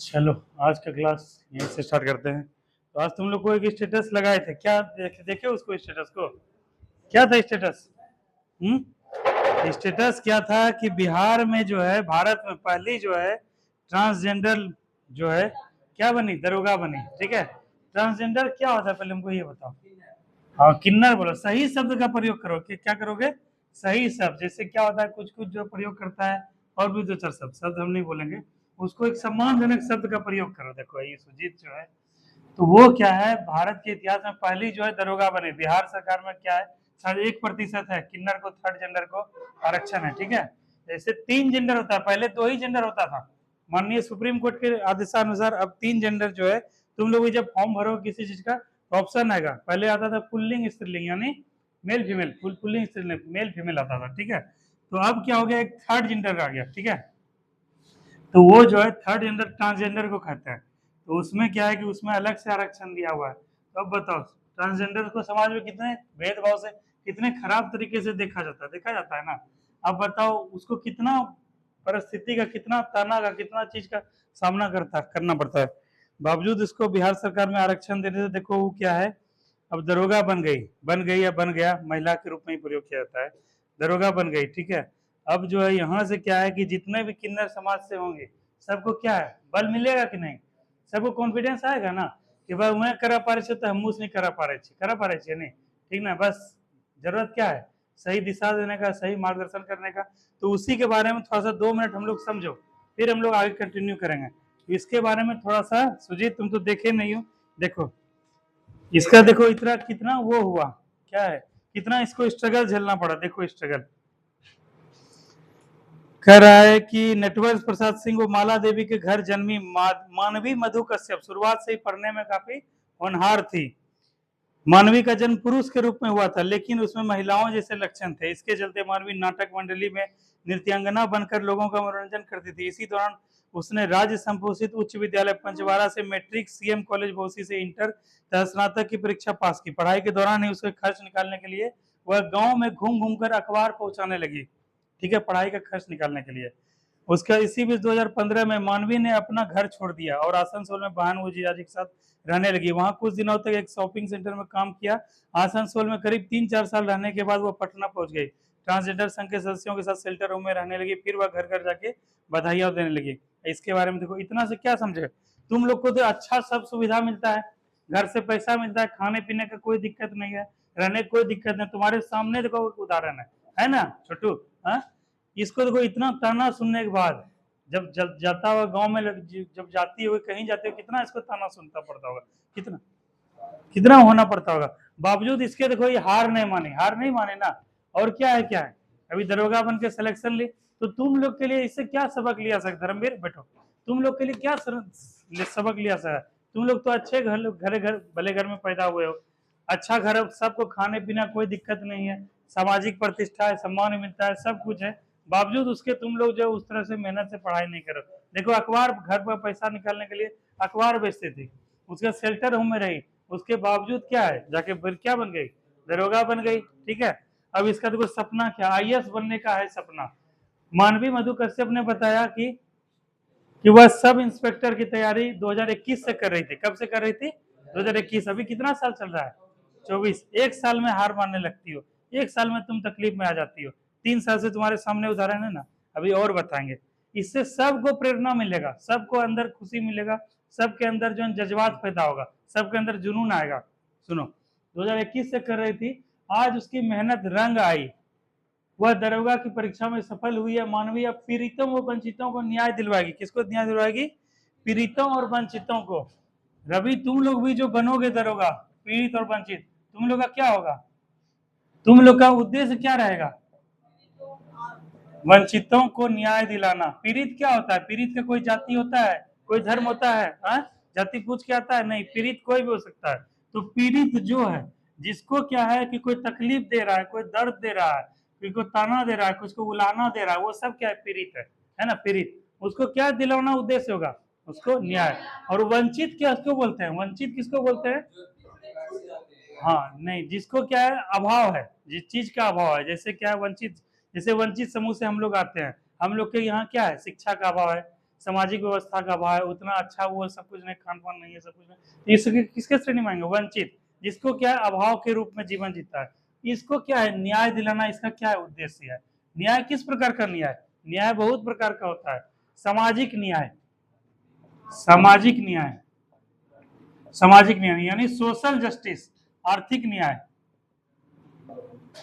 चलो, आज का क्लास यहीं से स्टार्ट करते हैं। तो आज तुम लोग को एक स्टेटस लगाए थे, क्या देखे उसको, स्टेटस को? क्या था स्टेटस? स्टेटस क्या था कि बिहार में जो है, भारत में पहली जो है ट्रांसजेंडर जो है क्या बनी, दरोगा बनी। ठीक है, ट्रांसजेंडर क्या होता है पहले हमको ये बताओ। हाँ, किन्नर बोलो, सही शब्द का प्रयोग करो। कि क्या करोगे? सही शब्द। जैसे क्या होता है, कुछ कुछ जो प्रयोग करता है और भी दो चार शब्द शब्द हम नहीं बोलेंगे, उसको एक सम्मानजनक शब्द का प्रयोग करो। देखो ये सुजीत जो है, तो वो क्या है, भारत के इतिहास में पहली जो है दरोगा बनी। बिहार सरकार में क्या है, शायद 1% है किन्नर को, थर्ड जेंडर को आरक्षण है। ठीक है, जैसे 3 जेंडर होता है, पहले 2 ही जेंडर होता था। माननीय सुप्रीम कोर्ट के आदेशानुसार अब 3 जेंडर जो है। तुम लोग जब फॉर्म भरो किसी चीज का, ऑप्शन आएगा, पहले आता था पुल्लिंग स्त्रीलिंग, यानी मेल फीमेल, पुल्लिंग स्त्रीलिंग मेल फीमेल आता था। ठीक है, तो अब क्या हो गया, एक थर्ड जेंडर आ गया। ठीक है, तो वो जो है थर्ड जेंडर ट्रांसजेंडर को कहते हैं। तो उसमें क्या है कि उसमें अलग से आरक्षण दिया हुआ है। तो अब बताओ, ट्रांसजेंडर को समाज में कितने भेदभाव से, कितने खराब तरीके से देखा जाता है ना। अब बताओ उसको कितना परिस्थिति का, कितना ताना का, कितना चीज का सामना करना पड़ता है। बावजूद इसको बिहार सरकार में आरक्षण देने से देखो वो क्या है, अब दरोगा बन गई या बन गया, महिला के रूप में ही प्रयोग किया जाता है, दरोगा बन गई। ठीक है, अब जो है यहाँ से क्या है कि जितने भी किन्नर समाज से होंगे सबको क्या है, बल मिलेगा कि नहीं, सबको कॉन्फिडेंस आएगा ना कि भाई मैं करा पा रहे तो हम नहीं करा पा रहे नहीं। ठीक ना, बस जरूरत क्या है, सही दिशा देने का, सही मार्गदर्शन करने का। तो उसी के बारे में थोड़ा सा 2 मिनट हम लोग समझो, फिर हम लोग आगे कंटिन्यू करेंगे। इसके बारे में थोड़ा सा, सुजीत तुम तो देखे नहीं हो, देखो इसका, देखो इतना कितना वो हुआ, क्या है, कितना इसको स्ट्रगल झेलना पड़ा। देखो स्ट्रगल कह रहा है कि नटवर प्रसाद सिंह वो माला देवी के घर जन्मी मानवी मधु कश्यप शुरुआत से ही पढ़ने में काफी होनहार थी। मानवी का जन्म पुरुष के रूप में हुआ था, लेकिन उसमें महिलाओं जैसे लक्षण थे। इसके चलते मानवी नाटक मंडली में नृत्यांगना बनकर लोगों का मनोरंजन करती थी। इसी दौरान उसने राज्य संपोषित उच्च विद्यालय पंचवाड़ा से मैट्रिक, सीएम कॉलेज भौसी से इंटर तथा स्नातक की परीक्षा पास की। पढ़ाई के दौरान ही उसके खर्च निकालने के लिए वह गांव में घूम घूम कर अखबार पहुंचाने लगी। ठीक है, पढ़ाई का खर्च निकालने के लिए। उसका इसी बीच 2015 में मानवी ने अपना घर छोड़ दिया और आसनसोल में बहन व जीजाजी के साथ रहने लगी। वहां कुछ दिनों तक एक शॉपिंग सेंटर में काम किया। आसनसोल में करीब 3-4 साल रहने के बाद वो पटना पहुंच गई। ट्रांसजेंडर संघ के सदस्यों के साथ शेल्टर रूम में रहने लगी। फिर वह घर घर जाके बधाइयां देने लगी। इसके बारे में देखो, इतना से क्या समझे, तुम लोग को तो अच्छा सब सुविधा मिलता है, घर से पैसा मिलता है, खाने पीने का कोई दिक्कत नहीं है, रहने की कोई दिक्कत नहीं। तुम्हारे सामने देखो उदाहरण है ना छोटू। हाँ, इसको देखो, इतना ताना सुनने के बाद जब जाता हुआ गांव में, जब जाती है कहीं जाते हो, कितना इसको ताना सुनता पड़ता होगा, कितना कितना होना पड़ता होगा। बावजूद इसके देखो ये हार नहीं माने ना। और क्या है, क्या है, अभी दरोगा बन के सिलेक्शन ली। तो तुम लोग के लिए इससे क्या सबक लिया सकते, धर्मवीर बैठो, तुम लोग के लिए क्या सबक लिया सकता। तुम लोग तो अच्छे घर भले घर में पैदा हुए हो, अच्छा घर, सबको खाने पीना कोई दिक्कत नहीं है, सामाजिक प्रतिष्ठा है, सम्मान मिलता है, सब कुछ है। बावजूद उसके तुम लोग जो उस तरह से मेहनत से पढ़ाई नहीं करो। देखो अखबार, घर पर पैसा निकालने के लिए अखबार बेचती थी, उसका शेल्टर होम में रही, उसके बावजूद क्या है, जाके क्या बन गई, दरोगा बन गई। ठीक है, अब इसका देखो सपना क्या, आईएएस बनने का है सपना। मानवी मधु कश्यप ने बताया कि वह सब इंस्पेक्टर की तैयारी 2021 से कर रही थी। कब से कर रही थी? 2021। अभी कितना साल चल रहा है? 24। एक साल में हार मानने लगती हो, एक साल में तुम तकलीफ में आ जाती हो। 3 साल से तुम्हारे सामने उदाहरण है ना, अभी और बताएंगे। इससे सबको प्रेरणा मिलेगा, सबको अंदर खुशी मिलेगा, सबके अंदर जो जज्बात पैदा होगा, सबके अंदर जुनून आएगा। सुनो, 2021 से कर रही थी, आज उसकी मेहनत रंग आई, वह दरोगा की परीक्षा में सफल हुई है। मानवीय पीड़ितों व वंचितों को न्याय दिलवाएगी। किसको न्याय दिलवाएगी? पीड़ितों और वंचितों को। रवि तुम लोग भी जो बनोगे दरोगा, पीड़ित और वंचित, तुम लोग का क्या होगा, तुम लोग का उद्देश्य क्या रहेगा? वंचितों को न्याय दिलाना। पीड़ित क्या होता है? पीड़ित का कोई जाति होता है, कोई धर्म होता है? जाति पूछ के आता है? नहीं, पीड़ित कोई भी हो सकता है। तो पीड़ित जो है, जिसको क्या है कि कोई तकलीफ दे रहा है, कोई दर्द दे रहा है, कोई को ताना दे रहा है, कुछ को उलाना दे रहा है, वो सब क्या है, पीड़ित है ना, पीड़ित। उसको क्या दिलाना उद्देश्य होगा? उसको न्याय। और वंचित क्या उसको बोलते हैं? वंचित किसको बोलते हैं? हाँ नहीं, जिसको क्या है, अभाव है, जिस चीज का अभाव है। जैसे क्या है, वंचित, जैसे वंचित समूह से हम लोग आते हैं, हम लोग के यहाँ क्या है, शिक्षा का अभाव है, सामाजिक व्यवस्था का अभाव है, उतना अच्छा वो सब कुछ नहीं, खान पान नहीं है, सब कुछ नहीं, इसके किसके श्रेणी में आएंगे? वंचित, जिसको क्या है अभाव के रूप में जीवन जीता है। इसको क्या है न्याय दिलाना, इसका क्या है उद्देश्य है? न्याय किस प्रकार का न्याय? न्याय बहुत प्रकार का होता है। सामाजिक न्याय, सामाजिक न्याय, सामाजिक न्याय यानी सोशल जस्टिस, आर्थिक न्याय,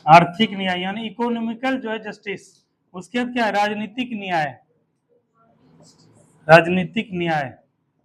आर्थिक न्याय यानी इकोनॉमिकल जो है जस्टिस। उसके बाद क्या है? राजनीतिक न्याय, राजनीतिक न्याय,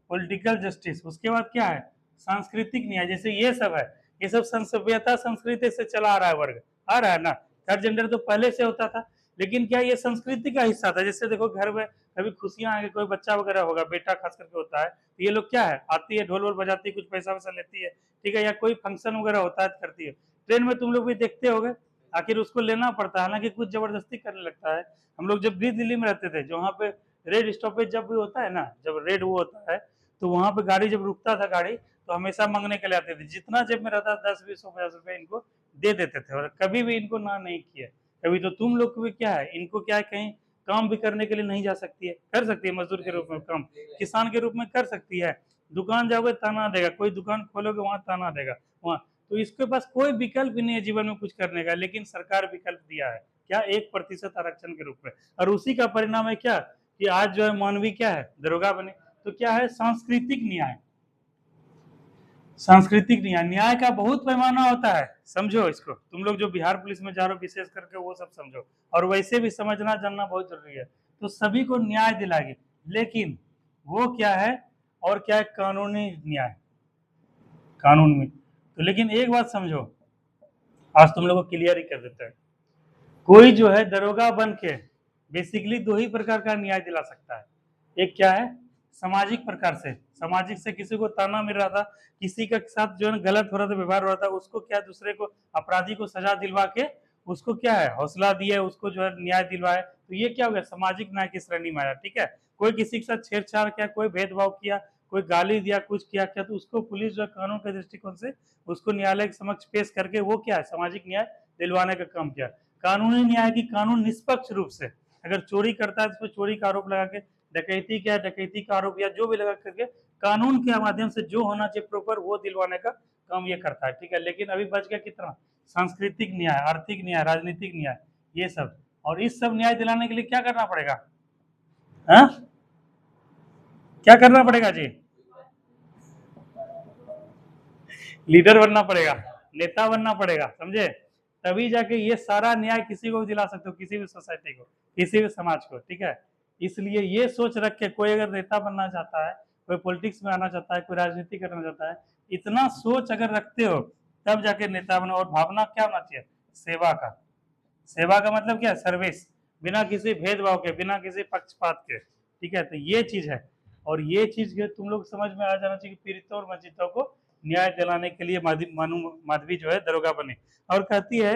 पॉलिटिकल जस्टिस। उसके बाद क्या है? सांस्कृतिक न्याय, जैसे ये सब है, ये सब सभ्यता संस्कृति से चला आ रहा है, वर्ग आ रहा है ना। थर्ड जेंडर तो पहले से होता था, लेकिन क्या ये संस्कृति का हिस्सा था? जैसे देखो घर में कभी खुशियां आएंगे, कोई बच्चा वगैरह होगा, बेटा खास करके होता है, तो ये लोग क्या है आती है, ढोल वोल बजाती है, कुछ पैसा वैसा लेती है, ठीक है, या कोई फंक्शन वगैरह होता है करती है। ट्रेन में तुम लोग भी देखते होगे, आखिर उसको लेना पड़ता है, हालांकि कुछ जबरदस्ती करने लगता है। हम लोग जब भी दिल्ली में रहते थे, जो वहाँ पे रेड स्टॉपेज जब भी होता है ना, जब रेड वो होता है, तो वहां पे गाड़ी जब रुकता था गाड़ी, तो हमेशा मांगने के लिए आते थे, जितना जेब में रहता 10 20 50 रुपए इनको दे देते थे, और कभी भी इनको ना नहीं किया। कभी तो तुम लोग को भी क्या है, इनको क्या है कहीं काम भी करने के लिए नहीं जा सकती है, कर सकती है मजदूर के रूप में काम, किसान के रूप में कर सकती है, दुकान जाओगे ताना देगा, कोई दुकान खोलोगे वहां ताना देगा वहां। तो इसके पास कोई विकल्प भी नहीं है जीवन में कुछ करने का, लेकिन सरकार विकल्प दिया है क्या? 1% आरक्षण के रूप में। और उसी का परिणाम है क्या कि आज जो है मानवी क्या है दरोगा बने। तो क्या है? सांस्कृतिक न्याय, सांस्कृतिक न्याय, न्याय का बहुत पैमाना होता है, समझो इसको। तुम लोग जो बिहार पुलिस में जा रहे हो विशेष करके वो सब समझो, और वैसे भी समझना जानना बहुत जरूरी है। तो सभी को न्याय दिलाएगी, लेकिन वो क्या है और क्या है? कानूनी न्याय, कानून में। तो लेकिन एक बात समझो, आज तुम लोग को क्लियर ही कर देता है, कोई जो है दरोगा बन के बेसिकली दो ही प्रकार का न्याय दिला सकता है। एक क्या है? सामाजिक प्रकार से, सामाजिक से किसी को ताना मिल रहा था, किसी के साथ जो है गलत हो रहा था, व्यवहार हो रहा था, उसको क्या दूसरे को अपराधी को सजा दिलवा के उसको क्या है हौसला दिया, उसको जो है न्याय दिलवाए, तो ये क्या हो गया? सामाजिक न्याय की श्रेणी में आया, ठीक है। कोई किसी के साथ छेड़छाड़ किया, कोई भेदभाव किया, कोई गाली दिया, कुछ किया क्या, तो उसको पुलिस जो है कानून के दृष्टिकोण से उसको न्यायालय के समक्ष पेश करके वो क्या है सामाजिक न्याय दिलवाने का काम किया। कानूनी न्याय की कानून निष्पक्ष रूप से, अगर चोरी करता है तो उस पर चोरी का आरोप लगा के, डकैती क्या है डकैती का आरोप, या जो भी लगा करके कानून के माध्यम से जो होना चाहिए प्रॉपर वो दिलवाने का काम ये करता है, ठीक है। लेकिन अभी बच गया कितना? सांस्कृतिक न्याय, आर्थिक न्याय, राजनीतिक न्याय, ये सब। और इस सब न्याय दिलाने के लिए क्या करना पड़ेगा? हाँ, क्या करना पड़ेगा जी? लीडर बनना पड़ेगा, नेता बनना पड़ेगा, समझे? तभी जाके ये सारा न्याय किसी को भी दिला सकते हो, किसी भी सोसाइटी को, किसी भी समाज को, ठीक है। इसलिए ये सोच रख के कोई अगर नेता बनना चाहता है, कोई पॉलिटिक्स में आना चाहता है, कोई राजनीति करना चाहता है, इतना सोच अगर रखते हो तब जाके नेता बनो। और भावना क्या होना चाहिए? सेवा का। सेवा का मतलब क्या है? सर्विस, बिना किसी भेदभाव के, बिना किसी पक्षपात के, ठीक है। तो ये चीज है, और ये चीज तुम लोग समझ में आ जाना चाहिए कि पीड़ितों और वंचितों को न्याय दिलाने के लिए माधवी जो है दरोगा बने। और कहती है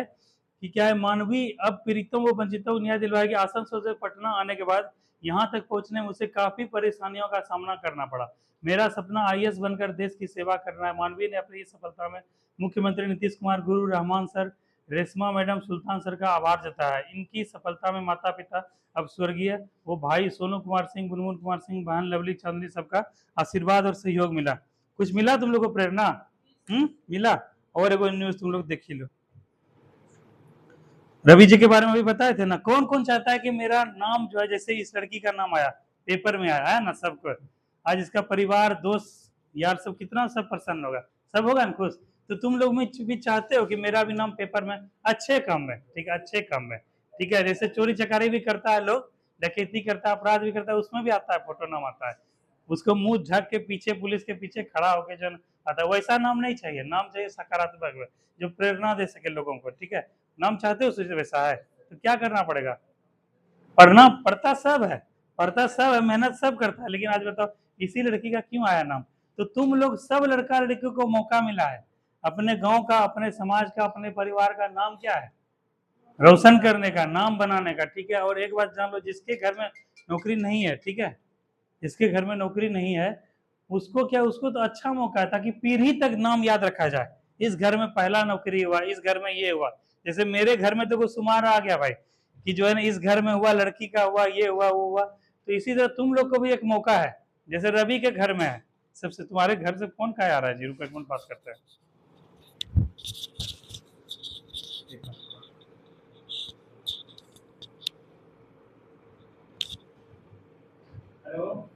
कि क्या है, मानवी अब पीड़ितों व वंचितों को न्याय दिलवाएगी। आसनसोल से पटना आने के बाद यहाँ तक पहुंचने में उसे काफी परेशानियों का सामना करना पड़ा। मेरा सपना आईएएस बनकर देश की सेवा करना है। मानवी ने अपनी इस सफलता में मुख्यमंत्री नीतीश कुमार, गुरु रहमान सर, रेशमा मैडम, सुल्तान सर का आभार जताया है। इनकी सफलता में माता पिता अब स्वर्गीय वो भाई सोनू कुमार सिंह, गुनगुन कुमार सिंह, बहन लवली चांदनी सबका आशीर्वाद और सहयोग मिला। कुछ मिला तुम लोग को प्रेरणा? मिला। और एक न्यूज तुम लोग देख ही लो, रवि जी के बारे में भी बताए थे ना। कौन कौन चाहता है कि मेरा नाम जो है, जैसे इस लड़की का नाम आया पेपर में आया है ना, सबको आज इसका परिवार दोस्त यार सब कितना सब प्रसन्न होगा, सब होगा ना खुश। तो तुम लोग में भी चाहते हो कि मेरा भी नाम पेपर में, अच्छे काम में, ठीक है, अच्छे काम में, ठीक है। जैसे चोरी चकारी भी करता है लोग, डकैती करता है, अपराध भी करता है, उसमें भी आता है फोटो नाम आता है, उसको मुंह झक के पीछे पुलिस के पीछे खड़ा होकर जो आता है। वैसा नाम नहीं चाहिए, नाम चाहिए सकारात्मक जो प्रेरणा दे सके लोगों को, ठीक है। नाम चाहते हो वैसा है तो क्या करना पड़ेगा? पढ़ना पढ़ता सब है, पढ़ता सब है, मेहनत सब करता है। लेकिन आज बताओ इसी लड़की का क्यों आया नाम? तो तुम लोग सब लड़का लड़कियों को मौका मिला है अपने गांव का, अपने समाज का, अपने परिवार का नाम क्या है रोशन करने का, नाम बनाने का, ठीक है। और एक बात जान लो, जिसके घर में नौकरी नहीं है, ठीक है, जिसके घर में नौकरी नहीं है उसको क्या, उसको तो अच्छा मौका है ताकि पीढ़ी तक नाम याद रखा जाए। इस घर में पहला नौकरी हुआ, इस घर में ये हुआ। जैसे मेरे घर में तो कुछ शुमार आ गया भाई कि जो है ना इस घर में हुआ, लड़की का हुआ, ये हुआ वो हुआ। तो तो इसी तरह तुम लोग को भी एक मौका है, जैसे रवि के घर में है, सबसे तुम्हारे घर से फोन का आ रहा है, जीरो पे कौन बात करता है? हेलो,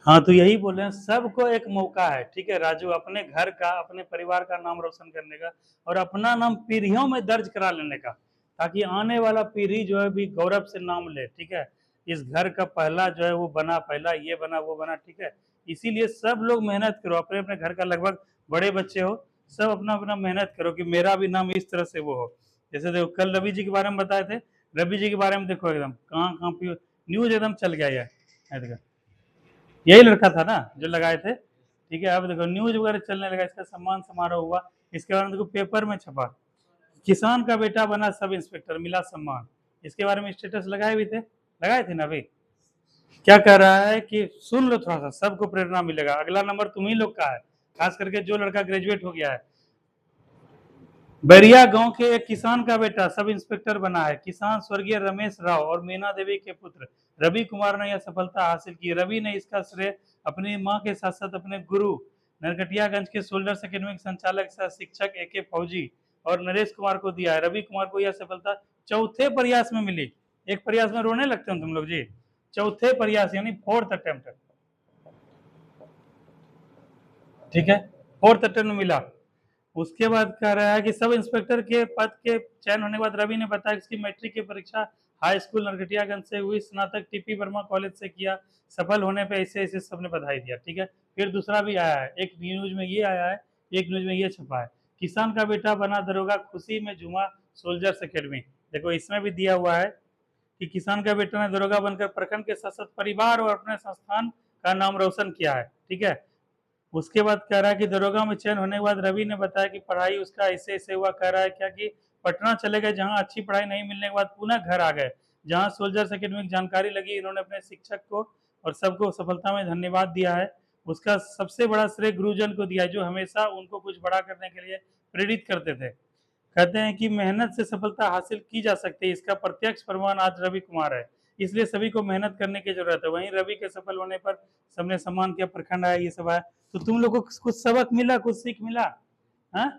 हाँ तो यही बोल रहे हैं, सबको एक मौका है, ठीक है राजू, अपने घर का, अपने परिवार का नाम रोशन करने का और अपना नाम पीढ़ियों में दर्ज करा लेने का, ताकि आने वाला पीढ़ी जो है भी गौरव से नाम ले, ठीक है। इस घर का पहला जो है वो बना, पहला ये बना वो बना, ठीक है। इसीलिए सब लोग मेहनत करो, अपने अपने घर का, लगभग बड़े बच्चे हो सब अपना अपना मेहनत करो कि मेरा भी नाम इस तरह से वो हो। जैसे देखो कल रवि जी के बारे में बताए थे, रवि जी के बारे में देखो एकदम कहाँ कहाँ न्यूज एकदम चल गया है, देखो यही लड़का था ना जो लगाए थे, ठीक है। अब देखो न्यूज वगैरह चलने लगा, इसका सम्मान समारोह हुआ, इसके बारे में देखो पेपर में छपा, किसान का बेटा बना सब इंस्पेक्टर, मिला सम्मान, इसके बारे में स्टेटस लगाए भी थे, लगाए थे ना अभी। क्या कह रहा है कि सुन लो थोड़ा सा, सबको प्रेरणा मिलेगा, अगला नंबर तुम ही लोग का है, खास करके जो लड़का ग्रेजुएट हो गया है। बैरिया गांव के एक किसान का बेटा सब इंस्पेक्टर बना है, किसान स्वर्गीय रमेश राव और मीना देवी के पुत्र रवि कुमार ने यह सफलता हासिल की। रवि ने इसका श्रेय अपनी मां के साथ साथ अपने गुरु नरकटियागंज के सोल्जर्स अकेडमी के संचालक सह शिक्षक ए फौजी और नरेश कुमार को दिया है। रवि कुमार को यह सफलता चौथे प्रयास में मिली। एक प्रयास में रोने लगते हो तुम लोग जी, चौथे प्रयास यानी फोर्थ अटेम्प्ट, ठीक है, फोर्थ अटेम्प्ट में मिला। उसके बाद कह रहा है कि सब इंस्पेक्टर के पद के चयन होने के बाद रवि ने बताया कि इसकी मैट्रिक की परीक्षा हाई स्कूल नरकटियागंज से हुई, स्नातक टीपी वर्मा कॉलेज से किया, सफल होने पे ऐसे ऐसे सबने बधाई दिया, ठीक है। फिर दूसरा भी आया है, एक न्यूज में ये आया है, एक न्यूज में ये छपा है, किसान का बेटा बना दरोगा, खुशी में झूमा सोल्जर्स अकेडमी। देखो इसमें भी दिया हुआ है कि किसान का बेटा ने दरोगा बनकर प्रखंड के साथ साथ परिवार और अपने संस्थान का नाम रोशन किया है, ठीक है। उसके बाद कह रहा है कि दरोगा में चयन होने के बाद रवि ने बताया कि पढ़ाई उसका ऐसे ऐसे हुआ, कह रहा है क्या कि पटना चले गए, जहां अच्छी पढ़ाई नहीं मिलने के बाद पुनः घर आ गए, जहां सोल्जर्स अकेडमी की जानकारी लगी, इन्होंने अपने शिक्षक को और सबको सफलता में धन्यवाद दिया है। उसका सबसे बड़ा श्रेय गुरुजन को दिया, जो हमेशा उनको कुछ बड़ा करने के लिए प्रेरित करते थे। कहते हैं कि मेहनत से सफलता हासिल की जा सकती है, इसका प्रत्यक्ष प्रमाण आज रवि कुमार है, इसलिए सभी को मेहनत करने की जरूरत है। वहीं रवि के सफल होने पर सबने सम्मान किया, प्रखंड आया, ये सब आया। तो तुम लोग को कुछ सबक मिला, कुछ सीख मिला? हाँ,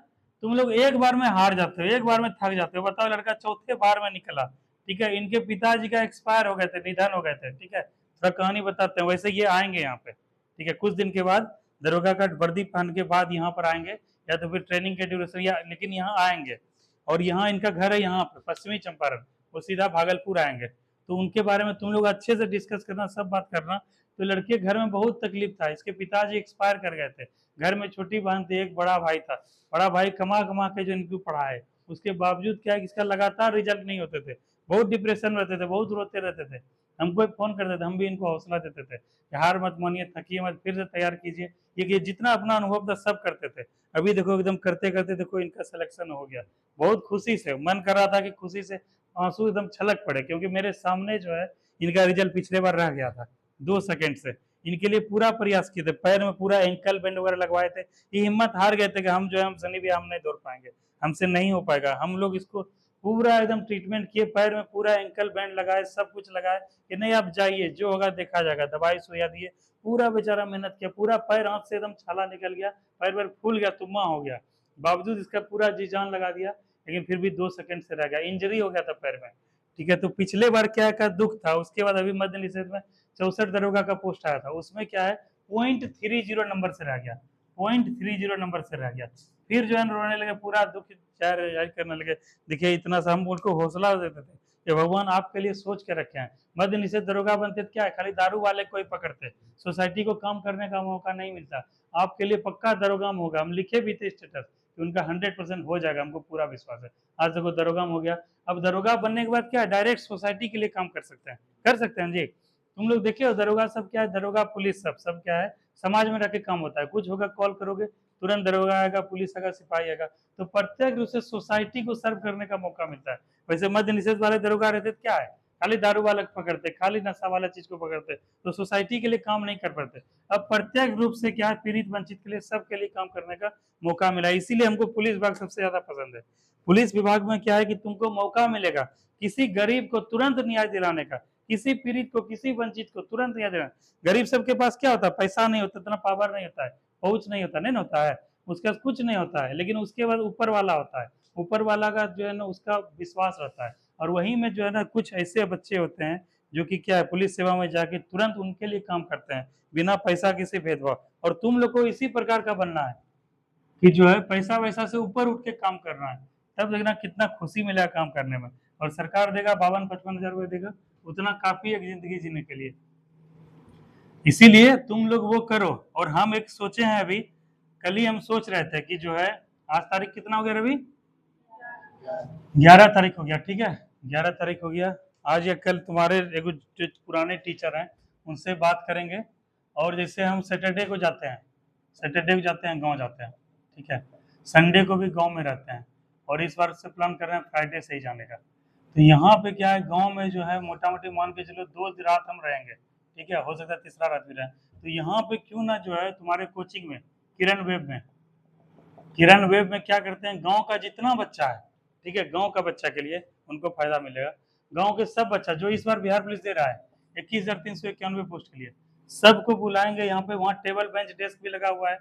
तुम लोग एक बार में हार जाते हो, एक बार में थक जाते हो। बताओ लड़का चौथे बार में निकला, ठीक है। इनके पिताजी का एक्सपायर हो गए थे, निधन हो गए थे, ठीक है। थोड़ा कहानी बताते हैं, वैसे ये आएंगे यहाँ पे, ठीक है, कुछ दिन के बाद दरोगा का वर्दी पहन के बाद यहाँ पर आएंगे, या तो फिर ट्रेनिंग के ड्यूरेशन, या लेकिन यहाँ आएंगे। और यहाँ इनका घर है यहाँ पे पश्चिमी चंपारण, वो सीधा भागलपुर आएंगे, तो उनके बारे में तुम लोग अच्छे से डिस्कस करना, सब बात करना। तो लड़के घर में बहुत तकलीफ था, इसके पिताजी एक्सपायर कर गए थे, घर में छोटी बहन थी, एक बड़ा भाई था, बड़ा भाई कमा कमा के जो इनको पढ़ाए, उसके बावजूद क्या है कि इसका लगातार रिजल्ट नहीं होते थे, बहुत डिप्रेशन में रहते थे, बहुत रोते रहते थे। हमको फोन करते थे, हम भी इनको हौसला देते थे कि हार मत मानिए, थकिए मत, फिर से तैयार कीजिए। ये जितना अपना अनुभव था सब करते थे। अभी देखो एकदम करते करते देखो इनका सिलेक्शन हो गया, बहुत खुशी से, मन कर रहा था कि खुशी से आंसू एकदम छलक पड़े, क्योंकि मेरे सामने जो है इनका रिजल्ट पिछले बार रह गया था 2 सेकंड से। इनके लिए पूरा प्रयास किए थे, पैर में पूरा एंकल बैंड वगैरह लगवाए थे, ये हिम्मत हार गए थे कि हम जो है हम सनी भी हम नहीं दौड़ पाएंगे, हमसे नहीं हो पाएगा। हम लोग इसको पूरा एकदम ट्रीटमेंट किए, पैर में पूरा एंकल बैंड लगाए, सब कुछ लगाए कि नहीं आप जाइए, जो होगा देखा जाएगा, दवाई सुइया दिए, पूरा बेचारा मेहनत किया, पूरा पैर हाथ से एकदम छाला निकल गया, पैर पैर फूल गया, तुम्मा हो गया, बावजूद इसका पूरा जी जान लगा दिया, लेकिन फिर भी 2 सेकंड से रह गया, इंजरी हो गया था पैर में, ठीक है। तो पिछले बार क्या का दुख था, उसके बाद अभी मध्य निषेध में 64 दरोगा का पोस्ट आया था, उसमें क्या है 0.30 नंबर से रह गया, 0.30 नंबर से रह गया। फिर जो है रोने लगे, पूरा दुख जाहिर करने लगे। देखिए इतना सा हम उनको हौसला देते थे कि भगवान आपके लिए सोच के रखे हैं। मध्य निषेध दरोगा बनते क्या है, खाली दारू वाले कोई पकड़ते, सोसाइटी को काम करने का मौका नहीं मिलता। आपके लिए पक्का दरोगाम होगा, हम लिखे भी थे स्टेटस कि उनका 100% हो जाएगा, हमको पूरा विश्वास है। आज देखो दरोगाम हो गया। अब दरोगा बनने के बाद क्या है, डायरेक्ट सोसाइटी के लिए काम कर सकते हैं, कर सकते हैं जी। तुम लोग देखिए दरोगा सब क्या है, दरोगा पुलिस सब क्या है, समाज में रह के काम होता है, कुछ होगा कॉल करोगे तुरंत दरोगा आएगा, पुलिस आएगा, सिपाही आएगा। तो प्रत्येक रूप से सोसाइटी को सर्व करने का मौका मिलता है। वैसे मद्य निषेध वाले दरोगा रहते क्या है, खाली दारू वाला पकड़ते, खाली नशा वाला चीज को पकड़ते, तो सोसाइटी के लिए काम नहीं कर पाते। अब प्रत्येक रूप से क्या है, पीड़ित वंचित के लिए सबके लिए काम करने का मौका मिला, इसीलिए हमको पुलिस विभाग सबसे ज्यादा पसंद है। पुलिस विभाग में क्या है कि तुमको मौका मिलेगा किसी गरीब को तुरंत न्याय दिलाने का, किसी पीड़ित को, किसी वंचित को तुरंत न्याय दिलाना। गरीब सबके पास क्या होता है, पैसा नहीं होता, इतना पावर नहीं होता है, पहुंच नहीं होता, नहीं होता है, उसके पास कुछ नहीं होता है, लेकिन उसके बाद ऊपर वाला होता है, ऊपर वाला का जो है ना उसका विश्वास रहता है। और वहीं में जो है ना कुछ ऐसे बच्चे होते हैं जो कि क्या है, पुलिस सेवा में जाके तुरंत उनके लिए काम करते हैं बिना पैसा किसी भेदभाव। और तुम लोग को इसी प्रकार का बनना है कि जो है पैसा वैसा से ऊपर उठ के काम करना है, तब देखना कितना खुशी मिलेगा काम करने में। और सरकार देगा 52-55 हजार रुपये देगा, उतना काफी है जिंदगी जीने के लिए। इसीलिए तुम लोग वो करो। और हम एक सोचे हैं अभी, कल ही हम सोच रहे थे कि जो है, आज तारीख कितना हो गया अभी, 11 तारीख हो गया, ठीक है, 11 तारीख हो गया। आज या कल तुम्हारे एक जो पुराने टीचर हैं उनसे बात करेंगे, और जैसे हम सैटरडे को जाते हैं, सैटरडे को जाते हैं गांव जाते हैं, ठीक है, संडे को भी गांव में रहते हैं, और इस बार से प्लान कर रहे हैं फ्राइडे से ही जाने का। तो यहाँ पे क्या है, गांव में जो है मोटा मोटी मान के चलो 2 रात हम रहेंगे, ठीक है, हो सकता है तीसरा रात भी रहे। तो यहाँ पे क्यों ना जो है तुम्हारे कोचिंग में किरण वेब में, किरण वेब में क्या करते हैं, गांव का जितना बच्चा है, ठीक है, गांव का बच्चा के लिए उनको फायदा मिलेगा। गांव के सब बच्चा जो इस बार बिहार पुलिस दे रहा है 21,391 पोस्ट के लिए, सबको बुलाएंगे यहाँ पे। वहाँ टेबल बेंच डेस्क भी लगा हुआ है,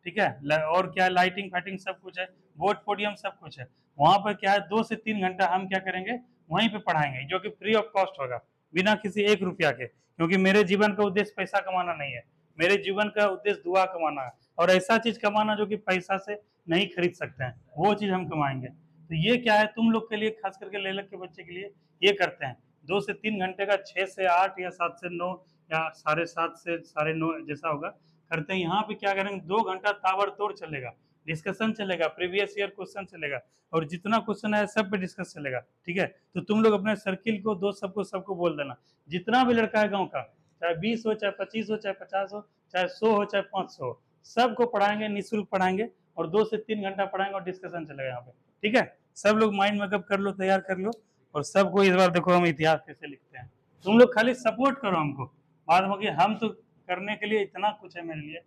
ठीक है, और क्या है, लाइटिंग फाइटिंग सब कुछ है, बोर्ड पोडियम सब कुछ है। वहाँ पर क्या है, 2 से 3 घंटा हम क्या करेंगे, वहीं पे पढ़ाएंगे, जो कि फ्री ऑफ कॉस्ट होगा, बिना किसी 1 रुपया के। क्योंकि मेरे जीवन का उद्देश्य पैसा कमाना नहीं है, मेरे जीवन का उद्देश्य दुआ कमाना है, और ऐसा चीज कमाना जो कि पैसा से नहीं खरीद सकते हैं, वो चीज हम कमाएंगे। तो ये क्या है, तुम लोग के लिए, खास करके लेलक के बच्चे के लिए ये करते हैं। 2 से 3 घंटे का 6 से 8 या 7 से 9 या 7:30 से 9:30 जैसा होगा करते हैं। यहाँ पे क्या करेंगे, 2 घंटा ताबड़तोड़ चलेगा, डिस्कशन चलेगा, प्रीवियस ईयर क्वेश्चन चलेगा, और जितना क्वेश्चन है सब पे डिस्कस चलेगा, ठीक है। तो तुम लोग अपने सर्किल को, दोस्त सबको बोल देना, जितना भी लड़का है गाँव का, चाहे 20 हो, चाहे 25 हो, चाहे 50 हो, चाहे 100 हो, चाहे 500 हो, सबको पढ़ाएंगे, निःशुल्क पढ़ाएंगे, और 2 से 3 घंटा पढ़ाएंगे और डिस्कशन चलेगा यहाँ पे, ठीक है। सब लोग माइंड मेकअप कर लो, तैयार कर लो, और सबको इस बार देखो हम इतिहास कैसे लिखते हैं। तुम लोग खाली सपोर्ट करो हमको, बाद में कि हम तो करने के लिए इतना कुछ है मेरे लिए।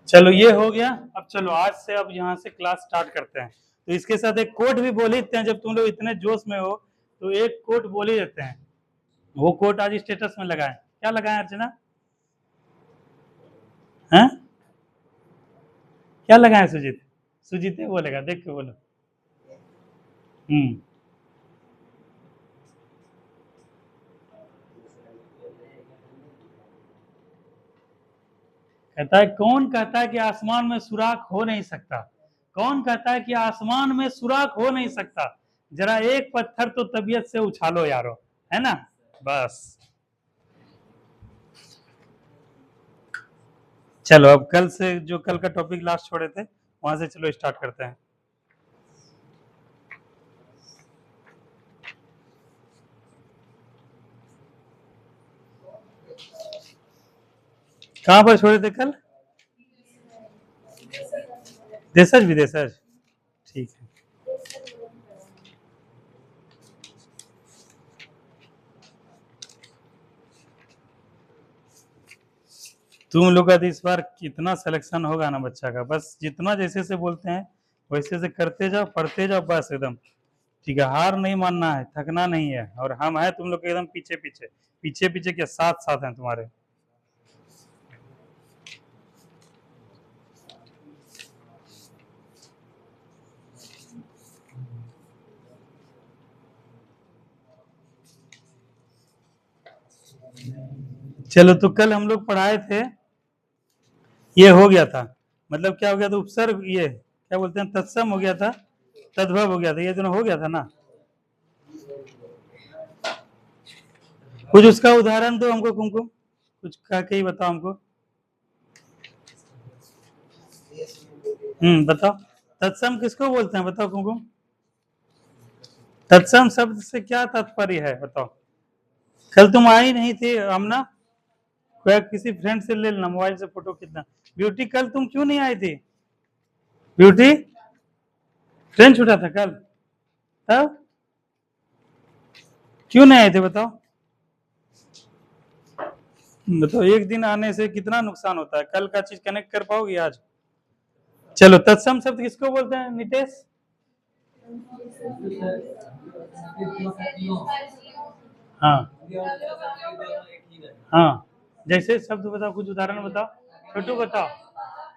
चलो ये हो गया। अब चलो आज से अब यहाँ से क्लास स्टार्ट करते हैं। तो इसके साथ एक कोट भी बोल ही देते हैं, जब तुम लोग इतने जोश में हो तो एक कोट बोल ही देते हैं। वो कोट आज स्टेटस में लगाए, क्या लगाए अर्चना, हैं क्या लगाए सुजीत, सुजीत बोलेगा, देख के बोलो। कहता है, कौन कहता है कि आसमान में सुराख हो नहीं सकता, कौन कहता है कि आसमान में सुराख हो नहीं सकता, जरा एक पत्थर तो तबीयत से उछालो यारो, है ना। बस चलो, अब कल से जो कल का टॉपिक लास्ट छोड़े थे वहां से चलो स्टार्ट करते हैं। कहां पर छोड़े थे कल, देसज विदेशज, ठीक है। तुम लोग का तो इस बार कितना सिलेक्शन होगा ना बच्चा का, बस जितना जैसे से बोलते हैं वैसे से करते जाओ, पढ़ते जाओ, बस एकदम, ठीक है। हार नहीं मानना है, थकना नहीं है, और हम है तुम लोग के एकदम पीछे पीछे, पीछे पीछे क्या, साथ साथ हैं तुम्हारे। चलो, तो कल हम लोग पढ़ाए थे, ये हो गया था, मतलब क्या हो गया था, उपसर्ग, ये क्या बोलते हैं, तत्सम हो गया था, तद्भव हो गया था, ये दोनों हो गया था ना। कुछ उसका उदाहरण दो हमको, कुमकुम, कुछ कह के ही बताओ हमको। बताओ, तत्सम किसको बोलते हैं, बताओ कुमकुम, तत्सम शब्द से क्या तात्पर्य है, बताओ। कल तुम आई नहीं थे आमना, कोई किसी फ्रेंड से ले लेना मोबाइल से फोटो कितना। ब्यूटी कल तुम क्यों नहीं आई थी? ब्यूटी ट्रेन छूटा था कल, तब क्यों नहीं आए थे बताओ? बताओ एक दिन आने से कितना नुकसान होता है, कल का चीज कनेक्ट कर पाओगी आज? चलो तत्सम शब्द किसको बोलते हैं नितेश? हाँ हाँ, जैसे शब्द बताओ, कुछ उदाहरण बताओ, छोटू बताओ।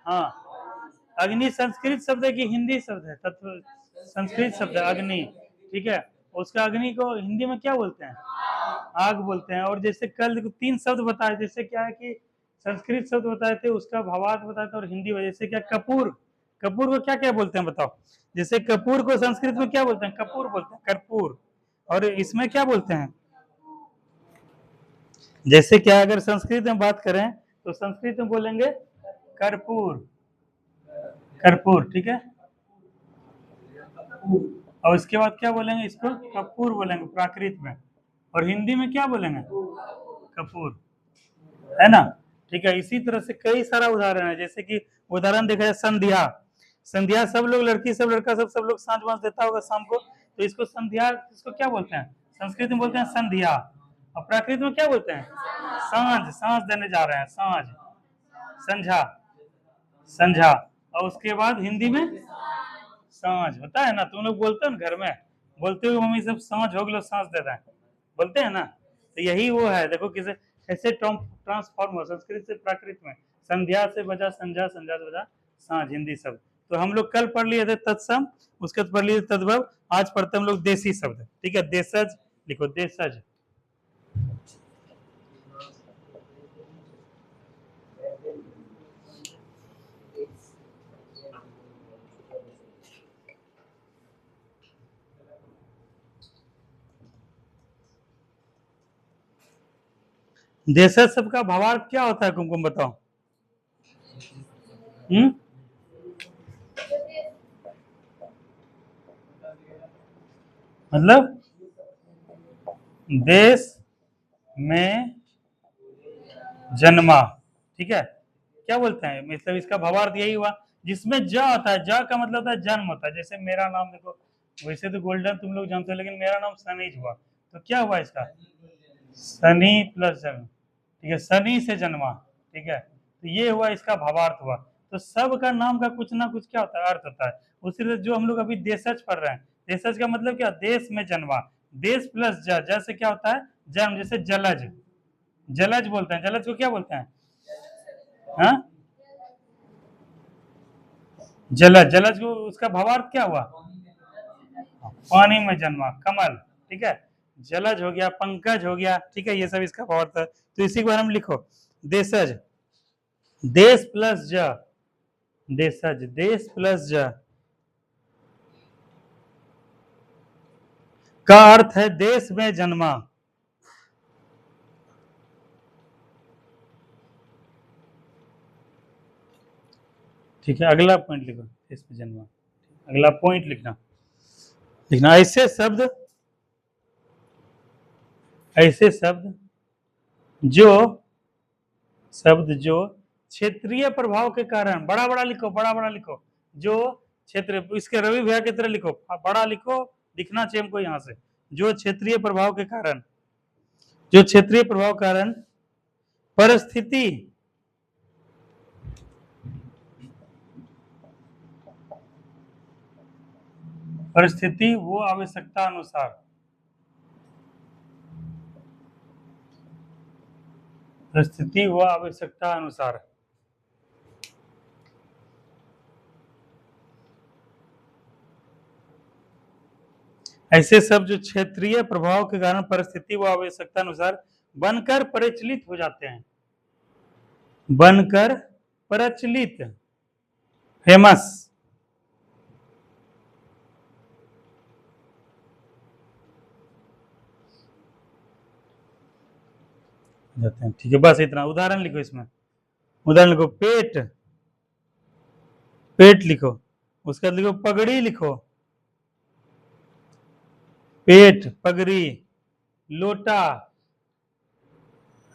हाँ, अग्नि संस्कृत शब्द है कि हिंदी शब्द है? तत्व संस्कृत शब्द है अग्नि, ठीक है। उसका अग्नि को हिंदी में क्या बोलते हैं? आग बोलते हैं। और जैसे कल देखो 3 शब्द बताए, जैसे क्या है कि संस्कृत शब्द बताए थे, उसका भावार्थ बताया था, और हिंदी वजह से क्या कपूर, कपूर को क्या क्या बोलते हैं बताओ? जैसे कपूर को संस्कृत में क्या बोलते हैं? कपूर बोलते हैं, कर्पूर। और इसमें क्या बोलते हैं? जैसे क्या अगर संस्कृत में बात करें तो संस्कृत में बोलेंगे कर्पूर, कर्पूर, ठीक है। और इसके बाद क्या बोलेंगे? इसको कपूर बोलेंगे प्राकृत में। और हिंदी में क्या बोलेंगे? कपूर, है ना? ठीक है। इसी तरह से कई सारा उदाहरण है, जैसे कि उदाहरण देखा जाए संध्या, संध्या सब लोग, लड़की सब लड़का सब, सब लोग सांझ बांझ देता होगा शाम को, तो इसको संध्या, इसको क्या बोलते हैं? संस्कृत में बोलते हैं संध्या। और प्राकृत में क्या बोलते हैं? सांझ, सांझ देने जा रहे हैं, सांझ, संझा, संझा। और उसके बाद हिंदी में सांझ होता है ना, तुम लोग बोलते हो ना घर में, बोलते हो मम्मी सब सांझ हो गलो, सांझ दे रहे हैं, बोलते हैं ना? तो यही वो है, देखो किसे कैसे ट्रांसफॉर्म हो संस्कृत से प्राकृत में। संध्या से बजा संझा, संझा से बजा सांझ, हिंदी शब्द। तो हम लोग कल पढ़ लिए थे तत्सम, उसके बाद पढ़ लिए तद्भव, आज पढ़ते हम लोग देसी शब्द, ठीक है। देशज लिखो, देशज। देशज शब्द का भावार्थ क्या होता है कुमकुम बताओ? मतलब देश में जन्मा, ठीक है। क्या बोलते हैं, मतलब इसका भावार्थ यही हुआ, जिसमें ज आता है, ज का मतलब होता है जन्म होता है। जैसे मेरा नाम देखो, वैसे तो गोल्डन तुम लोग जानते हो, लेकिन मेरा नाम सनीज हुआ, तो क्या हुआ इसका? सनी प्लस जन्म, ठीक है, सनी से जन्मा, ठीक है। तो ये हुआ, इसका भावार्थ हुआ। तो सब का नाम का कुछ ना कुछ क्या होता है, अर्थ होता है। उसी तरह जो हम लोग अभी देशज पढ़ रहे हैं, देशज का मतलब क्या? देश में जन्मा। देश प्लस ज से क्या होता है? जन्म। जैसे जलज, जलज बोलते हैं, जलज को क्या बोलते हैं? हाँ, जलज, जलज को उसका भावार्थ क्या हुआ? पानी में जन्मा, कमल, ठीक है। जलज हो गया, पंकज हो गया, ठीक है, ये सब इसका भावार्थ है। तो इसी को हम लिखो, देशज, देश प्लस ज, देशज, देश प्लस ज का अर्थ है देश में जन्मा। ठीक है, अगला पॉइंट लिखो, देश में जन्मा। अगला पॉइंट लिखना, लिखना ऐसे शब्द, ऐसे शब्द जो, शब्द जो क्षेत्रीय प्रभाव के कारण, बड़ा बड़ा लिखो, बड़ा बड़ा लिखो, जो क्षेत्र, इसके रवि भैया की तरह लिखो, बड़ा लिखो, दिखना चाहिए हमको यहाँ से। जो क्षेत्रीय प्रभाव के कारण, जो क्षेत्रीय प्रभाव के कारण परिस्थिति, परिस्थिति वो आवश्यकता अनुसार, परिस्थिति व आवश्यकता अनुसार ऐसे सब जो क्षेत्रीय प्रभाव के कारण परिस्थिति व आवश्यकता अनुसार बनकर प्रचलित हो जाते हैं, बनकर प्रचलित, फेमस जाते हैं, ठीक है। बस इतना, उदाहरण लिखो इसमें, उदाहरण लिखो, पेट, पेट लिखो, उसके बाद लिखो पगड़ी, लिखो पेट, पगड़ी, लोटा,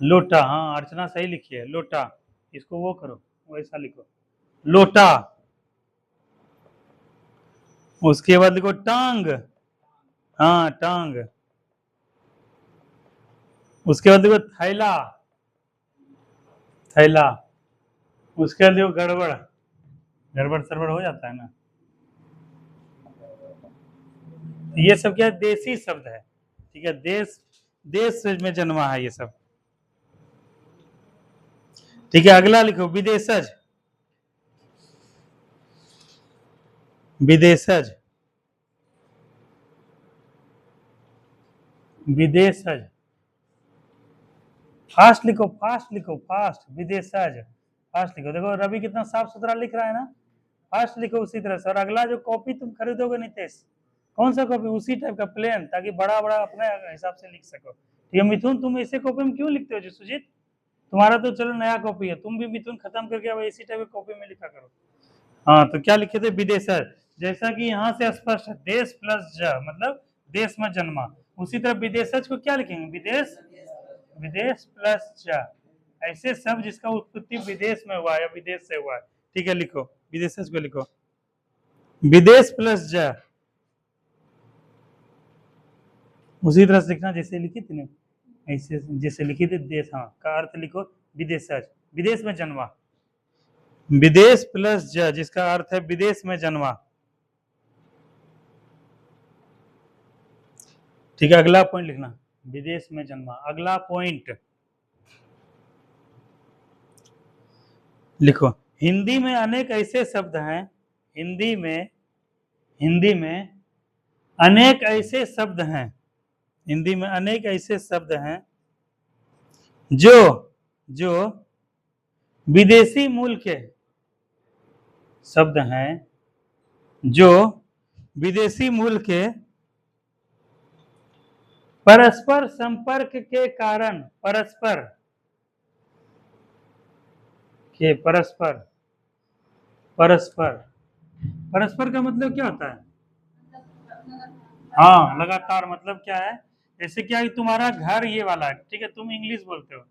लोटा, हाँ अर्चना सही लिखी है, लोटा। इसको वो करो, वैसा लिखो, लोटा। उसके बाद लिखो टांग, हाँ टांग। उसके बाद देखो थैला, थैला। उसके बाद देखो गड़बड़, गड़बड़ सरबड़ हो जाता है ना। ये सब क्या है, देसी शब्द है, ठीक है, देश, देश में जन्मा है ये सब। ठीक है, अगला लिखो विदेशज, विदेशज, विदेशज। फास्ट लिखो, फास्ट लिखो, फास्ट, विदेशज, फास्ट लिखो। देखो रवि कितना साफ सुथरा लिख रहा है ना, फास्ट लिखो उसी तरह से। और अगला जो कॉपी तुम खरीदोगे नितेश, कौन सा कॉपी, उसी टाइप का प्लेन, ताकि बड़ा बड़ा अपने हिसाब से लिख सको। ठीक है मिथुन, तुम ऐसे कॉपी में क्यों लिखते हो जी? सुजीत तुम्हारा तो चलो नया कॉपी है, तुम भी मिथुन खत्म करके अब इसी टाइप की कॉपी में लिखा करो। हाँ तो क्या लिखे थे, विदेशज। जैसा कि यहाँ से स्पष्ट है, देश प्लस ज मतलब देश में जन्मा। उसी तरह विदेशज को क्या लिखेंगे, विदेश, विदेश प्लस ज, ऐसे सब जिसका उत्पत्ति विदेश में हुआ है या विदेश से हुआ है। ठीक है, लिखो विदेशज को लिखो, विदेश प्लस ज। उसी तरह से लिखना जैसे लिखी थी ना, ऐसे जैसे लिखी थी देश, हाँ का अर्थ लिखो विदेशज, विदेश में जन्मा, विदेश प्लस ज जिसका अर्थ है विदेश में जन्मा। ठीक है, अगला पॉइंट लिखना, विदेश में जन्मा। अगला पॉइंट लिखो, हिंदी में अनेक ऐसे शब्द हैं, हिंदी में, हिंदी में अनेक ऐसे शब्द हैं, हिंदी में अनेक ऐसे शब्द हैं जो, जो विदेशी मूल के शब्द हैं, जो विदेशी मूल के परस्पर संपर्क के कारण, परस्पर के, परस्पर, परस्पर, परस्पर का मतलब क्या होता है, हाँ लगातार, मतलब क्या है, जैसे क्या है तुम्हारा घर ये वाला है, ठीक है, तुम इंग्लिश बोलते हो,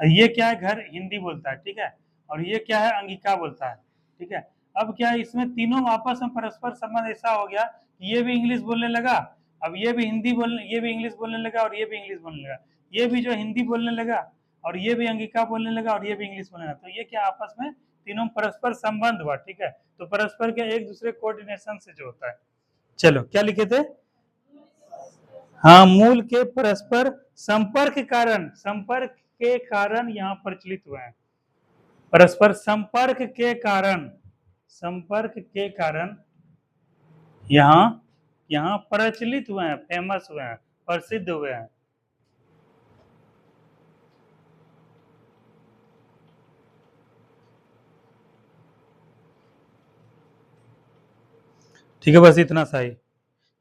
ये क्या है घर हिंदी बोलता है, ठीक है, और ये क्या है अंगिका बोलता है, ठीक है। अब क्या है, इसमें तीनों आपस में परस्पर संबंध ऐसा हो गया कि ये भी इंग्लिश बोलने लगा, अब ये भी हिंदी बोलने, ये भी इंग्लिश बोलने लगा और ये भी इंग्लिश बोलने लगा, ये भी जो हिंदी बोलने लगा और ये भी अंगिका बोलने लगा और ये भी इंग्लिश बोलने लगा, तो ये क्या आपस में तीनों परस्पर संबंध हुआ, ठीक है। तो परस्पर के एक दूसरे कोऑर्डिनेशन से जो होता है। चलो क्या लिखे थे, हाँ मूल के परस्पर संपर्क कारण, संपर्क के कारण यहाँ प्रचलित हुए हैं, परस्पर संपर्क के कारण, संपर्क के कारण यहाँ, यहाँ प्रचलित हुए हैं, फेमस हुए हैं, प्रसिद्ध हुए हैं। ठीक है, बस इतना सा ही।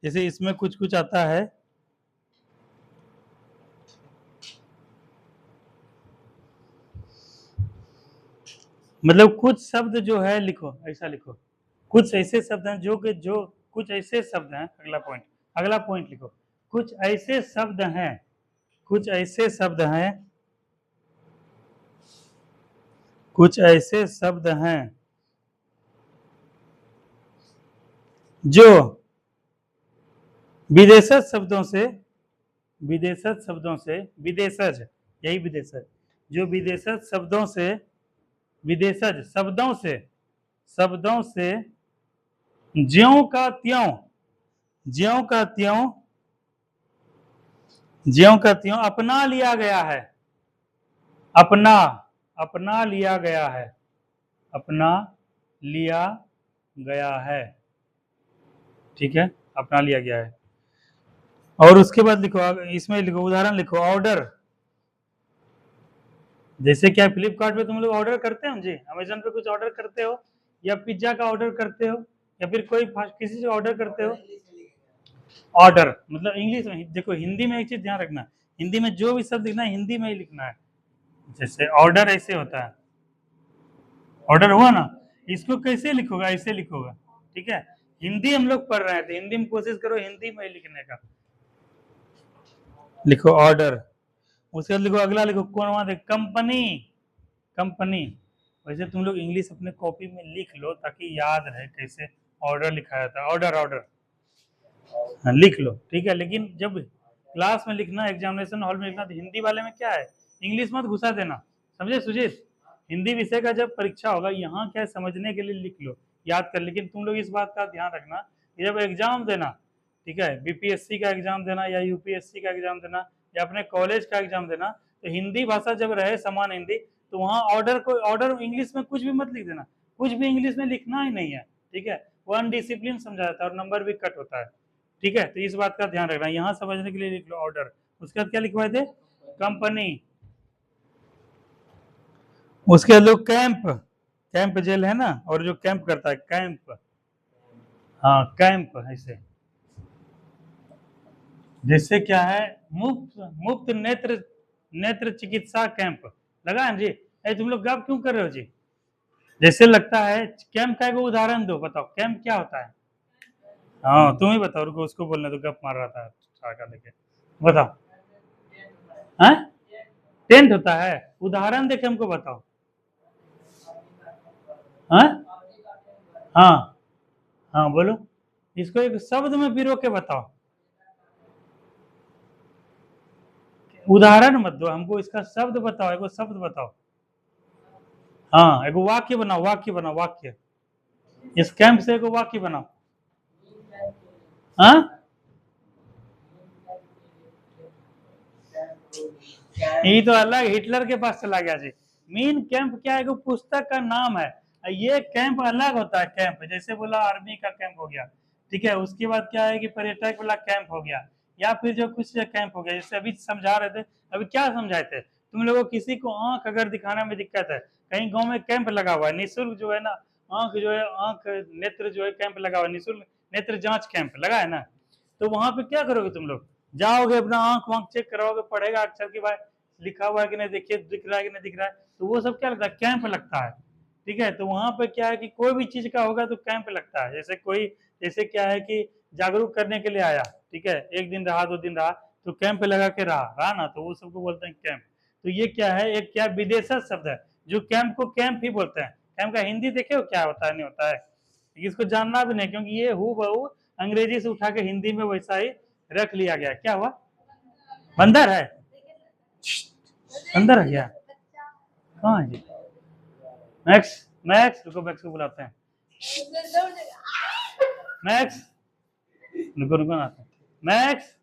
जैसे इसमें कुछ कुछ आता है, मतलब कुछ शब्द जो है लिखो, ऐसा लिखो, कुछ ऐसे शब्द हैं जो कि, जो कुछ ऐसे शब्द हैं, अगला पॉइंट, अगला पॉइंट लिखो, कुछ ऐसे शब्द हैं, कुछ ऐसे शब्द हैं, कुछ ऐसे शब्द हैं जो विदेशज शब्दों से, विदेशज शब्दों से, विदेशज, यही विदेशज, जो विदेशज शब्दों से, विदेशज शब्दों से, शब्दों से ज्यों का त्यों, ज्यों का त्यों, ज्यों का त्यों अपना लिया गया है, अपना, अपना लिया गया है, अपना लिया गया है, ठीक है, अपना लिया गया है। और उसके बाद लिखो, इसमें लिखो उदाहरण लिखो, ऑर्डर, जैसे क्या फ्लिपकार्ट पे तुम लोग ऑर्डर करते हो जी, अमेजन पे कुछ ऑर्डर करते हो या पिज्जा का ऑर्डर करते हो या फिर कोई किसी से ऑर्डर करते हो, ऑर्डर मतलब इंग्लिश में। देखो हिंदी में एक चीज ध्यान रखना, हिंदी में जो भी शब्द लिखना है हिंदी में ही लिखना है। जैसे ऑर्डर ऐसे होता है, ऑर्डर हुआ ना, इसको कैसे लिखोगा, ऐसे लिखोगा, ठीक है। हिंदी हम लोग पढ़ रहे हैं तो हिंदी में कोशिश करो हिंदी में ही लिखने का, लिखो ऑर्डर। उसके बाद लिखो, अगला लिखो, कौन वहां देख, कंपनी, कंपनी। वैसे तुम लोग इंग्लिश अपने कॉपी में लिख लो ताकि याद रहे कैसे ऑर्डर लिखा जाता है, ऑर्डर ऑर्डर, हाँ, लिख लो, ठीक है। लेकिन जब क्लास में लिखना, एग्जामिनेशन हॉल में लिखना, तो हिंदी वाले में क्या है, इंग्लिश मत घुसा देना, समझे सुजीत। हिंदी विषय का जब परीक्षा होगा, यहाँ क्या है, समझने के लिए लिख लो, याद कर। लेकिन तुम लोग इस बात का ध्यान रखना कि जब एग्जाम देना, ठीक है, बीपीएससी का एग्जाम देना या यूपीएससी का एग्जाम देना या अपने कॉलेज का एग्जाम देना, तो हिंदी भाषा जब रहे, समान हिंदी, तो वहाँ ऑर्डर को, ऑर्डर इंग्लिश में कुछ भी मत लिख देना, कुछ भी इंग्लिश में लिखना ही नहीं है, ठीक है। वो अनडिसिप्लिन समझा जाता है और नंबर भी कट होता है, ठीक है। तो इस बात का ध्यान रखना, यहाँ समझने के लिए लिख लो ऑर्डर। उसके बाद क्या लिखवाए थे, कंपनी। उसके बाद लोग कैंप, कैंप जेल है ना, और जो कैंप करता है कैंप, हाँ कैंप ऐसे, जिससे क्या है, मुफ्त मुफ्त नेत्र नेत्र चिकित्सा कैंप लगा है जी। तुम लोग गप क्यों कर रहे हो जी, जैसे लगता है। कैंप का एक उदाहरण दो, बताओ कैंप क्या होता है। हाँ तुम ही बताओ, रुको उसको बोलने तो, गप मार रहा था छाका लेके, बताओ। हाँ टेंट होता है, उदाहरण देके हमको बताओ। हाँ हाँ हाँ बोलो, इसको एक शब्द में पिरो के बताओ, उदाहरण मत दो हमको, इसका शब्द बताओ, एक शब्द बताओ। हाँ एक वाक्य बनाओ, वाक्य बनाओ, वाक्य, इस कैंप से एक वाक्य बनाओ। हाँ ये तो अलग हिटलर के पास चला गया जी। मीन कैंप क्या है, एक पुस्तक का नाम है, ये कैंप अलग होता है। कैंप जैसे बोला आर्मी का कैंप हो गया, ठीक है। उसके बाद क्या है कि पर्यटक वाला कैंप हो गया, या फिर जो कुछ कैंप हो गया, जैसे अभी समझा रहे थे, अभी क्या समझाए थे तुम लोगों को, किसी को आंख अगर दिखाने में दिक्कत है, कहीं गांव में कैंप लगा हुआ है निःशुल्क जो है ना, आंख जो है, आंख नेत्र जो है कैंप लगा हुआ है, निःशुल्क नेत्र जांच कैंप लगा है ना, तो वहां पे क्या करोगे तुम लोग, जाओगे अपना आंख वांख चेक कराओगे, पढ़ेगा अक्षर की भाई लिखा हुआ है कि नहीं, देखिए दिख रहा है कि नहीं दिख रहा है, तो वो सब क्या लगता है, कैंप लगता है, ठीक है। तो वहां पे क्या है कि कोई भी चीज का होगा तो कैंप लगता है, जैसे कोई, जैसे क्या है कि जागरूक करने के लिए आया, ठीक है, एक दिन रहा, 2 दिन रहा, तो कैंप लगा के रहा रहा ना, तो वो सबको बोलते हैं कैंप। तो ये क्या है, एक क्या विदेशज शब्द है, जो कैंप को कैंप ही बोलते हैं। कैंप का हिंदी देखे हो क्या होता है, नहीं होता है, इसको जानना भी नहीं, क्योंकि ये हु बहु अंग्रेजी से उठा के हिंदी में वैसा ही रख लिया गया। क्या हुआ, बंदर है, अंदर है क्या, कहाँ है जी, मैक्स, मैक्स रुको, मैक्स को बुलाते हैं, मैक्स रुको रुको ना, मैक्स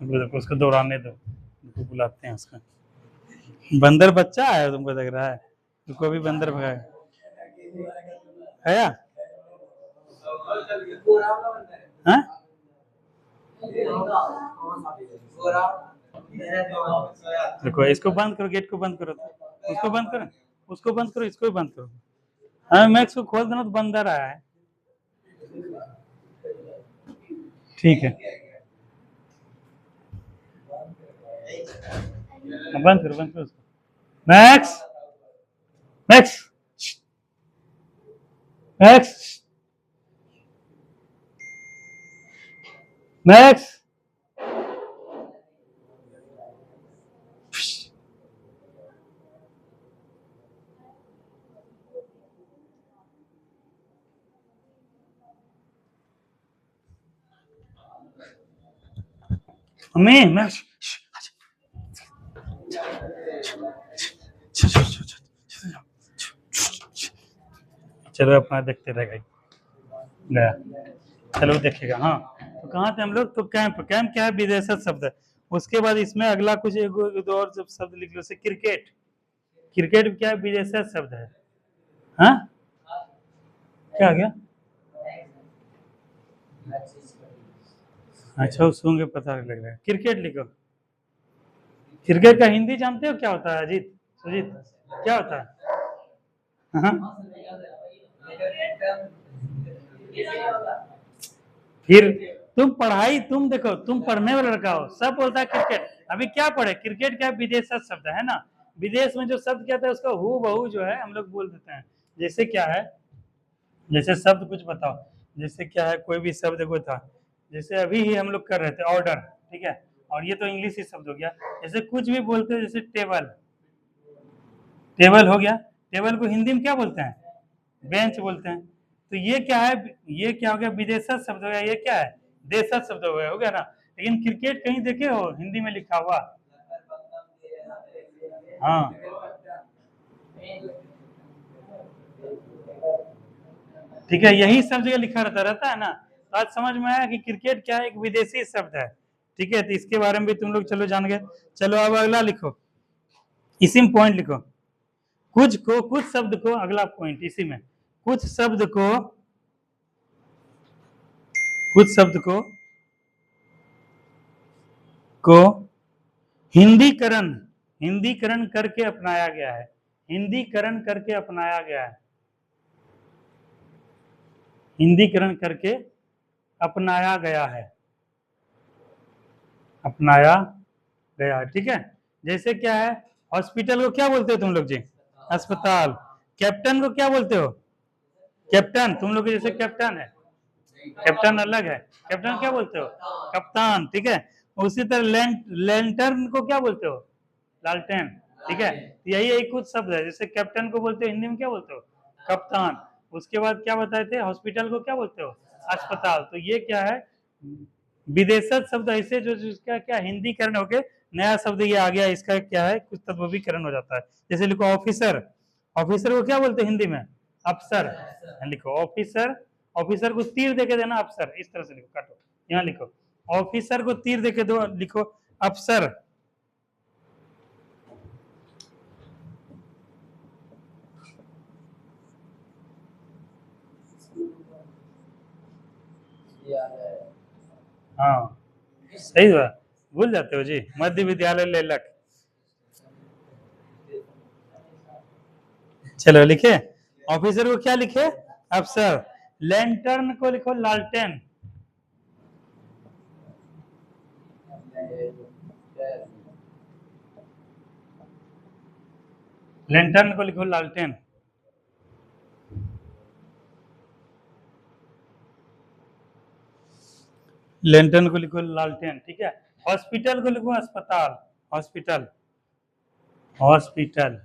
रुको रुको, उसको दौड़ाने दो, रुको बुलाते हैं उसका, बंदर बच्चा है तुमको लग रहा है, रुको भी बंदर भगाएगा है या? हाँ? देखो इसको बंद करो, गेट को बंद करो, उसको बंद करो, उसको बंद करो, इसको भी बंद करो। हाँ मैक्स को खोल देना, तो बंदर आया है, ठीक है बंद करो, बंद करो उसको। Max, max, max, max, mummy max, चलो अपना देखते रह गए गया, चलो देखेगा। हाँ तो कहाँ थे हम लोग, तो कैंप, कैंप क्या है, विदेशज शब्द है। उसके बाद इसमें अगला कुछ एक और शब्द लिख लो, से क्रिकेट, क्रिकेट क्या है, विदेशज शब्द है। हाँ क्या गया, अच्छा सुन के पता लग रहा है, क्रिकेट लिखो। क्रिकेट का हिंदी जानते हो क्या होता है अजीत, सुजीत क्या होता है? हाँ? फिर तुम पढ़ाई, तुम देखो तुम पढ़ने वाला लड़का हो, सब बोलता है क्रिकेट, अभी क्या पढ़े, क्रिकेट क्या विदेशज शब्द है ना, विदेश में जो शब्द क्या था उसका हु बहू जो है हम लोग बोल देते हैं। जैसे क्या है, जैसे शब्द कुछ बताओ, जैसे क्या है, कोई भी शब्द कोई था, जैसे अभी ही हम लोग कर रहे थे ऑर्डर, ठीक है, और ये तो इंग्लिश ही शब्द हो गया। जैसे कुछ भी बोलते हैं, जैसे टेबल, टेबल हो गया, टेबल को हिंदी में क्या बोलते हैं? बेंच बोलते हैं। तो ये क्या है? ये क्या हो गया? विदेशज शब्द हो गया। ये क्या है? देशज शब्द हो गया ना। लेकिन क्रिकेट कहीं देखे हो हिंदी में लिखा हुआ? हाँ, ठीक है, यही सब जगह लिखा रहता है ना। तो आज समझ में आया कि क्रिकेट क्या है, एक विदेशी शब्द है। ठीक है, तो इसके बारे में भी तुम लोग चलो जान गए। चलो अब अगला लिखो, इसी में पॉइंट लिखो। कुछ शब्द को, अगला पॉइंट इसी में, कुछ शब्द को, कुछ शब्द को हिंदीकरण, हिंदीकरण करके अपनाया गया है। हिंदीकरण करके अपनाया गया है। हिंदीकरण करके अपनाया गया है। अपनाया गया है, ठीक है। जैसे क्या है? हॉस्पिटल को क्या बोलते हो तुम लोग जी? अस्पताल। कैप्टन को क्या बोलते हो? कैप्टन। तुम लोग जैसे कैप्टन है, कैप्टन अलग है। कैप्टन क्या बोलते हो? कप्तान, ठीक है। उसी तरह लैंटर्न को क्या बोलते हो? लालटेन, ठीक है। यही एक कुछ शब्द है, जैसे कैप्टन को बोलते हो हिंदी में क्या बोलते हो? कप्तान। उसके बाद क्या बताए थे? हॉस्पिटल को क्या बोलते हो? अस्पताल। तो ये क्या है? विदेशज शब्द ऐसे जो जिसका क्या हिंदीकरण हो गए, नया शब्द ये आ गया, इसका क्या है? कुछ तद्भवीकरण हो जाता है। जैसे लिखो ऑफिसर। ऑफिसर को क्या बोलते हैं हिंदी में? अफसर। लिखो ऑफिसर। ऑफिसर को तीर देके देना अफसर, इस तरह से लिखो, काटो, यहाँ लिखो। ऑफिसर को तीर देके दो, लिखो अफसर। हाँ, सही बात, भूल जाते हो जी। मध्य विद्यालय लेलक। चलो लिखे, ऑफिसर को क्या लिखे? अफसर। लैंटर्न को लिखो लालटेन। लैंटर्न को लिखो लालटेन। लैंटर्न को लिखो लालटेन, ठीक है। हॉस्पिटल को लिखो अस्पताल। Hospital, hospital.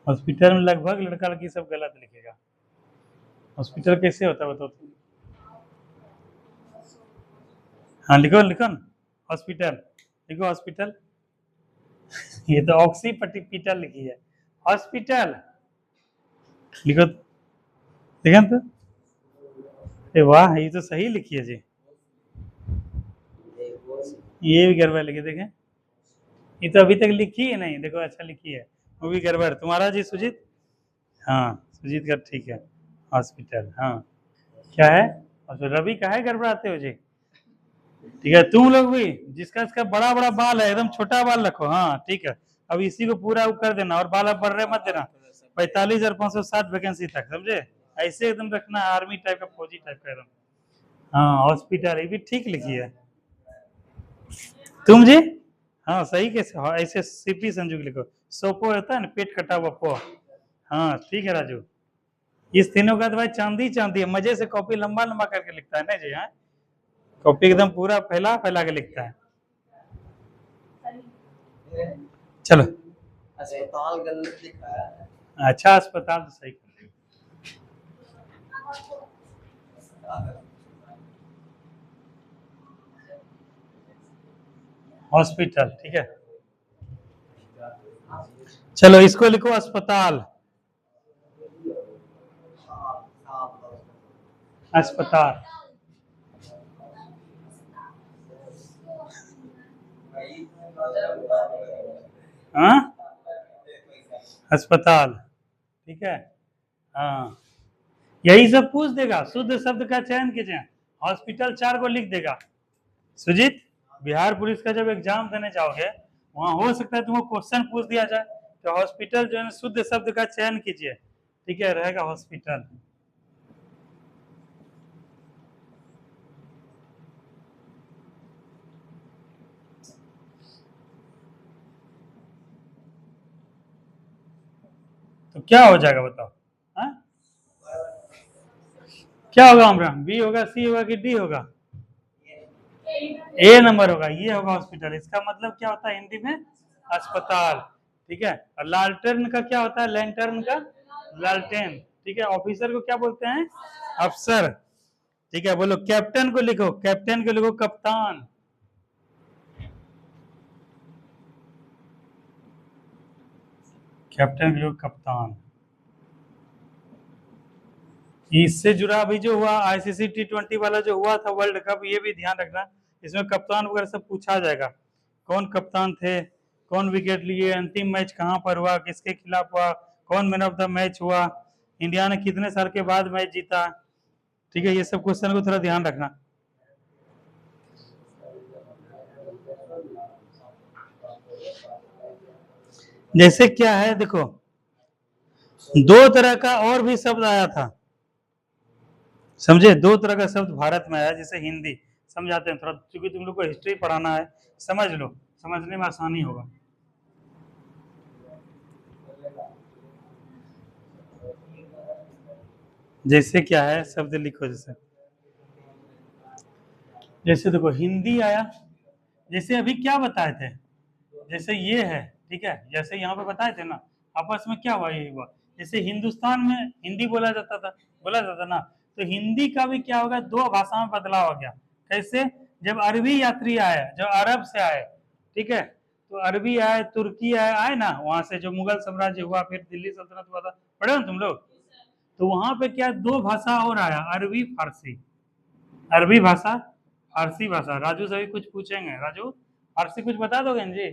हॉस्पिटल में लगभग लड़का लड़की सब गलत लिखेगा। हॉस्पिटल कैसे होता है बताओ तुम? हाँ लिखो, लिखो ना, हॉस्पिटल लिखो, हॉस्पिटल। ये तो ऑक्सीपीटल लिखी है, हॉस्पिटल लिखो। देखा तो, ए वाह, ये तो सही लिखी है जी। ये भी गड़बड़ लिखी, देखें, ये तो अभी तक लिखी है नहीं, देखो अच्छा लिखी है, वो भी गड़बड़। तुम्हारा जी सुजीत? हाँ, सुजीत का ठीक है, हॉस्पिटल। हाँ, क्या है? और रवि का है गड़बड़ाते हो जी? ठीक है, तुम लोग भी, जिसका इसका बड़ा बड़ा बाल है, एकदम छोटा बाल रखो। हाँ ठीक है, अब इसी को पूरा कर देना, और बाल अब बढ़ रहे मत देना। 45,560 वैकेंसी तक, समझे? ऐसे एकदम रखना, आर्मी टाइप का, फौजी टाइप का एकदम। हाँ, हॉस्पिटल, ये भी ठीक लिखी है। तुम जी? हाँ सही, कैसे? हाँ, ऐसे सीपी संजू के लिखो। सोपो होता है ना, पेट कटा हुआ पो। हाँ ठीक है राजू। इस तीनों का तो भाई चांदी चांदी है, मजे से कॉपी लंबा लंबा करके लिखता है ना जी। हाँ, कॉपी एकदम पूरा फैला फैला के लिखता है। चलो, अस्पताल गलत लिखा है। अच्छा, अस्पताल तो सही कर दिया। हॉस्पिटल, ठीक है। चलो इसको लिखो अस्पताल। अस्पताल। हाँ, अस्पताल, ठीक है। हाँ, यही सब पूछ देगा, शुद्ध शब्द का चयन कीजिए। हॉस्पिटल 4 को लिख देगा। सुजीत, बिहार पुलिस का जब एग्जाम देने जाओगे, वहां हो सकता है तुमको क्वेश्चन पूछ दिया जाए, तो हॉस्पिटल जो है शुद्ध शब्द का चयन कीजिए, ठीक है, रहेगा हॉस्पिटल। तो क्या हो जाएगा बताओ? हाँ? क्या होगा इमरान? बी होगा, सी होगा कि डी होगा? ए नंबर होगा, ये होगा हॉस्पिटल। इसका मतलब क्या होता है हिंदी में? अस्पताल। ठीक है। और लालटेन का क्या होता है? लैंटर्न का लालटेन। ठीक है। ऑफिसर को क्या बोलते हैं? अफसर। ठीक है। बोलो कैप्टन को लिखो, कैप्टन को लिखो कप्तान। कैप्टन को लिखो कप्तान। इससे जुड़ा अभी जो हुआ आईसीसी T20 वाला जो हुआ था वर्ल्ड कप, ये भी ध्यान रखना, इसमें कप्तान वगैरह सब पूछा जाएगा। कौन कप्तान थे, कौन विकेट लिए, अंतिम मैच कहां पर हुआ, किसके खिलाफ हुआ, कौन मैन ऑफ द मैच हुआ, इंडिया ने कितने साल के बाद मैच जीता। ठीक है। ये सब क्वेश्चन को थोड़ा ध्यान रखना। जैसे क्या है देखो, दो तरह का और भी शब्द आया था, समझे? दो तरह का शब्द भारत में आया, जैसे हिंदी समझाते हैं थोड़ा, क्योंकि तुम लोग को हिस्ट्री पढ़ाना है, समझ लो, समझने में आसानी होगा। जैसे क्या है, शब्द लिखो। जैसे जैसे देखो हिंदी आया, जैसे अभी क्या बताए थे, जैसे ये है, ठीक है, जैसे यहाँ पे बताए थे ना, आपस में क्या हुआ, ये हुआ। जैसे हिंदुस्तान में हिंदी बोला जाता ना, तो हिंदी का भी क्या होगा, दो भाषा में बदलाव हो गया। कैसे? जब अरबी यात्री आए, जो अरब से आए, ठीक है, तो अरबी आए, तुर्की आए ना, वहां से जो मुगल साम्राज्य हुआ, फिर दिल्ली सल्तनत हुआ था, पढ़े ना तुम लोग? तो वहां पे क्या दो भाषा और आया, अरबी फारसी। अरबी भाषा, फारसी भाषा। राजू से भी कुछ पूछेंगे, राजू फारसी कुछ बता दोगे ना जी?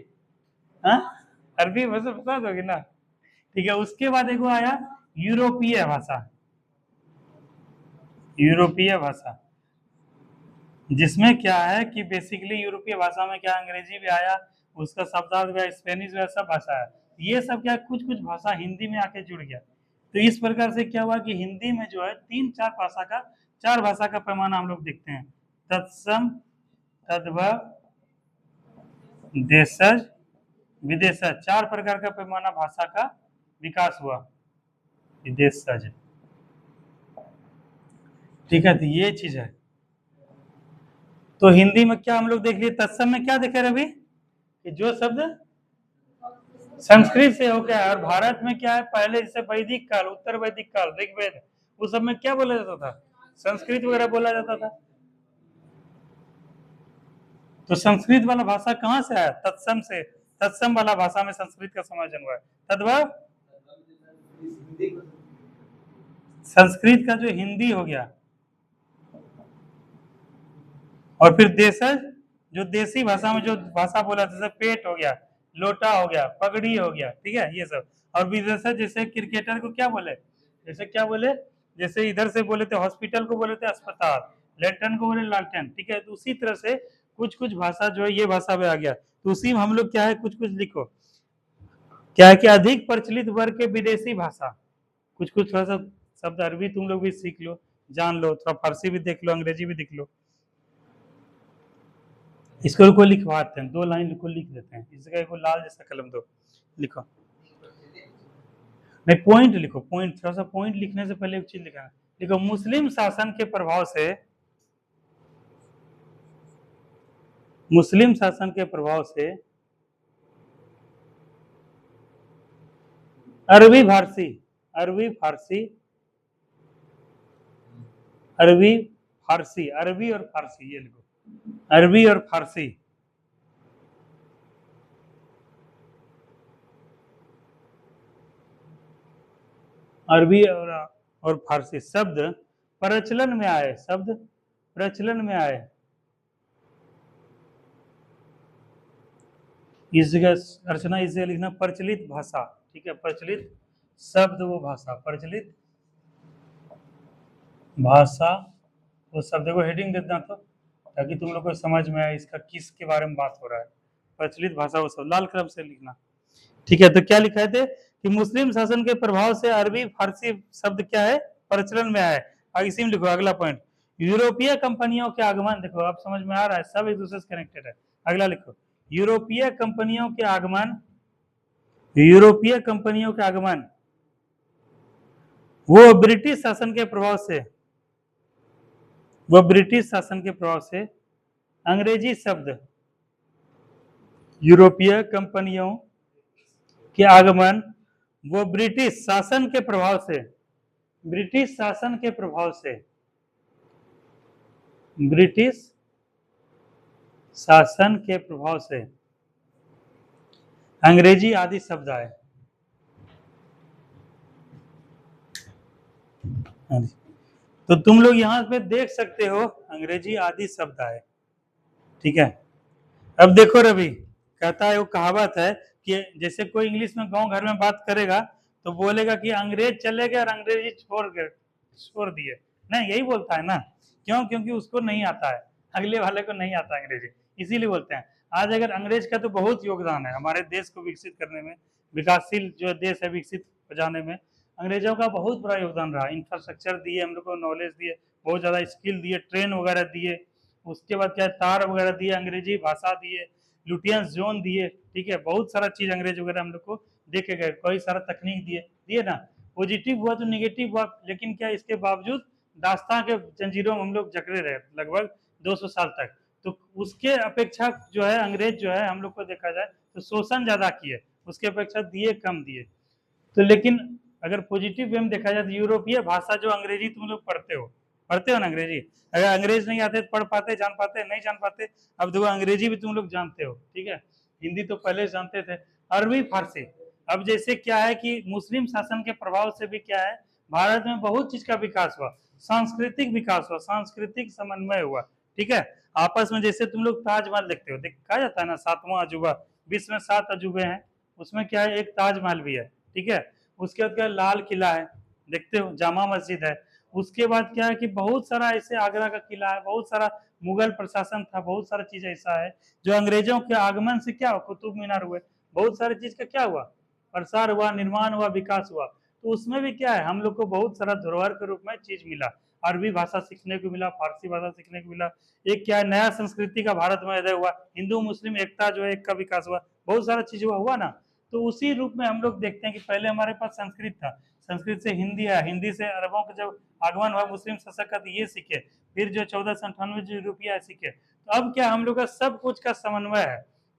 हाँ, अरबी भाषा बता दोगे ना? ठीक है। उसके बाद एक आया यूरोपीय भाषा, यूरोपीय भाषा, जिसमें क्या है कि बेसिकली यूरोपीय भाषा में क्या अंग्रेजी भी आया, उसका शब्दार्थ भी, स्पेनिश भी, सब भाषा है। ये सब क्या कुछ कुछ भाषा हिंदी में आके जुड़ गया। तो इस प्रकार से क्या हुआ कि हिंदी में जो है तीन चार भाषा का, चार भाषा का पैमाना हम लोग देखते हैं, तत्सम, तद्भव, देशज, विदेशज, चार प्रकार का पैमाना भाषा का विकास हुआ, विदेशज। ठीक है। तो ये चीज है। तो हिंदी में क्या हम लोग देख लिए, तत्सम में क्या देखे रवि, कि जो शब्द संस्कृत से हो गया है, और भारत में क्या है, पहले जैसे वैदिक काल, उत्तर वैदिक काल, ऋग्वेद, उस सब में क्या बोला जाता था, संस्कृत वगैरह बोला जाता था। तो संस्कृत वाला भाषा कहाँ से आया, तत्सम से। तत्सम वाला भाषा में संस्कृत का समायोजन हुआ है। तद्भव संस्कृत का जो हिंदी हो गया, और फिर देशज, जो देसी भाषा में जो भाषा बोला, जैसे पेट हो गया, लोटा हो गया, पगड़ी हो गया, ठीक है, ये सब। और विदेशज, जैसे क्रिकेटर को क्या बोले, जैसे क्या बोले, जैसे इधर से बोले थे हॉस्पिटल को बोले थे अस्पताल, लैंटर्न को बोले लालटेन। ठीक है। तो उसी तरह से कुछ कुछ भाषा जो है ये भाषा में आ गया, तो उसी में हम लोग क्या है कुछ कुछ लिखो, क्या है कि अधिक प्रचलित वर्ग के विदेशी भाषा, कुछ कुछ थोड़ा सा शब्द अरबी तुम लोग भी सीख लो, जान लो, थोड़ा फारसी भी देख लो, अंग्रेजी भी देख लो। इसको को लिखवाते हैं, दो लाइन को लिख देते हैं, इस जगह को लाल जैसा कलम दो, लिखो। नहीं, पॉइंट लिखो, पॉइंट, थोड़ा सा पॉइंट लिखने से पहले एक चीज लिखा है, लिखो मुस्लिम शासन के प्रभाव से, मुस्लिम शासन के प्रभाव से अरबी फारसी, अरबी फारसी, अरबी फारसी, अरबी और फारसी, ये लिखो, अरबी और फारसी, अरबी और फारसी शब्द प्रचलन में आए, शब्द प्रचलन में आए। इस जगह अर्चना इस जगह लिखना प्रचलित भाषा, ठीक है, प्रचलित शब्द वो भाषा, प्रचलित भाषा वो शब्द को हेडिंग देना, तो ताकि तुम लोग को समझ में आए इसका किसके बारे में बात हो रहा है। प्रचलित भाषा वो सब लाल कलम से लिखना। ठीक है। तो क्या लिखा थे कि मुस्लिम शासन के प्रभाव से अरबी फारसी शब्द क्या है, प्रचलन में आए। इसी में लिखो अगला पॉइंट, यूरोपीय कंपनियों के आगमन, देखो अब समझ में आ रहा है, सब एक दूसरे से कनेक्टेड है। अगला लिखो, यूरोपीय कंपनियों के आगमन, यूरोपीय कंपनियों के आगमन वो ब्रिटिश शासन के प्रभाव से, वह ब्रिटिश शासन के प्रभाव से अंग्रेजी शब्द यूरोपीय कंपनियों के आगमन वो ब्रिटिश शासन के प्रभाव से ब्रिटिश शासन के प्रभाव से ब्रिटिश शासन के प्रभाव से अंग्रेजी आदि शब्द आए। तो तुम लोग यहाँ पे देख सकते हो अंग्रेजी आदि शब्द आए। ठीक है, अब देखो रवि कहता है, वो कहावत है कि जैसे कोई इंग्लिश में गांव घर में बात करेगा तो बोलेगा कि अंग्रेज चले गए और अंग्रेजी छोड़ दिए, नहीं यही बोलता है ना। क्यों? क्योंकि उसको नहीं आता है, अगले वाले को नहीं आता अंग्रेजी, इसीलिए बोलते हैं। आज अगर अंग्रेज का तो बहुत योगदान है हमारे देश को विकसित करने में, विकासशील जो देश है विकसित हो जाने में अंग्रेजों का बहुत बड़ा योगदान रहा। इंफ्रास्ट्रक्चर दिए, हम लोग को नॉलेज दिए, बहुत ज़्यादा स्किल दिए, ट्रेन वगैरह दिए, उसके बाद क्या तार वगैरह दिए, अंग्रेजी भाषा दिए, लुटियंस जोन दिए। ठीक है, बहुत सारा चीज अंग्रेज वगैरह हम लोग को देखे गए, कई सारा तकनीक दिए ना। पॉजिटिव हुआ तो निगेटिव हुआ, लेकिन क्या इसके बावजूद दास्तां के जंजीरों में हम लोग जकड़े रहे लगभग 200 साल तक। तो उसके अपेक्षा जो है अंग्रेज जो है हम लोग को देखा जाए तो शोषण ज्यादा किए, उसके अपेक्षा दिए कम दिए। तो लेकिन अगर पॉजिटिव वे में देखा जाए तो यूरोपीय भाषा जो अंग्रेजी तुम लोग पढ़ते हो ना अंग्रेजी, अगर अंग्रेज नहीं आते पढ़ पाते, जान पाते, नहीं जान पाते। अब देखो अंग्रेजी भी तुम लोग जानते हो, ठीक है, हिंदी तो पहले जानते थे, अरबी फारसी। अब जैसे क्या है कि मुस्लिम शासन के प्रभाव से भी क्या है भारत में बहुत चीज का विकास हुआ, सांस्कृतिक विकास हुआ, सांस्कृतिक समन्वय हुआ। ठीक है, आपस में जैसे तुम लोग ताजमहल देखते हो, कहा जाता है ना 7वां अजूबा, विश्व में 7 अजूबे हैं, उसमें क्या है एक ताजमहल भी है। ठीक है, उसके बाद क्या लाल किला है, देखते हो, जामा मस्जिद है। उसके बाद क्या है कि बहुत सारा ऐसे आगरा का किला है, बहुत सारा मुगल प्रशासन था, बहुत सारा चीज ऐसा है जो अंग्रेजों के आगमन से क्या हुआ, कुतुब मीनार हुए, बहुत सारी चीज का क्या हुआ, प्रसार हुआ, निर्माण हुआ, विकास हुआ। तो उसमें भी क्या है हम लोग को बहुत सारा धरोहर के रूप में चीज मिला, अरबी भाषा सीखने को मिला, फारसी भाषा सीखने को मिला। एक क्या है नया संस्कृति का भारत में उदय हुआ, हिंदू मुस्लिम एकता जो है एक का विकास हुआ, बहुत सारा चीज हुआ ना। तो उसी रूप में हम लोग देखते हैं कि पहले हमारे पास संस्कृत था, संस्कृत से हिंदी है, हिंदी से अरबों का जब आगमन हुआ मुस्लिम शासक का, ये सीखे, फिर जो 1498 जो यूरोपीय सीखे। तो अब क्या हम लोग का सब कुछ का समन्वय है,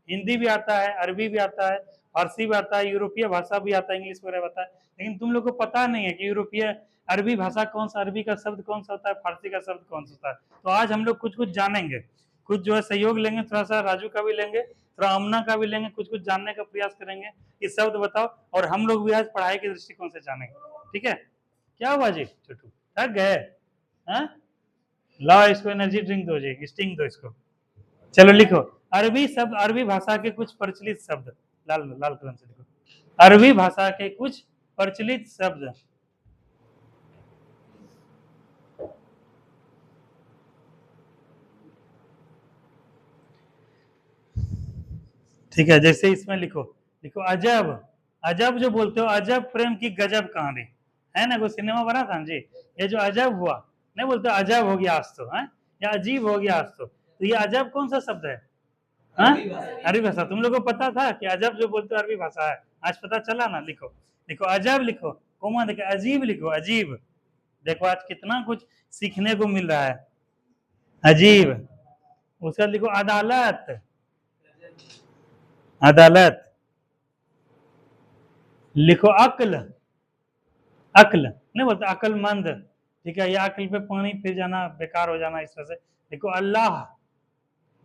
हिंदी भी आता है, अरबी भी आता है, फारसी भी आता है, यूरोपीय भाषा भी आता है, इंग्लिश वगैरह आता है। लेकिन तुम लोग को पता नहीं है कि यूरोपीय अरबी भाषा कौन सा, अरबी का शब्द कौन सा होता है, फारसी का शब्द कौन सा होता है। तो आज हम लोग कुछ कुछ जानेंगे, कुछ जो है सहयोग लेंगे, थोड़ा सा राजू का भी लेंगे, थोड़ा अमना का भी लेंगे, कुछ कुछ जानने का प्रयास करेंगे कि शब्द बताओ, और हम लोग भी आज पढ़ाई के दृष्टिकोण से जानेंगे। ठीक है, क्या हुआ जी छोटू, थक गए? लाओ इसको एनर्जी ड्रिंक दो जी, स्टिंग दो इसको। चलो लिखो अरबी शब्द, अरबी भाषा के कुछ प्रचलित शब्द, लाल लाल कलम से लिखो, अरबी भाषा के कुछ प्रचलित शब्द। ठीक है, जैसे इसमें लिखो, लिखो अजब, अजब जो बोलते हो, अजब प्रेम की गजब कहानी है ना, कोई सिनेमा बना था जी, ये जो अजब हुआ, नहीं बोलते अजब हो गया आज तो, है या अजीब हो गया आज तो ये अजब कौन सा शब्द है? अरबी भाषा। तुम लोग को पता था कि अजब जो बोलते हो अरबी भाषा है, आज पता चला ना। लिखो, लिखो अजब, लिखो कोमा, देखो अजीब, लिखो अजीब। देखो आज कितना कुछ सीखने को मिल रहा है, अजीब। उसका लिखो अदालत, अदालत। लिखो अक्ल, अक्ल नहीं बोलते अक्लमंद। ठीक है, या अक्ल पे पानी फिर जाना, बेकार हो जाना, इस वजह से। देखो अल्लाह,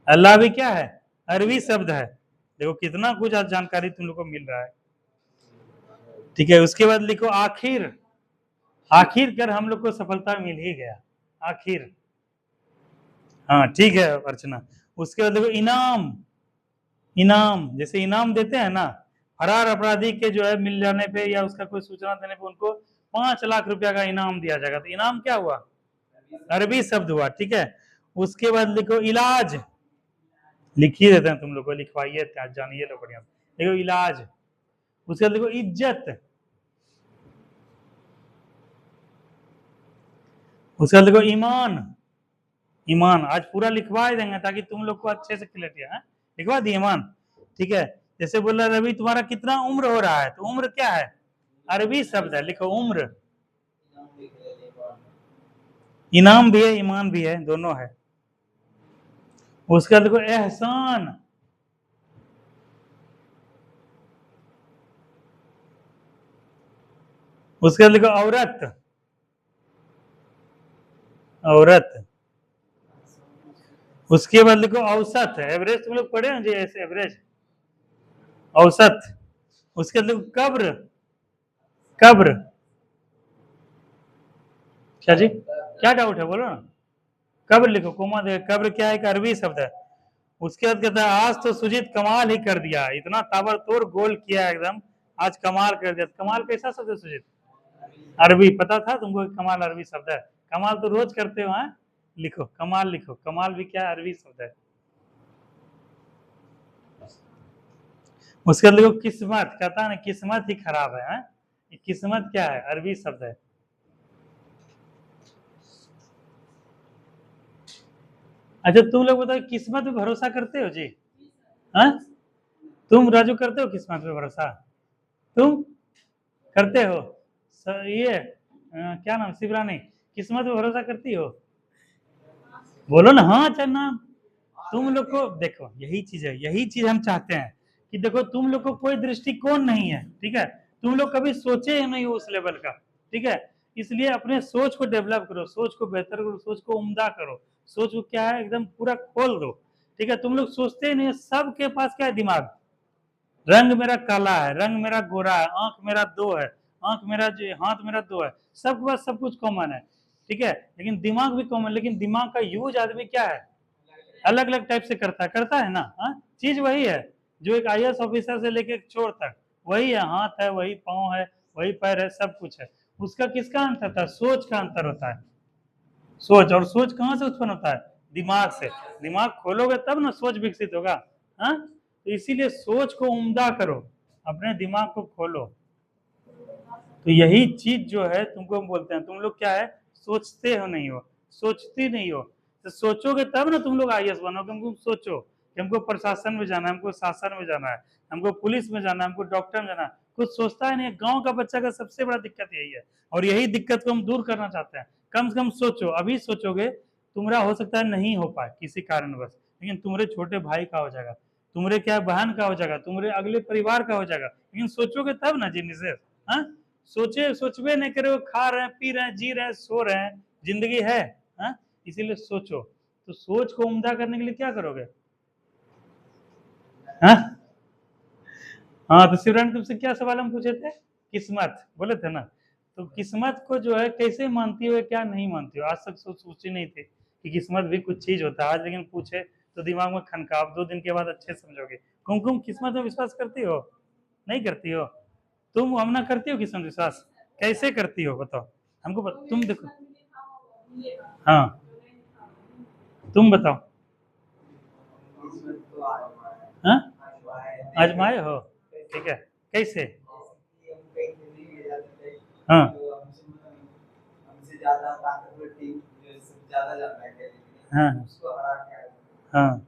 अल्लाह भी क्या है, अरबी शब्द है। देखो कितना कुछ आज जानकारी तुम लोग को मिल रहा है। ठीक है, उसके बाद लिखो आखिर, आखिर कर हम लोग को सफलता मिल ही गया, आखिर। हाँ ठीक है अर्चना। उसके बाद देखो इनाम, इनाम जैसे इनाम देते हैं ना, फरार अपराधी के जो है मिल जाने पे या उसका कोई सूचना देने पे उनको 5 लाख रुपया का इनाम दिया जाएगा। तो इनाम क्या हुआ, अरबी शब्द हुआ। ठीक है, उसके बाद लिखो इलाज, लिख ही देते हैं तुम लोग को, लिखवाइए जानिए लो बढ़िया। देखो इलाज, उसके बाद देखो इज्जत, उसके बाद देखो ईमान, ईमान आज पूरा लिखवा देंगे ताकि तुम लोग को अच्छे से क्लियर है, लिखवा दिए ईमान। ठीक है, जैसे बोला रवि तुम्हारा कितना उम्र हो रहा है, तो उम्र क्या है, अरबी शब्द है, लिखो उम्र। इनाम भी है, ईमान भी है, दोनों है। उसके बाद देखो एहसान, उसके बाद देखो औरत, औरत, उसके बाद देखो औसत, एवरेज तुम लोग पढ़े हैं जी, ऐसे एवरेज, औसत। उसके बाद देखो कब्र, कब्र, क्या जी, क्या डाउट है बोलो ना। कब्र लिखो, कोमा दे, कब्र क्या है, एक अरबी शब्द है। उसके बाद कहता है आज तो सुजीत कमाल ही कर दिया, इतना ताबड़तोड़ गोल किया एकदम, आज कमाल कर दिया। कमाल कैसा शब्द है सुजीत? अरबी, पता था तुमको कि कमाल अरबी शब्द है? कमाल तो रोज करते हो, हाँ? लिखो कमाल, लिखो कमाल भी क्या अरबी शब्द है। उसके बाद देखो किस्मत, कहता है ना किस्मत ही खराब है, हाँ? ये किस्मत क्या है, अरबी शब्द है। अच्छा तुम लोग बताओ किस्मत पे भरोसा करते हो जी? हाँ, तुम राजू करते हो किस्मत पे भरोसा? तुम करते हो? ये क्या नाम, शिवरानी, किस्मत पे भरोसा करती हो? बोलो ना हाँ चाहे ना। तुम लोग को देखो यही चीज है, यही चीज हम चाहते हैं कि देखो तुम लोग को कोई दृष्टिकोण नहीं है, ठीक है? तुम लोग कभी सोचे ही नहीं हो उस लेवल का, ठीक है? इसलिए अपने सोच को डेवलप करो, सोच को बेहतर करो, सोच को उम्दा करो, सोच को क्या है एकदम पूरा खोल दो, ठीक है? तुम लोग सोचते ही नहीं, सबके पास क्या है, दिमाग। रंग मेरा काला है, रंग मेरा गोरा है, आंख मेरा दो है, आंख मेरा जो हाथ मेरा दो है, सबके पास सब कुछ कॉमन है, ठीक है? लेकिन दिमाग भी कॉमन, लेकिन दिमाग का यूज आदमी क्या है, अलग अलग टाइप से करता है ना, हाँ? चीज वही है, जो एक आईएएस ऑफिसर से लेके एक चोर तक वही है, हाथ है, वही पाँव है, वही पैर है, सब कुछ है। उसका किसका अंतर था, सोच का अंतर होता है। सोच, और सोच कहाँ से उत्पन्न होता है, दिमाग से। दिमाग खोलोगे तब ना सोच विकसित होगा, हाँ? तो इसीलिए सोच को उम्दा करो, अपने दिमाग को खोलो। तो यही चीज जो है तुमको हम बोलते हैं, तुम लोग क्या है, सोचते हो नहीं हो, सोचती नहीं हो। तो सोचोगे तब ना तुम लोग आईएएस बनोगे। तुम सोचो कि हमको प्रशासन में जाना है, हमको शासन में जाना है, हमको पुलिस में जाना है, हमको डॉक्टर में जाना है, कुछ सोचता है नहीं। गांव का बच्चा का सबसे बड़ा दिक्कत यही है, और यही दिक्कत को हम दूर करना चाहते हैं। कम से कम सोचो, अभी सोचोगे तुम्हारा हो सकता है नहीं हो पाए किसी कारणवश, लेकिन तुम्हारे छोटे भाई का हो जाएगा, तुम्हारे क्या बहन का हो जाएगा, तुम्हारे अगले परिवार का हो जाएगा, लेकिन सोचोगे तब ना जी निशेष, हाँ? सोचे सोचबे नहीं करे हो, खा रहे हैं, पी रहे हैं, जी रहे हैं, सो रहे हैं, जिंदगी है, हाँ? इसीलिए सोचो। तो सोच को उम्दा करने के लिए क्या करोगे, हाँ? हाँ, तो शिवरानी तुमसे क्या सवाल हम पूछे थे, किस्मत बोले थे ना? तो किस्मत को जो है कैसे मानती हो, क्या नहीं मानती हो? आज तक सोची नहीं थी कि किस्मत भी कुछ चीज होता है, आज लेकिन पूछे तो दिमाग में खनकाव, 2 दिन के बाद अच्छे समझोगे। कुमकुम किस्मत में विश्वास करती हो, नहीं करती हो? तुम हमना करती हो किस्मत विश्वास, कैसे करती हो बताओ हमको, तुम देखो, हाँ तुम बताओ, हाँ आजमाए हो, ठीक है, कैसे? हाँ हाँ हाँ,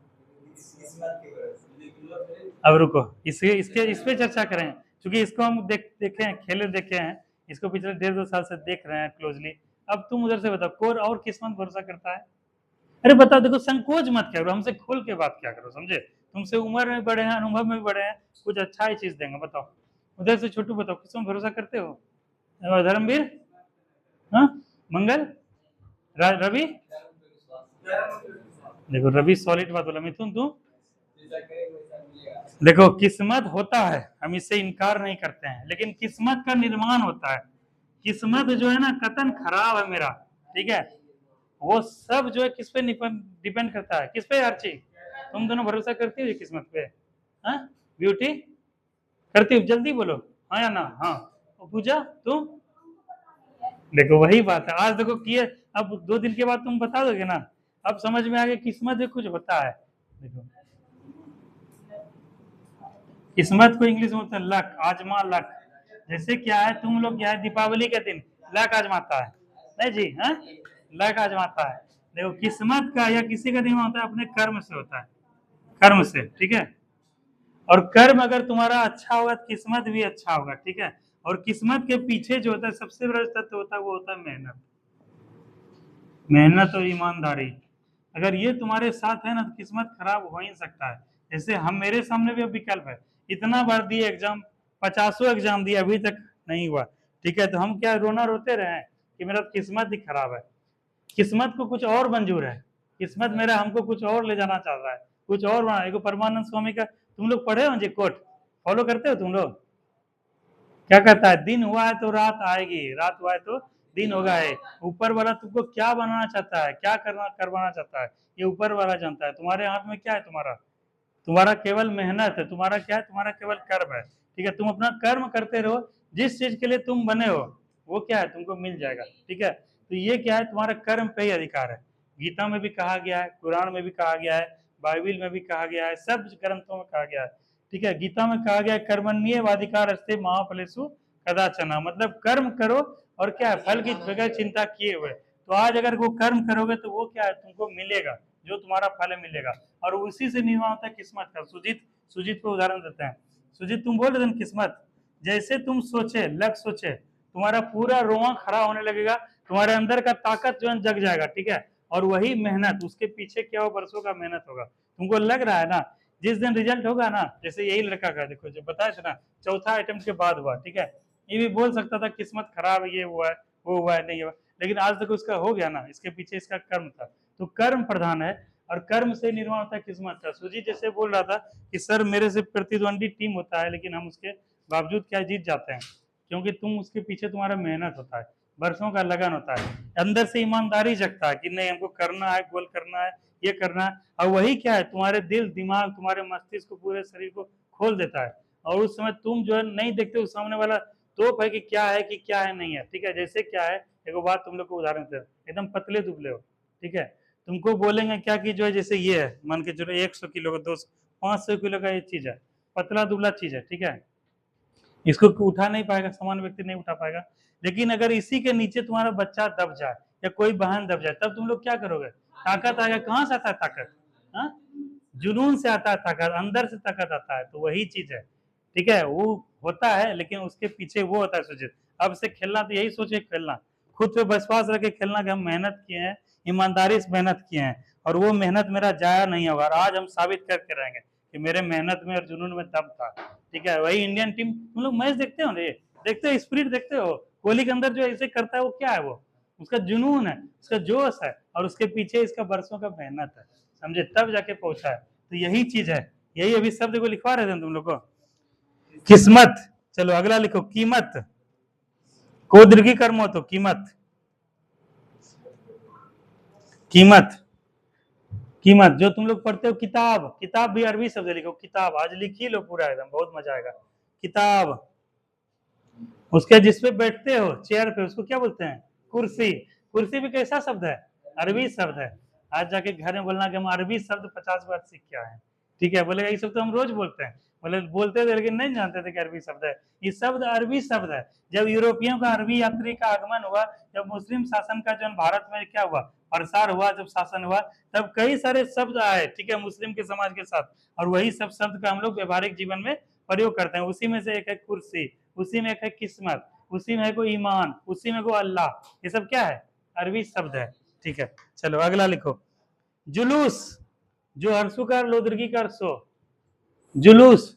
अब रुको, इसके इसके इस पे चर्चा करें, क्योंकि इसको हम देखे हैं, खेले देखे हैं, इसको पिछले 1.5-2 साल से देख रहे हैं क्लोजली। अब तुम उधर से बताओ, कोर और किस्मत भरोसा करता है? अरे बताओ, देखो संकोच मत करो, हमसे खोल के बात क्या करो, समझे? तुमसे उम्र में बड़े हैं, अनुभव में बड़े हैं, कुछ अच्छा ही चीज देंगे। बताओ उधर से छोटू, बताओ किसमें भरोसा करते हो? धर्मवीर, हाँ, मंगल, रवि, देखो रवि सॉलिड बात बोला। मिथुन तू, देखो किस्मत होता है, हम इससे इनकार नहीं करते हैं, लेकिन किस्मत का निर्माण होता है। किस्मत जो है ना कतन खराब है मेरा, ठीक है? वो सब जो है किस पे डिपेंड करता है, किस पे अर्ची? तुम दोनों भरोसा करती हो किस्मत पे, हाँ? ब्यूटी करती हो, जल्दी बोलो हाँ या ना, हाँ? पूजा तुम, देखो वही बात है, आज देखो किए, अब 2 दिन के बाद तुम बता दोगे ना, अब समझ में आ गया किस्मत में कुछ होता है। देखो किस्मत को इंग्लिश में होता है लक, आजमा लक। जैसे क्या है, तुम लोग क्या है दीपावली के दिन लक आजमाता है, नहीं जी, हाँ? लक आजमाता है। देखो किस्मत का या किसी का दिन होता है अपने कर्म से होता है, कर्म से, ठीक है? और कर्म अगर तुम्हारा अच्छा होगा तो किस्मत भी अच्छा होगा, ठीक है? और किस्मत के पीछे जो होता है सबसे बड़ा तत्व होता है, वो होता है मेहनत। मेहनत और ईमानदारी, अगर ये तुम्हारे साथ है ना तो किस्मत खराब हो ही नहीं सकता है। जैसे हम, मेरे सामने भी अब विकल्प है, इतना बार दिए एग्जाम, 50 एग्जाम दिए, अभी तक नहीं हुआ। ठीक है, तो हम क्या रोना रोते रहे हैं कि मेरा किस्मत ही खराब है? किस्मत को कुछ और मंजूर है, किस्मत मेरा हमको कुछ और ले जाना चाह रहा है, कुछ और बना। एक परमानंद स्वामी का तुम लोग पढ़े हो जी कोट, फॉलो करते हो तुम लोग? क्या कहता है? दिन हुआ है तो रात आएगी, रात हुआ है तो दिन होगा है। ऊपर वाला तुमको क्या बनाना चाहता है, क्या करना करवाना चाहता है, ये ऊपर वाला जानता है। तुम्हारे हाथ में क्या है? तुम्हारा तुम्हारा केवल मेहनत है। तुम्हारा क्या है? तुम्हारा केवल कर्म है। ठीक है, तुम अपना कर्म करते रहो, जिस चीज के लिए तुम बने हो वो क्या है तुमको मिल जाएगा। ठीक है, तो ये क्या है? तुम्हारा कर्म पे ही अधिकार है। गीता में भी कहा गया है, कुरान में भी कहा गया है, बाइबिल में भी कहा गया है, सब ग्रंथों में कहा गया है। ठीक है, गीता में कहा गया है कर्मण्येवाधिकार अस्ते मा फलेषु कदाचन, मतलब कर्म करो और क्या है, फल की बगैर चिंता किए हुए। तो आज अगर वो कर्म करोगे तो वो क्या है, तुमको मिलेगा, जो तुम्हारा फल मिलेगा, और उसी से निर्माण होता है किस्मत का। सुजीत, सुजीत को उदाहरण देते हैं। सुजीत, तुम बोल रहे थे किस्मत, जैसे तुम सोचे, लक्ष्य सोचे, तुम्हारा पूरा रोआ खड़ा होने लगेगा, तुम्हारे अंदर का ताकत जो है जग जाएगा। ठीक है, और वही मेहनत, उसके पीछे क्या हो, वर्षों का मेहनत होगा। तुमको लग रहा है ना, जिस दिन रिजल्ट होगा ना, जैसे यही लड़का का देखो, जो बताया था ना, चौथा अटेम्प्ट के बाद हुआ। ठीक है, ये भी बोल सकता था किस्मत खराब है, ये हुआ है, वो हुआ है, नहीं हुआ, लेकिन आज तक उसका हो गया ना, इसके पीछे इसका कर्म था। तो कर्म प्रधान है, और कर्म से निर्माण होता है किस्मत का। सुजीत जैसे बोल रहा था कि सर मेरे से प्रतिद्वंदी टीम होता है, लेकिन हम उसके बावजूद क्या जीत जाते हैं, क्योंकि तुम उसके पीछे तुम्हारा मेहनत होता है, वर्षों का लगन होता है, अंदर से ईमानदारी जगता है कि नहीं हमको करना है, गोल करना है, ये करना है। और वही क्या है, तुम्हारे दिल दिमाग, तुम्हारे मस्तिष्क को, पूरे शरीर को खोल देता है। और उस समय तुम जो है नहीं देखते उस सामने वाला तोप है कि क्या है, कि क्या है नहीं है। ठीक है, जैसे क्या है, एक बात तुम लोग को उदाहरण दे, एकदम पतले दुबले हो, ठीक है, तुमको बोलेंगे क्या कि जो है जैसे ये है, मान के चलो 100 किलो का, 200, 500 किलो का ये चीज है, पतला दुबला चीज है। ठीक है, इसको उठा नहीं पाएगा, सामान्य व्यक्ति नहीं उठा पाएगा। लेकिन अगर इसी के नीचे तुम्हारा बच्चा दब जाए या कोई बहन दब जाए, तब तुम लोग क्या करोगे? ताकत आएगा, कहाँ से आता है ताकत? हाँ, जुनून से आता है ताकत, अंदर से ताकत आता है। तो वही चीज है। ठीक है, वो होता है, लेकिन उसके पीछे वो होता है सुजित। अब से खेलना तो यही सोचे, खेलना खुद पे विश्वास रख के खेलना कि हम मेहनत किए हैं, ईमानदारी से मेहनत किए हैं, और वो मेहनत मेरा जाया नहीं होगा। और आज हम साबित करके रहेंगे कि मेरे मेहनत में और जुनून में दम था। ठीक है, वही इंडियन टीम, तुम लोग मैच देखते हो रे, देखते हो स्पिरिट देखते हो, कोहली के अंदर जो ऐसे करता है वो क्या है, वो उसका जुनून है, उसका जोश है, और उसके पीछे इसका बरसों का मेहनत है, समझे, तब जाके पहुंचा है। तो यही चीज है, यही अभी शब्द को लिखवा रहे थे तुम लोग को, किस्मत। चलो अगला लिखो, कीमत, को दीर्घी कर्म हो तो कीमत, कीमत, कीमत। जो तुम लोग पढ़ते हो किताब, किताब भी अरबी शब्द लिखो, किताब, आज लिख ही लो पूरा एकदम, बहुत मजा आएगा। किताब, उसके जिसपे बैठते हो चेयर पे, उसको क्या बोलते हैं? कुर्सी। कुर्सी भी कैसा शब्द है? अरबी शब्द है। आज जाके घर में बोलना कि हम अरबी शब्द 50 बार सीख के आए हैं। ठीक है, बोलेगा ये शब्द तो हम रोज बोलते हैं, बोले बोलते थे लेकिन नहीं जानते थे कि अरबी शब्द है। ये शब्द अरबी शब्द है। जब यूरोपियों का अरबी यात्री का आगमन हुआ, जब मुस्लिम शासन का जो भारत में क्या हुआ, प्रसार हुआ, जब शासन हुआ, तब कई सारे शब्द आए, ठीक है, मुस्लिम के समाज के साथ, और वही सब शब्द का हम लोग व्यवहारिक जीवन में प्रयोग करते हैं। उसी में से एक है कुर्सी, उसी में एक है किस्मत, उसी में को ईमान, उसी में को अल्लाह। ये सब क्या है? अरबी शब्द है। ठीक है, चलो अगला लिखो, जुलूस, जो हर्षुकार लोदर्गीकार सो, जुलूस,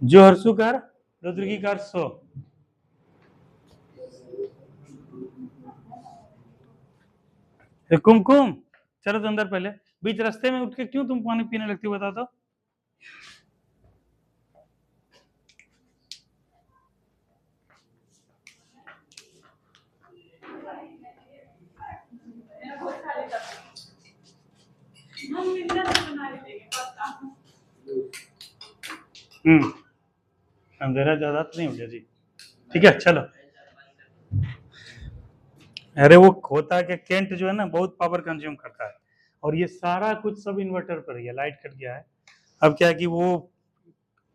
जो हर्षुकार लोदर्गीकार सो, कुमकुम। चलो तो अंदर, पहले बीच रास्ते में उठ के क्यों तुम पानी पीने लगती हो, बता दो। अंधेरा ज्यादा तो नहीं हो गया जी? ठीक है, चलो। अरे वो होता है कि केंट जो है ना बहुत पावर कंज्यूम करता है, और ये सारा कुछ सब इन्वर्टर पर ही है, लाइट कट गया है। अब क्या है कि वो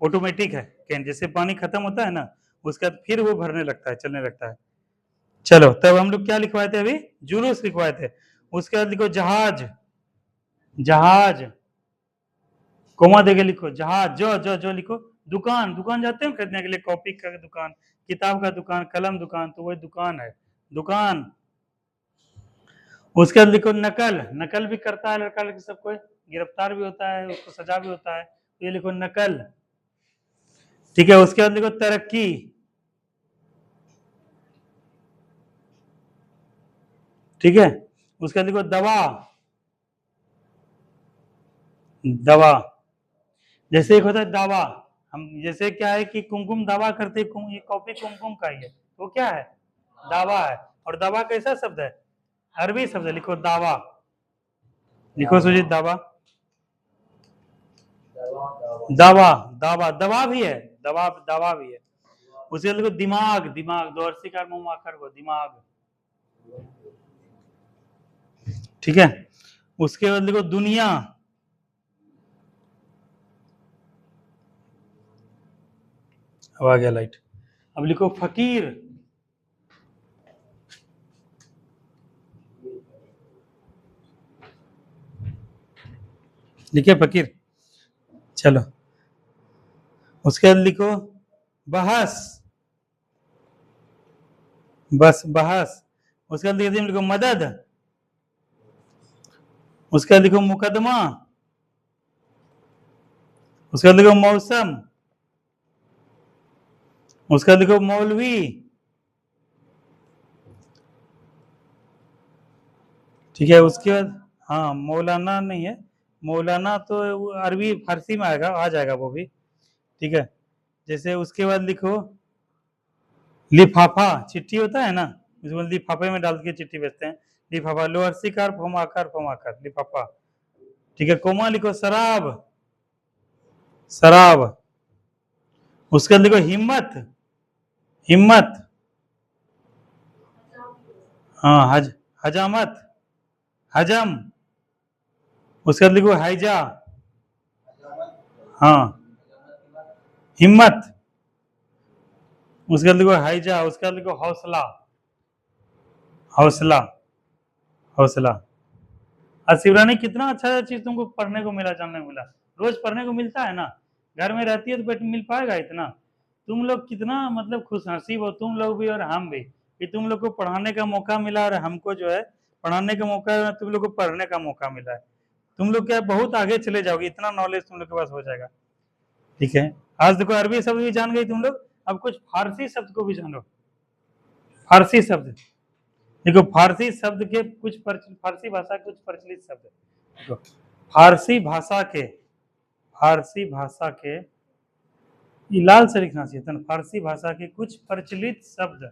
ऑटोमेटिक है केंट, जैसे पानी खत्म होता है ना, उसके बाद फिर वो भरने लगता है, चलने लगता है। चलो, तब हम लोग क्या लिखवाए थे अभी? जुलूस लिखवाए थे। उसके बाद लिखो जहाज, जहाज, कोमा देके लिखो जहाज, जो लिखो। दुकान, दुकान जाते हैं खरीदने के लिए, कॉपी का दुकान, किताब का दुकान, कलम दुकान, तो वही दुकान है, दुकान। उसके बाद लिखो नकल, नकल भी करता है लड़का लड़की सब कोई, गिरफ्तार भी होता है, उसको सजा भी होता है, तो ये लिखो नकल। ठीक है, उसके बाद लिखो तरक्की, ठीक है, उसके बाद लिखो दवा, दवा, जैसे एक होता है दावा, हम जैसे क्या है कि कुमकुम दावा करते, ये कॉपी कुमकुम का ही है, तो क्या है, दावा है। और दावा कैसा शब्द है, अरबी शब्द है, लिखो दावा, लिखो सुजीत दावा, दावा, दावा, दवा भी है, दवा, दवा भी है। उसके बाद लिखो दिमाग, दिमाग, दो अर्सी कार मुंह आकर को दिमाग, ठीक है। उसके बाद लिखो दुनिया, अब आ गया लाइट। अब लिखो फकीर, लिखे फकीर, चलो। उसके बाद लिखो बहस, बस बहस। उसके बाद लिखो मदद, उसके बाद लिखो मुकदमा, उसके बाद लिखो मौसम, उसके बाद लिखो मौलवी, ठीक है। उसके बाद हाँ मौलाना नहीं है, मौलाना तो अरबी फारसी में आएगा, आ जाएगा वो भी, ठीक है। जैसे उसके बाद लिखो लिफाफा, चिट्ठी होता है ना, उसमें लिफाफे में डाल के चिट्ठी भेजते हैं, लिफाफा, लो अर्सी कार फमाकर, फमाकर, लिफाफा, ठीक है। कोमा लिखो शराब, शराब। उसके बाद लिखो हिम्मत, हिम्मत, हाँ हजामत, हजम। उसके बाद लिखो हैजा, हाँ हिम्मत। उसके बाद लिखो हैजा, उसके बाद लिखो हौसला, हौसला, हौसला। आज शिवरानी कितना अच्छा चीज तुमको पढ़ने को मिला, जानने को मिला, रोज पढ़ने को मिलता है ना, घर में रहती है तो बेट मिल पाएगा इतना। तुम लोग कितना मतलब खुश नसीब हो, तुम लोग भी और हम भी, कि तुम लोग को पढ़ाने का मौका मिला, और हमको जो है पढ़ाने का मौका, तुम लोग को पढ़ने का मौका मिला है। तुम लोग क्या बहुत आगे चले जाओगे, इतना नॉलेज तुम लोग के पास हो जाएगा, ठीक है। आज देखो अरबी शब्द भी जान गई तुम लोग, अब कुछ फारसी शब्द को भी जानो, फारसी शब्द देखो, फारसी शब्द के कुछ फारसी भाषा के कुछ प्रचलित शब्द देखो, फारसी भाषा के, फारसी भाषा के, ये लाल से लिखना चाहिए था, फारसी भाषा के कुछ प्रचलित शब्द,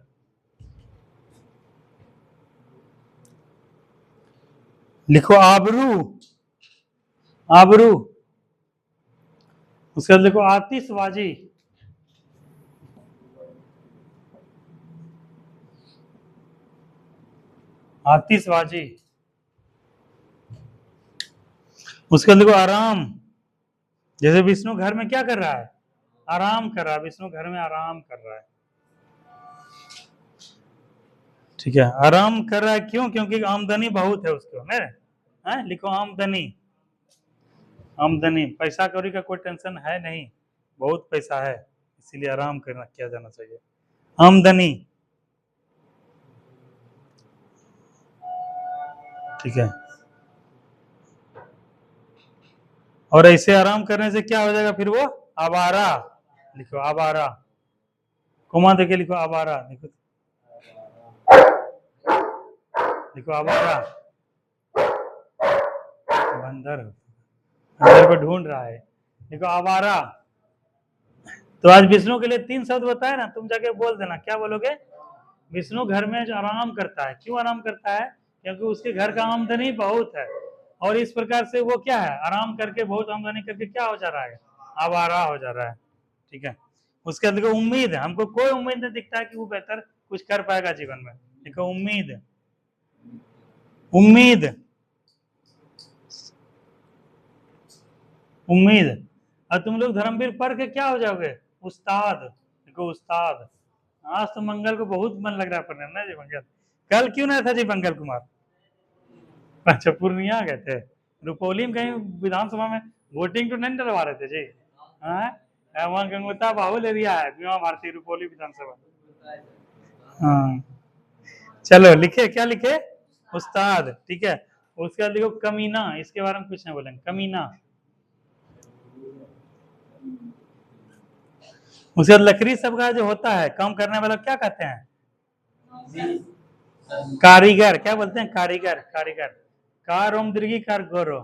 लिखो आबरू, आबरू। उसके बाद लिखो आतिशबाजी, आतिशबाजी। उसके बाद लिखो आराम, जैसे विष्णु घर में क्या कर रहा है, आराम कर रहा है, विष्णु घर में आराम कर रहा है, ठीक है। आराम कर रहा है क्यों, क्योंकि आमदनी बहुत है उसको, है, लिखो आमदनी, आमदनी, पैसा कौड़ी का कोई टेंशन है नहीं, बहुत पैसा है, इसीलिए आराम करना किया जाना चाहिए, आमदनी, ठीक है। और ऐसे आराम करने से क्या हो जाएगा, फिर वो आवारा, लिखो आवारा, कोमा देके लिखो आवारा, लिखो, लिखो आवारा, बंदर, बंदर को ढूंढ रहा है, लिखो आवारा। तो आज विष्णु के लिए 3 शब्द बताए ना, तुम जाके बोल देना, क्या बोलोगे, विष्णु घर में जो आराम करता है, क्यों आराम करता है, क्योंकि उसके घर का आमदनी बहुत है, और इस प्रकार से वो क्या है, आराम करके बहुत आमदनी करके क्या हो जा रहा है, आवारा हो जा रहा है, ठीक है। उसके बाद देखो उम्मीद, हमको कोई उम्मीद नहीं दिखता है कि वो बेहतर कुछ कर पाएगा जीवन में, देखो उम्मीद, उम्मीद, उम्मीद। और तुम लोग धर्मवीर पढ़ के क्या हो जाओगे, उस्ताद, देखो उस्ताद। आज तो मंगल को बहुत मन लग रहा है पढ़ने ना जी, मंगल कल क्यों नहीं था जी मंगल कुमार, अच्छा पूर्णिया गए थे, रुपौली में कहीं विधानसभा में वोटिंग तो नहीं डलवा रहे थे जी, वहाँ गंगोता बाहुल एरिया है, बीमा भारती रुपौली विधानसभा, हाँ। चलो लिखे, क्या लिखे, उस्ताद, ठीक है। उसके बाद देखो कमीना, इसके बारे में कुछ नहीं बोलेंगे, कमीना। उसके बाद लकड़ी सब का जो होता है काम करने वाला क्या कहते हैं? कारीगर, क्या बोलते हैं? कारीगर, कारीगर। कार ओम दीर्घी कार गोरो,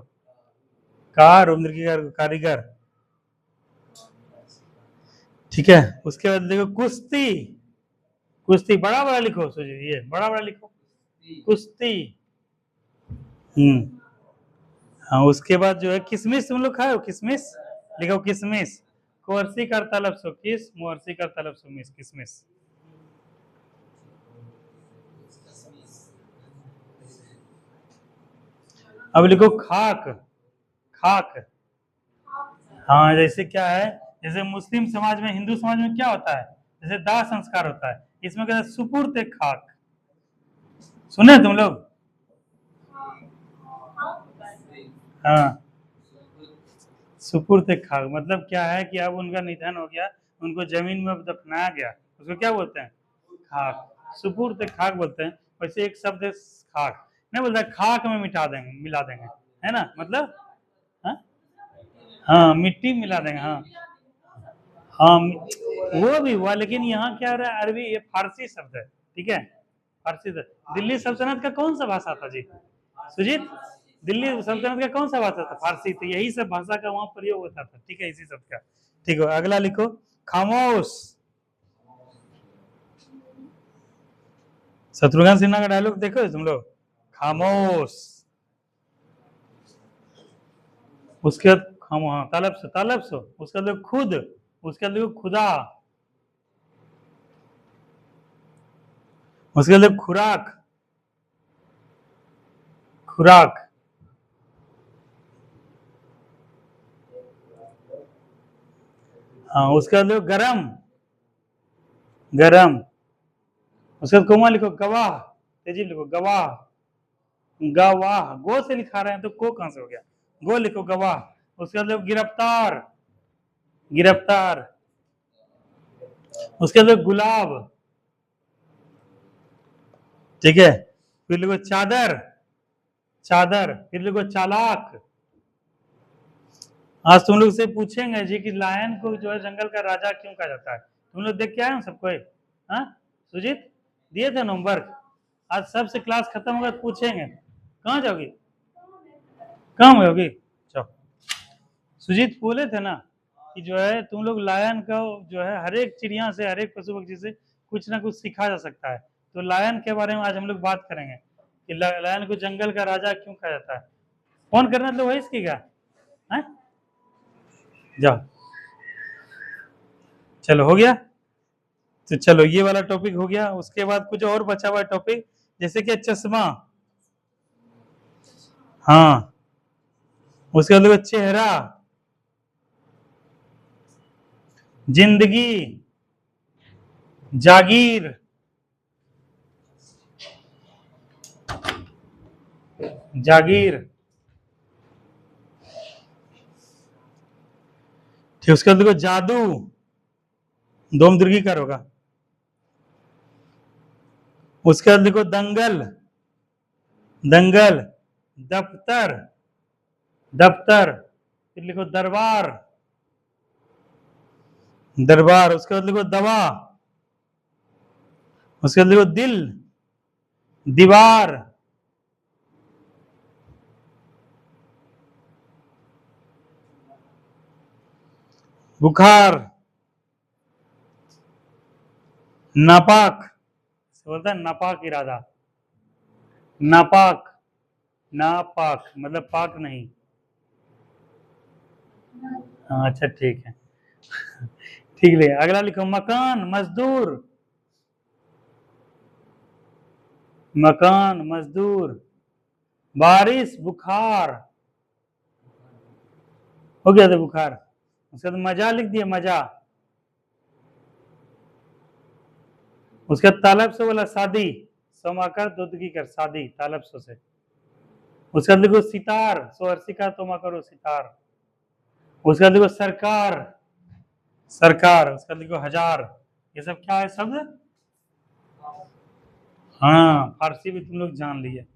कार ओम दीर्घी कार, कारीगर, ठीक है। उसके बाद देखो कुश्ती, कुश्ती बड़ा बड़ा लिखो सुजी, ये बड़ा बड़ा लिखो, कुश्ती। हाँ, उसके बाद जो है किसमिस, तुम लोग खाए हो किसमिस? लिखो किसमिस, कुर्सी करता लफ्सो किस, मुहर्सी करता लफ्सो मिस, किसमिस। अब लिखो खाक, खाक। हाँ, जैसे क्या है, जैसे मुस्लिम समाज में, हिंदू समाज में क्या होता है, जैसे दाह संस्कार होता है, इसमें कहते हैं सुपुर्द खाक, सुने तुम लोग? हाँ, सुपुर्द खाक मतलब क्या है कि अब उनका निधन हो गया, उनको जमीन में दफनाया गया, उसको क्या बोलते हैं? खाक, सुपुर्द खाक बोलते हैं। वैसे एक शब्द है खाक, नहीं बोलता खाक में मिटा देंगे, मिला देंगे, है ना, मतलब हाँ, हाँ मिट्टी मिला देंगे, हाँ हाँ, वो भी हुआ, लेकिन यहाँ क्या हो रहा है, अरबी, ये फारसी शब्द है, ठीक है, फारसी शब्द। दिल्ली सल्तनत का कौन सा भाषा था जी सुजीत? दिल्ली सल्तनत का कौन सा भाषा था? फारसी। तो यही सब भाषा का वहां प्रयोग होता था, ठीक है, इसी शब्द का, ठीक है। अगला लिखो खामोश, शत्रुघ्न सिन्हा का डायलॉग देखो तुम लोग, खामोश। उसके बाद हम, हाँ तलब से, तलब से, उसके बाद खुद, उसके बाद देखो खुदा, उसके बाद खुराक, खुराक, हाँ। उसके बाद देखो गरम, गरम। उसके बाद कोमा लिखो गवाह, तेजी लिखो गवाह, गवाह, गो से लिखा रहे हैं तो को कहां से हो गया, गो लिखो गवाह। उसके बाद देखो गिरफ्तार, गिरफ्तार। उसके बाद गुलाब, ठीक है। फिर लिखो चादर, चादर। फिर लिखो चालाक। आज तुम लोग से पूछेंगे जी कि लायन को जो है जंगल का राजा क्यों कहा जाता है, तुम लोग देख के आए हो सबको? हाँ सुजीत, दिए थे होमवर्क? आज सबसे क्लास खत्म होगा तो पूछेंगे। कहाँ जाओगी, कहाँ होगी? चलो, सुजीत बोले थे ना कि जो है तुम लोग लायन का जो है हर एक चिड़िया से, हर एक पशु पक्षी से कुछ ना कुछ सीखा जा सकता है। तो लायन के बारे में आज हम लोग बात करेंगे कि लायन को जंगल का राजा क्यों कहा जाता है। फोन करना तो वही इसकी क्या है? जाओ, चलो हो गया। तो चलो ये वाला टॉपिक हो गया। उसके बाद कुछ और बचा हुआ टॉपिक, जैसे कि चश्मा, हाँ। उसके बाद चेहरा, जिंदगी, जागीर, जागीर, ठीक। उसके बाद जादू, दोम दीर्घिकार होगा। उसके बाद लिखो दंगल, दंगल। दफ्तर, दफ्तर। फिर लिखो दरबार, दरबार। उसके बाद लिखो दवा, उसके बाद लिखो दिल, दीवार। बुखार, नापाक, बोलता है नापाक इरादा, नापाक, नापाक मतलब पाक नहीं। हाँ अच्छा ठीक है, ठीक है। अगला लिखो मकान, मजदूर, मकान, मजदूर। बारिश, बुखार, हो गया था बुखार। उसके बाद मजा लिख दिया, मजा। उसके बाद तालब से बोला शादी, सोमाकर दूध की कर, शादी तालब से। उसके बाद लिखो सितार, सोहरसी का तोमा करो सितार। उसके बाद लिखो सरकार, सरकार। उसके बाद लिखो हजार। ये सब क्या है शब्द? हाँ फारसी भी तुम लोग जान लिए।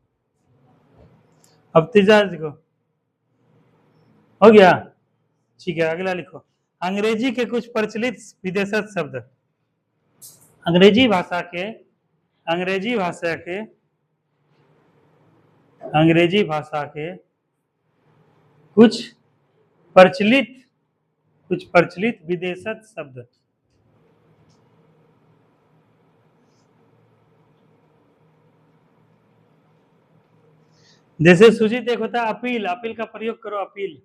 अब तीसरा लिखो, हो गया, ठीक है। अगला लिखो, अंग्रेजी के कुछ प्रचलित विदेशज शब्द, अंग्रेजी भाषा के अंग्रेजी भाषा के अंग्रेजी भाषा के कुछ प्रचलित विदेशज शब्द। जैसे सुजीत, एक होता है अपील, अपील का प्रयोग करो, अपील।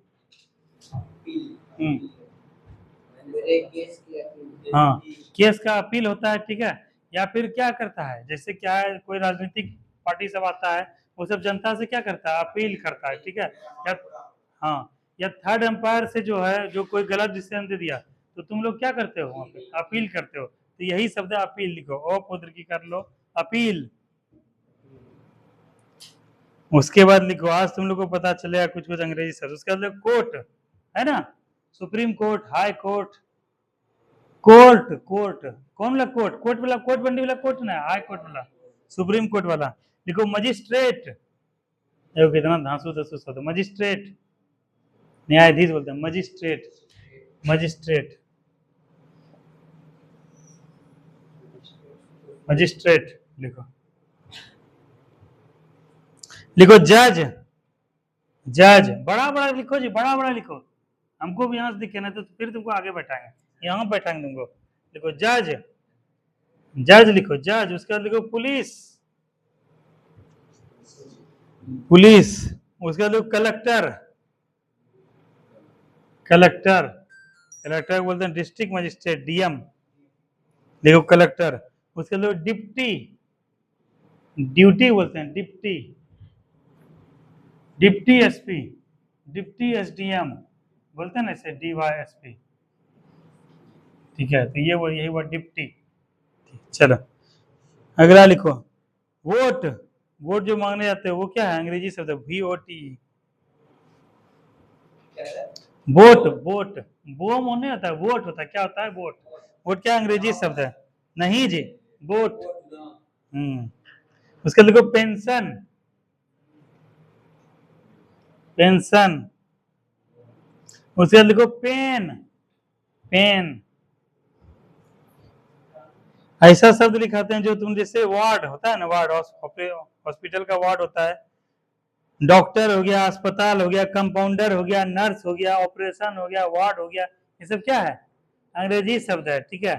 हाँ, केस का अपील होता है, ठीक है। या फिर क्या करता है, जैसे क्या है, कोई राजनीतिक पार्टी सब आता है, वो सब जनता से क्या करता है, अपील करता है, ठीक है। या हाँ, या थर्ड एम्पायर से जो है, जो कोई गलत डिसीजन दे दिया, तो तुम लोग क्या करते हो, वहां पे अपील करते हो। तो यही शब्द है अपील, लिखो, ओ पुत्र की कर लो, अपील। उसके बाद लिखो, आज तुम लोग को पता चलेगा कुछ कुछ अंग्रेजी शब्द। उसके बाद कोर्ट है ना, supreme court, high court, court, court कौन वाला कोर्ट, कोर्ट वाला, कोर्ट बंडी वाला कोर्ट ना, हाई कोर्ट वाला, सुप्रीम कोर्ट वाला। लिखो मजिस्ट्रेट, देखो कितना धांसू धसू शब्द, मजिस्ट्रेट, न्यायाधीश बोलते हैं, मजिस्ट्रेट, मजिस्ट्रेट, मजिस्ट्रेट लिखो। लिखो जज, जज बड़ा बड़ा लिखो जी, बड़ा बड़ा लिखो, हमको भी यहाँ से दिखे ना, तो फिर तुमको आगे बैठाएंगे, यहाँ बैठाएंगे तुमको। लिखो जज, जज लिखो, जज। उसके बाद लिखो पुलिस, पुलिस। उसके बाद लिखो कलेक्टर, कलेक्टर, कलेक्टर बोलते हैं डिस्ट्रिक्ट मजिस्ट्रेट, डीएम। देखो कलेक्टर। उसके बाद डिप्टी, ड्यूटी बोलते हैं, deputy, deputy SP, deputy SDM बोलते हैं ना, इसे डीवाईएसपी, ठीक है। तो ये वो यही वो डिप्टी। चलो अगला लिखो, वोट, वोट जो मांगने जाते हैं वो क्या है, अंग्रेजी शब्द है VOT, वोट, वोट, वो नहीं होता है, वोट होता है, क्या होता है, वोट, वोट क्या अंग्रेजी शब्द है, नहीं जी, वोट। उसके लिखो पेंशन, पेंशन। उसके बाद लिखो पेन, पेन। ऐसा शब्द लिखाते हैं जो तुम, जैसे वार्ड होता है ना, वार्ड, हॉस्पिटल का वार्ड होता है, डॉक्टर हो गया, अस्पताल हो गया, कंपाउंडर हो गया, नर्स हो गया, ऑपरेशन हो गया, वार्ड हो गया, ये सब क्या है, अंग्रेजी शब्द है, ठीक है।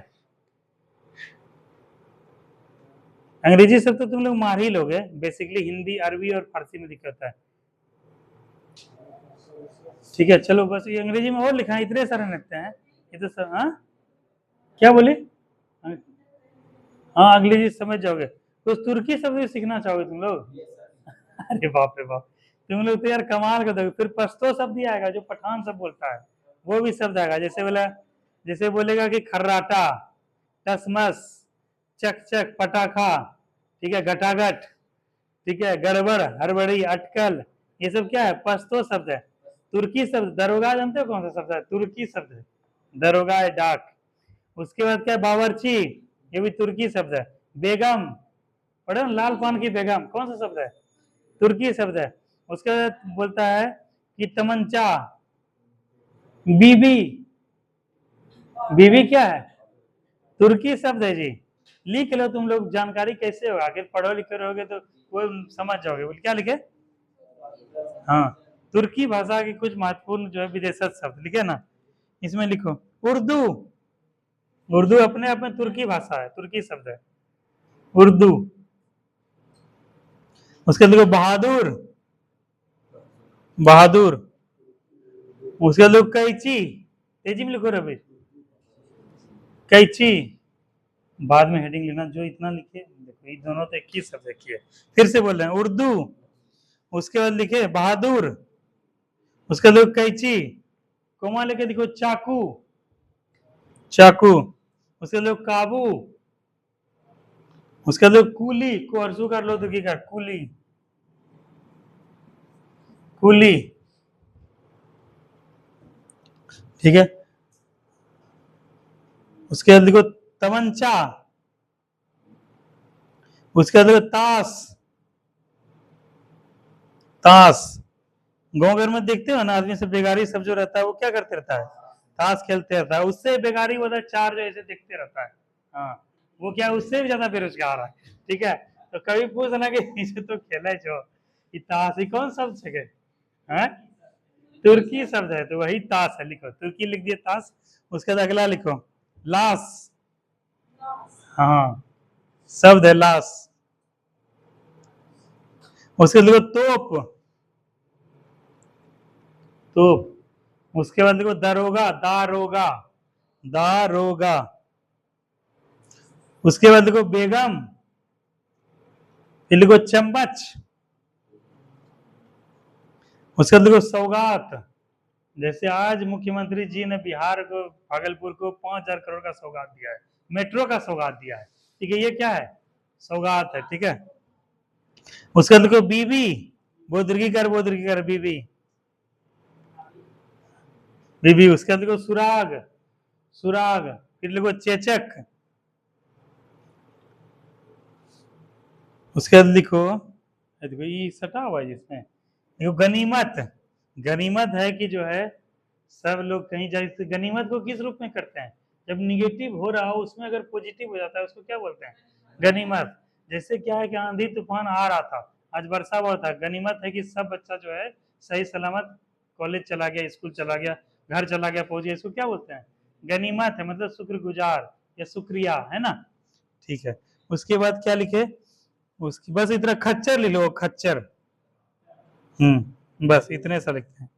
अंग्रेजी शब्द तो तुम लोग मार ही लोगे, बेसिकली हिंदी, अरबी और फारसी में दिक्कत है, ठीक है। चलो बस ये अंग्रेजी में और लिखा है, इतने सारे लिखते हैं ये तो सब। हाँ क्या बोले, हाँ अगली चीज समझ जाओगे। तो तुर्की शब्द भी सीखना चाहोगे तुम लोग? अरे बाप रे बाप, तुम लोग तो यार कमाल कर दोगे। फिर पश्तो शब्द ही आएगा जो पठान सब बोलता है, वो भी शब्द आएगा। जैसे बोला, जैसे बोलेगा कि खर्राटा, टसमस, चक चक, पटाखा, ठीक है, घटाघट, ठीक है, गड़बड़, हड़बड़ी, अटकल, ये सब क्या है, पश्तो शब्द है। तुर्की शब्द, दरोगा जानते हो कौन सा शब्द है, तुर्की शब्द है, दरोगा है, डाक। उसके बाद क्या है, बावर्ची, ये भी तुर्की शब्द है। बेगम, पढ़ो लाल पान की बेगम, कौन सा शब्द है, तुर्की शब्द है। उसके बाद बोलता है कि तमंचा, बीबी, बीबी क्या है, तुर्की शब्द है जी। लिख लो तुम लोग, जानकारी कैसे होगा, आखिर पढ़ो लिखे रहोगे तो वो समझ जाओगे। बोल क्या लिखे, हाँ, तुर्की भाषा की कुछ महत्वपूर्ण जो है विदेशज शब्द लिखे ना, इसमें लिखो उर्दू, उर्दू अपने आप में तुर्की भाषा है, तुर्की शब्द है उर्दू। उसके बाद लिखो बहादुर, बहादुर। उसके बाद लिखो कैची, तेजी में लिखो रवि, कैची। बाद में हेडिंग लेना, जो इतना लिखे देखो, ये दोनों तो एक ही शब्द लिखिए। फिर से बोल रहे हैं, उर्दू, उसके बाद लिखे बहादुर, उसके बाद लिखो कैची, कोमा लेके देखो चाकू, चाकू। उसके बाद लिखो काबू, उसके बाद लिखो कूली, को अर्जू कर लो तो की कर, कूली, कूली, ठीक है। उसके बाद लिखो तमंचा, उसके बाद लिखो ताश, ताश। गाँव घर में देखते हो ना, आदमी सब बेगारी सब जो रहता है वो क्या करते रहता है, ताश खेलते रहता है। उससे बेगारी होता है, चार जो ऐसे देखते रहता है। हाँ, वो क्या उससे भी ज्यादा बेरोजगार है। ठीक है, तो कभी पूछना कि इसे तो खेला जो ताश ही कौन शब्द है, तुर्की शब्द है, तो वही ताश है। लिखो तुर्की लिख दिया ताश। उसके बाद अगला लिखो लाश। हाँ, शब्द है लाश। उसके बाद लिखो तोप, तोप। उसके बाद लिखो दारोगा, दारोगा, दारोगा। उसके बाद लिखो बेगम, फिर लिखो चम्मच। उसके बाद लिखो सौगात। जैसे आज मुख्यमंत्री जी ने बिहार को, भागलपुर को 5,000 करोड़ का सौगात दिया है, मेट्रो का सौगात दिया है। ठीक है, ये क्या है, सौगात है। ठीक है, उसके बाद लिखो बीबी, बोदर्गी कर बीबी, बीबी। उसके बाद लिखो सुराग, सुराग। फिर लिखो चेचक। उसके बाद लिखो, देखो ये सटा हुआ है इसमें, देखो गनीमत। गनीमत है कि जो है सब लोग कहीं जाए। गनीमत को किस रूप में करते हैं, जब निगेटिव हो रहा हो उसमें अगर पॉजिटिव हो जाता है उसको क्या बोलते हैं, गनीमत। जैसे क्या है कि आंधी तूफान आ रहा था, आज वर्षा हुआ था, गनीमत है कि सब बच्चा जो है सही सलामत कॉलेज चला गया, स्कूल चला गया, घर चला गया, पहुंच गया। इसको क्या बोलते हैं, गनीमत है, मतलब शुक्रगुजार या शुक्रिया, है ना। ठीक है, उसके बाद क्या लिखे, उसकी बस इतना खच्चर ले लो, खच्चर। बस इतने सा लिखते हैं।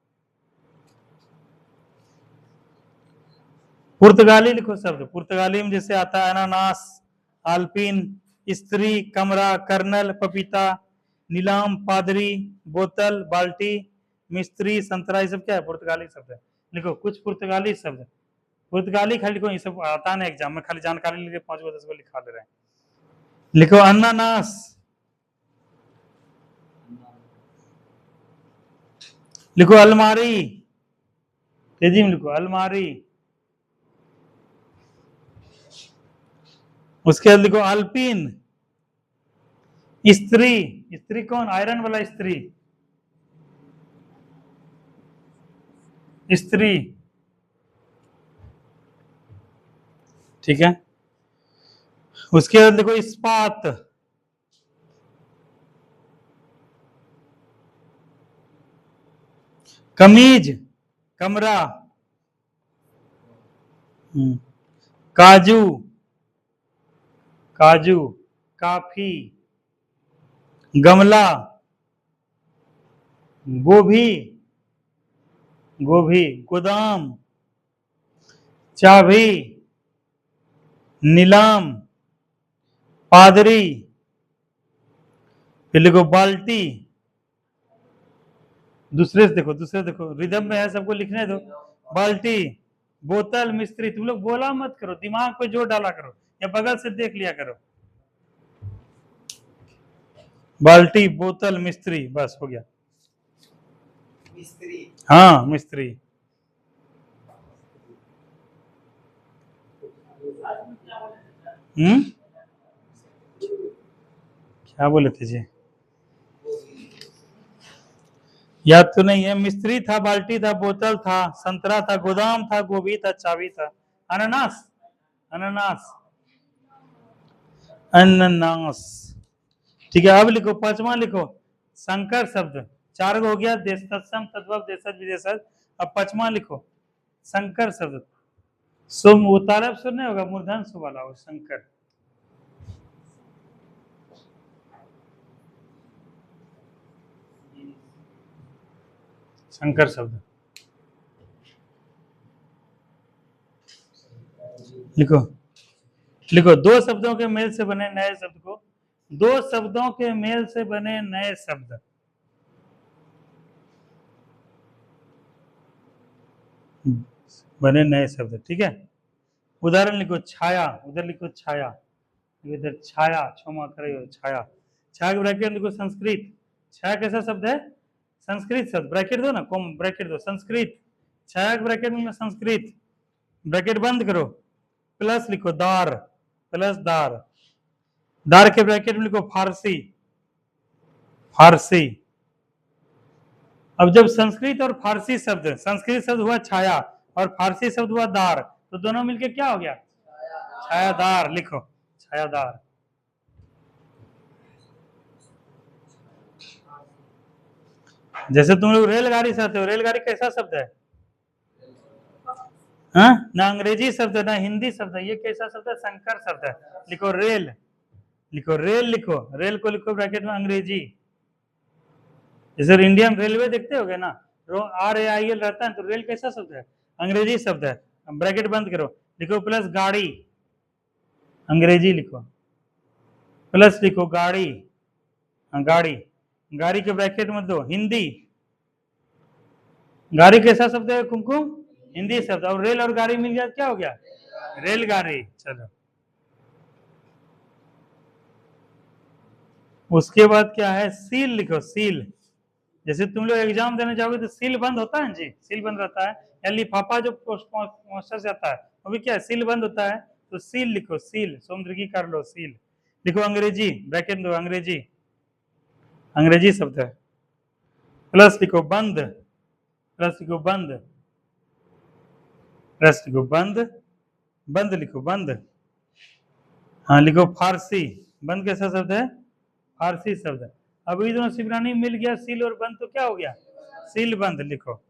पुर्तगाली लिखो शब्द, पुर्तगाली में जैसे आता है अनानास, आल्पिन, स्त्री, कमरा, कर्नल, पपीता, नीलाम, पादरी, बोतल, बाल्टी, मिस्त्री, संतरा, ये सब क्या है, पुर्तगाली शब्द है। लिखो कुछ पुर्तगाली शब्द, पुर्तगाली खाली लिखो, ये सब आता नहीं एग्जाम में, खाली जानकारी लेके 5 10 को लिखा दे रहे हैं। लिखो अनानास, लिखो अलमारी, तेजी में लिखो अलमारी। उसके बाद लिखो अल्पिन, स्त्री, स्त्री कौन, आयरन वाला स्त्री, स्त्री। ठीक है, उसके बाद लिखो इस्पात, कमीज, कमरा, काजू, काजू, काफी, गमला, गोभी, गोभी, गोदाम, चाबी, नीलाम, पादरी, फिर लिखो बाल्टी। दूसरे से देखो, दूसरे देखो, रिदम में है, सबको लिखने दो। बाल्टी, बोतल, मिस्त्री। तुम लोग बोला मत करो, दिमाग पे जोर डाला करो, या बगल से देख लिया करो। बाल्टी, बोतल, मिस्त्री, बस हो गया। मिस्त्री, हाँ मिस्त्री। क्या बोले थे जी, याद तो नहीं है। मिस्त्री था, बाल्टी था, बोतल था, संतरा था, गोदाम था, गोभी था, चाबी था, अनानास, अनानास, अनानास। ठीक है, अब लिखो पांचवा, लिखो संकर शब्द। 4 हो गया, देश तत्सम, तद्भव, देशज, विदेशज। अब पांचवा लिखो संकर शब्द। सुम, वो तारब सुर नहीं होगा, मूर्धन सु वाला हो, संकर, संकर शब्द लिखो। लिखो दो शब्दों के मेल से बने नए शब्द को, दो शब्दों के मेल से बने नए शब्द। बने नए शब्द, ठीक है। उदाहरण लिखो छाया, उधर लिखो छाया, इधर छाया, क्षमा करो, छाया। छाया के ब्रैकेट लिखो संस्कृत। छाया कैसा शब्द है, संस्कृत शब्द। ब्रैकेट दो ना, कॉम ब्रैकेट दो, संस्कृत। छाया के ब्रैकेट में संस्कृत, ब्रैकेट बंद करो, प्लस लिखो दार, प्लस दार। दार के ब्रैकेट में लिखो फारसी, फारसी। अब जब संस्कृत और फारसी शब्द, संस्कृत शब्द हुआ छाया और फारसी शब्द हुआ दार, तो दोनों मिलके क्या हो गया? छायादार। लिखो छायादार। जैसे तुम लोग रेलगाड़ी से आते हो, रेलगाड़ी कैसा शब्द है? हाँ, ना अंग्रेजी शब्द है ना हिंदी शब्द है, ये कैसा शब्द है? संकर शब्द है। लिखो रेल, लिखो रेल, लिखो रेल को लिखो ब्रैकेट में अंग्रेजी। जैसे इंडियन रेलवे देखते होगे ना, RAIL रहता है, तो रेल कैसा शब्द है? अंग्रेजी शब्द है। ब्रैकेट बंद करो, लिखो प्लस गाड़ी, अंग्रेजी लिखो, प्लस लिखो गाड़ी, गाड़ी, गाड़ी के ब्रैकेट में दो हिंदी। गाड़ी कैसा शब्द है कुमकुम? हिंदी शब्द। और रेल और गाड़ी मिल गया, क्या हो गया? रेलगाड़ी। चलो, उसके बाद क्या है? सील लिखो, सील। जैसे तुम लोग एग्जाम देने जाओगे तो सील बंद होता है जी, सील बंद रहता है, या लिफाफा जो पोस्टर से आता है वो भी क्या है? सील बंद होता है। तो सील लिखो, सील, समुद्र की कर लो, सील लिखो। अंग्रेजी ब्रैकेट दो, अंग्रेजी, अंग्रेजी शब्द है। प्लस लिखो बंद, प्लस लिखो बंद, प्लस लिखो बंद, बंद लिखो बंद। हाँ लिखो फारसी। बंद कैसा शब्द है? फारसी शब्द है। अब ये दोनों सिबरानी मिल गया, सील और बंद, तो क्या हो गया? सील बंद लिखो।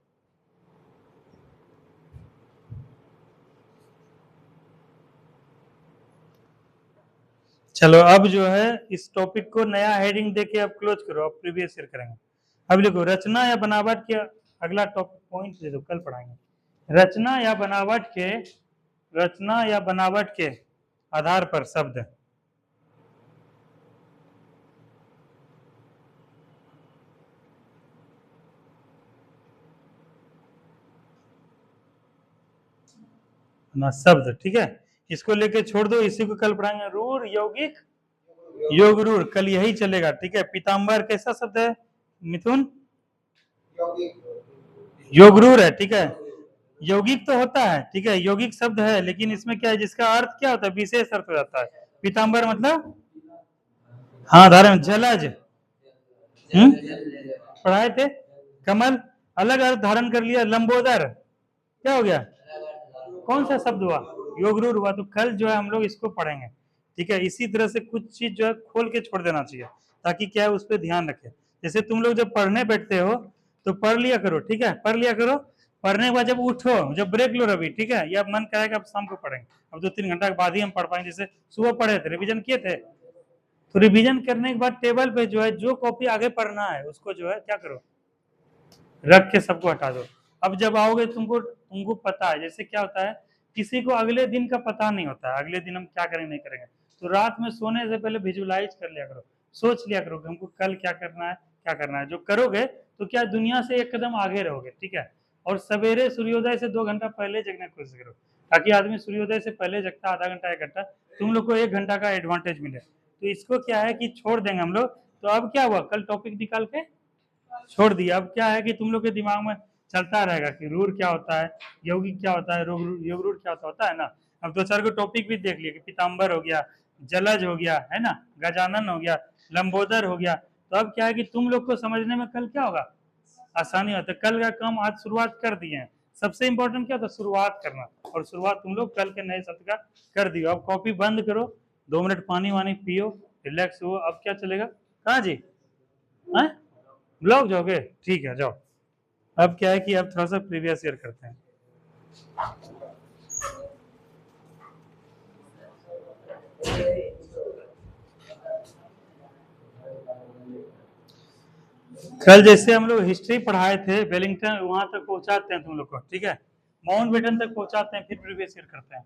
चलो अब जो है इस टॉपिक को नया हेडिंग देके अब क्लोज करो, अब प्रीवियस ईयर करेंगे। अब लिखो रचना या बनावट के, अगला टॉपिक पॉइंट दे दो, कल पढ़ाएंगे। रचना या बनावट के, रचना या बनावट के आधार पर शब्द। ना शब्द, ठीक है, इसको लेके छोड़ दो, इसी को कल पढ़ाएंगे। रूढ़, यौगिक, योग रूढ़, कल यही चलेगा, ठीक है। पीताम्बर कैसा शब्द है मिथुन? योग रूढ़ है, ठीक है। यौगिक तो होता है, ठीक है, यौगिक शब्द है, लेकिन इसमें क्या है, जिसका अर्थ क्या होता है? विशेष अर्थ हो जाता है। पीताम्बर मतलब, हाँ धारण, जलज, पढ़ाए थे। कमल अलग अर्थ धारण कर लिया। लंबोदर क्या हो गया? कौन सा शब्द हुआ? योगरूढ़ हुआ। तो कल जो है हम लोग इसको पढ़ेंगे, ठीक है। इसी तरह से कुछ चीज जो है खोल के छोड़ देना चाहिए, ताकि क्या है उस पर ध्यान रखे। जैसे तुम लोग जब पढ़ने बैठते हो तो पढ़ लिया करो, ठीक है, पढ़ लिया करो। पढ़ने के बाद जब उठो, जब ब्रेक लो रवि, ठीक है, या मन करेगा अब शाम को पढ़ेंगे, अब 2-3 घंटा के बाद ही हम पढ़ पाएंगे। जैसे सुबह पढ़े थे, रिविजन किए थे, तो रिवीजन करने के बाद टेबल पे जो है जो कॉपी आगे पढ़ना है उसको जो है क्या करो, रख के सबको हटा दो। अब जब आओगे तुमको तुमको पता है, जैसे क्या होता है, किसी को अगले दिन का पता नहीं होता है, अगले दिन हम क्या करेंगे नहीं करेंगे, तो रात में सोने से पहले विजुलाइज कर लिया करो, सोच लिया करो कि हमको कल क्या करना है, क्या करना है। जो करोगे तो क्या दुनिया से एक कदम आगे रहोगे, ठीक है। और सवेरे सूर्योदय से 2 घंटा पहले जगने की कोशिश करो, ताकि आदमी सूर्योदय से पहले जगता, आधा घंटा 1 घंटा, तुम लोग को 1 घंटा का एडवांटेज मिले। तो इसको क्या है कि छोड़ देंगे हम लोग। तो अब क्या हुआ, कल टॉपिक निकाल के छोड़ दिया। अब क्या है कि तुम लोग के दिमाग में चलता रहेगा कि रूढ़ क्या होता है, यौगिक क्या होता है, योग रूढ़ क्या होता है ना। अब 2-4 को टॉपिक भी देख लिया कि पीताम्बर हो गया, जलज हो गया, है ना, गजानन हो गया, लंबोदर हो गया। तो अब क्या है कि तुम लोग को समझने में कल क्या होगा, आसानी होता है। कल का काम आज शुरुआत कर दिए हैं। सबसे इंपॉर्टेंट क्या होता है, शुरुआत करना, और शुरुआत तुम लोग कल के नए शब्द का कर दियो। अब कॉपी बंद करो, 2 मिनट पानी वानी पियो, रिलैक्स हो। अब क्या चलेगा, कहाँ जी, है ब्लॉग जाओगे, ठीक है जाओ। अब क्या है कि अब थोड़ा सा प्रीवियस ईयर करते हैं। कल जैसे हम लोग हिस्ट्री पढ़ाए थे, वेलिंगटन वहां तक पहुंचाते हैं तुम लोग को, ठीक है, माउंट बेटन तक पहुंचाते हैं, फिर प्रीवियस ईयर करते हैं।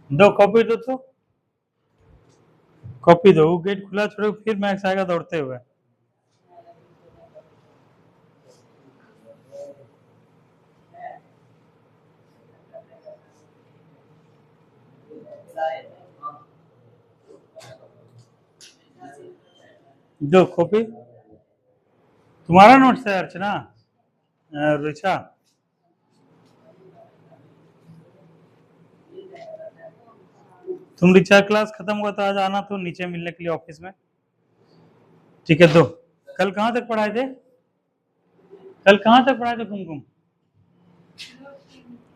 दो कॉपी दो, तो कॉपी दो, वो गेट खुला छोड़ो, फिर मैक्स आएगा दौड़ते हुए। दो कॉपी, तुम्हारा नोट्स है अर्चना, रिचा, तुम रिचार्ज क्लास खत्म हुआ तो आज आना तो नीचे मिलने के लिए ऑफिस में, ठीक है। दो कल कहाँ तक पढ़ाए थे, कल कहाँ तक पढ़ाए थे कुमकुम?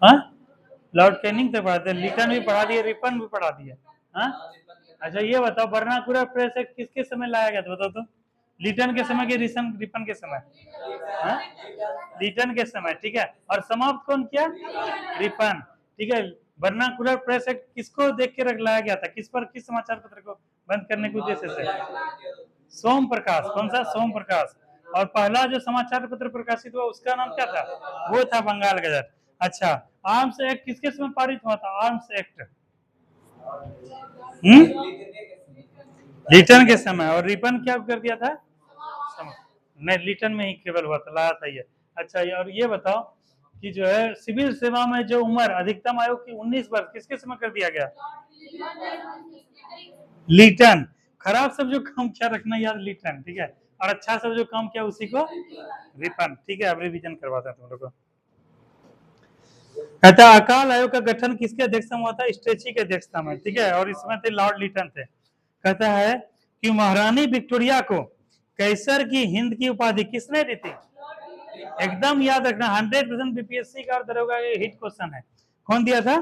हाँ, लॉर्ड कैनिंग तक पढ़ाते, लिटन भी पढ़ा दिए, रिपन भी पढ़ा दिए। हाँ, अच्छा ये बताओ वर्नाकुलर प्रेस एक्ट किसके समय लाया गया था, बताओ तो। लिटन के समय के रिपन के समय? हाँ, लिटन के समय, ठीक है। और समाप्त कौन किया? रिपन, ठीक है। वर्नाकुलर प्रेस एक्ट किसको देख के रख लाया गया था, किस पर, किस समाचार पत्र को बंद करने के उद्देश्य से? सोम प्रकाश। कौन सा? सोम प्रकाश। और पहला जो समाचार पत्र प्रकाशित हुआ उसका नाम क्या था? वो था बंगाल गजट। अच्छा, आर्म्स एक्ट किसके समय पारित हुआ था? आर्म्स एक्ट लिटन के समय। और रिपन क्या कर दिया था? नहीं, लिटन में ही केवल हुआ था, लाया था ये। अच्छा, और ये बताओ कि जो है सिविल सेवा में जो उम्र अधिकतम आयु की 19 वर्ष किसके समय कर दिया गया? लिटन। खराब सब जो काम क्या रखना याद, लिटन, ठीक है। और अच्छा सब जो काम किया उसी को रिपन, ठीक है। अब रिवीजन करवाते हैं तुम लोग को। कहता है अकाल आयोग का गठन किसके अध्यक्षता में हुआ था? स्ट्रेची के अध्यक्षता में, ठीक है। और इसमें थे लॉर्ड लिटन थे। कहता है कि महारानी विक्टोरिया को कैसर की हिंद की उपाधि किसने दी थी? एकदम याद रखना, 100% बीपीएससी का और दरोगा ये हिट क्वेश्चन है। कौन दिया था?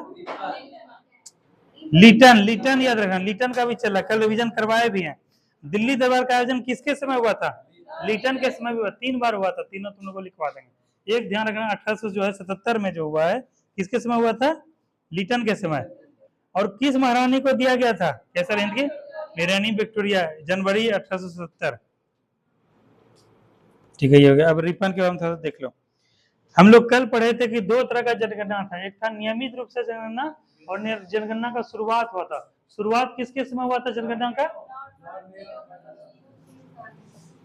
लिटन। लिटन याद रखना, लिटन का भी चला, कल रिवीजन करवाए भी हैं। दिल्ली दरबार का आयोजन किसके समय हुआ था? लिटन के समय भी हुआ, 3 बार हुआ था, तीनों तुम लोग को लिखवा देंगे। एक ध्यान रखना, 1877 में जो हुआ है किसके समय हुआ था? लिटन के समय। और किस महारानी को दिया गया था कैसर हिंद की? महारानी विक्टोरिया, जनवरी 1877, ठीक है। ये हो गया। अब रिपन के बारे में थोड़ा देख लो। हम लोग कल पढ़े थे कि 2 तरह का जनगणना था, एक था नियमित रूप से जनगणना और जनगणना का शुरुआत हुआ था। शुरुआत किसके समय हुआ था जनगणना का?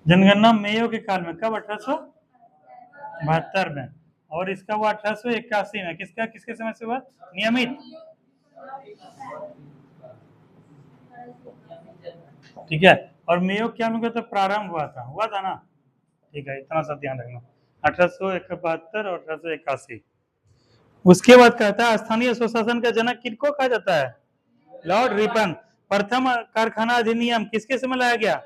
जनगणना मेयो के काल में, कब? 1872 में। और इसका हुआ 1881 में। किसका, किसके समय से हुआ? नियमित, ठीक है। और मेयो क्या में तो प्रारंभ हुआ था ना, ठीक है। इतना सा ध्यान रखना, 1871 और 1881। उसके बाद कहता है स्थानीय स्वशासन का जनक किनको कहा जाता है? Lord Ripon. प्रथम कारखाना अधिनियम किसके समय लाया गया?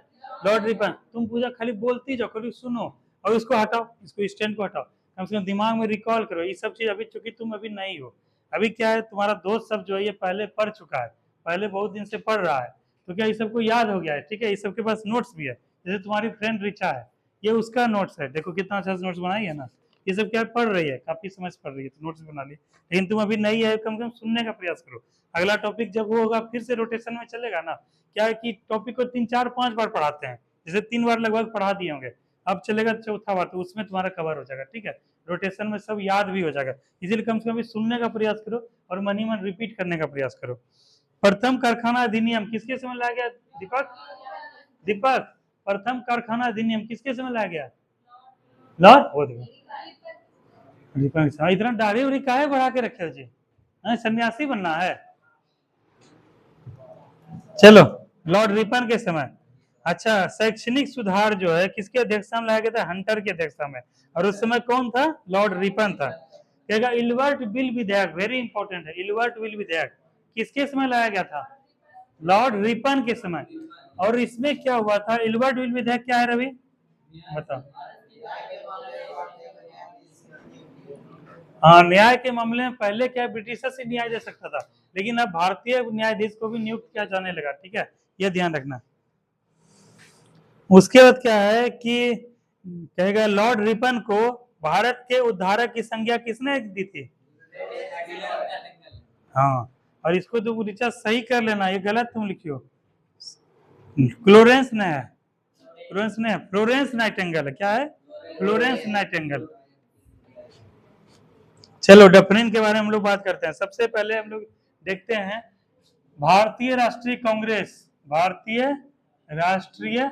Lord Ripon. तुम पूजा खाली बोलती जाओ, खाली सुनो और उसको हटाओ, इसको स्टैंड को हटाओ, कम से कम दिमाग में रिकॉल करो ये सब चीज। अभी चूंकि तुम अभी नहीं हो, अभी क्या है, तुम्हारा दोस्त सब जो है ये पहले पढ़ चुका है, पहले बहुत दिन से पढ़ रहा है, तो क्या ये सबको याद हो गया है, ठीक है। ये सबके पास नोट्स भी है, जैसे तुम्हारी फ्रेंड रिचा है, ये उसका नोट्स है, देखो कितना अच्छा नोट्स बनाई है ना। ये सब क्या पढ़ रही है, काफी समझ पढ़ रही है, तो नोट्स बना ली। लेकिन तुम अभी नहीं है, कम से कम सुनने का प्रयास करो। अगला टॉपिक जब वो होगा फिर से रोटेशन में चलेगा ना। क्या है कि टॉपिक को 3 4 5 बार पढ़ाते हैं, जैसे 3 बार लगभग पढ़ा दिए होंगे, अब चलेगा चौथा बार, तो उसमें तुम्हारा कवर हो जाएगा, ठीक है। रोटेशन में सब याद भी हो जाएगा, इसीलिए कम से कम सुनने का प्रयास करो और मन ही मन रिपीट करने का प्रयास करो। प्रथम कारखाना अधिनियम किसके समय लाया गया? दीपक, दीपक, प्रथम कारखाना अधिनियम किसके समय लाया गया? लॉर्ड, वो देखो इतना दाढ़ी उड़ी काहे बढ़ा के रखे हो जी, सन्यासी बनना है? चलो, लॉर्ड रिपन के समय। अच्छा, शैक्षणिक सुधार जो है किसके अध्यक्षता में लाया गया था? हंटर की अध्यक्षता में। और उस समय कौन था? लॉर्ड रिपन था। कहेगा इल्बर्ट बिल विधेयक, वेरी इंपॉर्टेंट है, इल्बर्ट बिल विधेयक किसके समय लाया गया था? लॉर्ड रिपन के समय। और इसमें क्या हुआ था? इल्बर्ट बिल विधेयक क्या है रवि, बताओ। हाँ, न्याय के मामले में पहले क्या ब्रिटिशर से न्याय दे सकता था, लेकिन अब भारतीय न्यायाधीश को भी नियुक्त किया जाने लगा, ठीक है, यह ध्यान रखना। उसके बाद क्या है कि कहेगा लॉर्ड रिपन को भारत के उद्धारक की संज्ञा किसने दी थी? हाँ, और इसको तो रिचा सही कर लेना, ये गलत तुम लिखियो, फ्लोरेंस ने है, फ्लोरेंस ने, फ्लोरेंस नाइटिंगेल है, क्या है? Florence Nightingale. चलो, डफरिन के बारे में हम लोग बात करते हैं। सबसे पहले हम लोग देखते हैं भारतीय राष्ट्रीय कांग्रेस, भारतीय राष्ट्रीय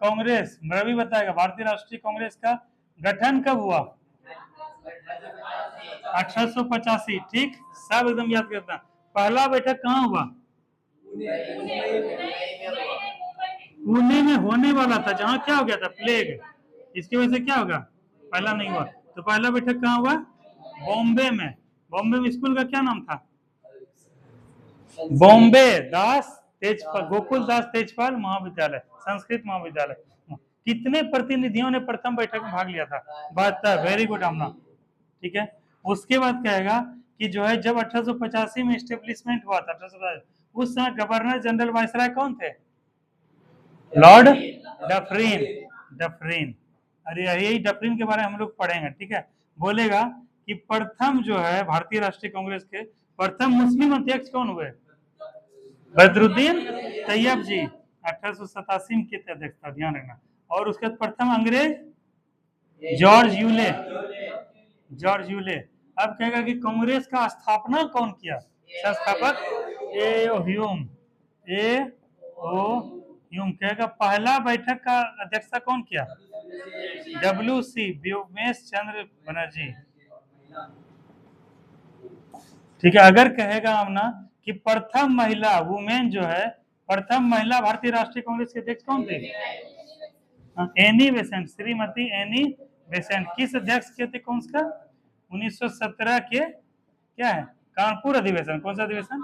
कांग्रेस, रवि बताएगा भारतीय राष्ट्रीय कांग्रेस का गठन कब हुआ? 1885, ठीक, सब एकदम याद करना। पहला बैठक कहाँ हुआ? पुणे में होने वाला था, जहाँ क्या हो गया था? प्लेग, इसकी वजह से क्या होगा? पहला नहीं हुआ। तो पहला बैठक कहाँ हुआ? बॉम्बे में। बॉम्बे में स्कूल का क्या नाम था? बॉम्बे दास तेजपाल, गोकुल दास तेजपाल महाविद्यालय, संस्कृत महाविद्यालय। कितने प्रतिनिधियों ने प्रथम बैठक में भाग लिया था? 72। वेरी गुड आमना। ठीक है, उसके बाद कहेगा कि जो है जब 1885 में स्टेब्लिशमेंट हुआ था 1885, उस समय गवर्नर जनरल वायसराय कौन थे? Lord Dufferin. डफरिन, अरे यही डफरिन के बारे में हम लोग पढ़ेंगे। ठीक है, बोलेगा कि प्रथम जो है भारतीय राष्ट्रीय कांग्रेस के प्रथम मुस्लिम अध्यक्ष कौन हुए? बदरुद्दीन तैयब जी, 1887 में के अध्यक्ष था, ध्यान रखना। और उसके बाद प्रथम अंग्रेज जॉर्ज यूले। George Yule. अब कहेगा कि कांग्रेस का स्थापना कौन किया? संस्थापक ए ओ ह्यूम। ए ओ ह्यूम। कहेगा पहला बैठक का अध्यक्षता कौन किया? WC व्योमेश चंद्र बनर्जी। ठीक है, अगर कहेगा हमना कि प्रथम महिला वुमेन जो है, प्रथम महिला भारतीय राष्ट्रीय कांग्रेस के अध्यक्ष कौन थे? Annie Besant, Shrimati Annie Besant. किस अध्यक्ष के थे? कौन सा? 1917 के क्या है? कानपुर अधिवेशन। कौन सा अधिवेशन?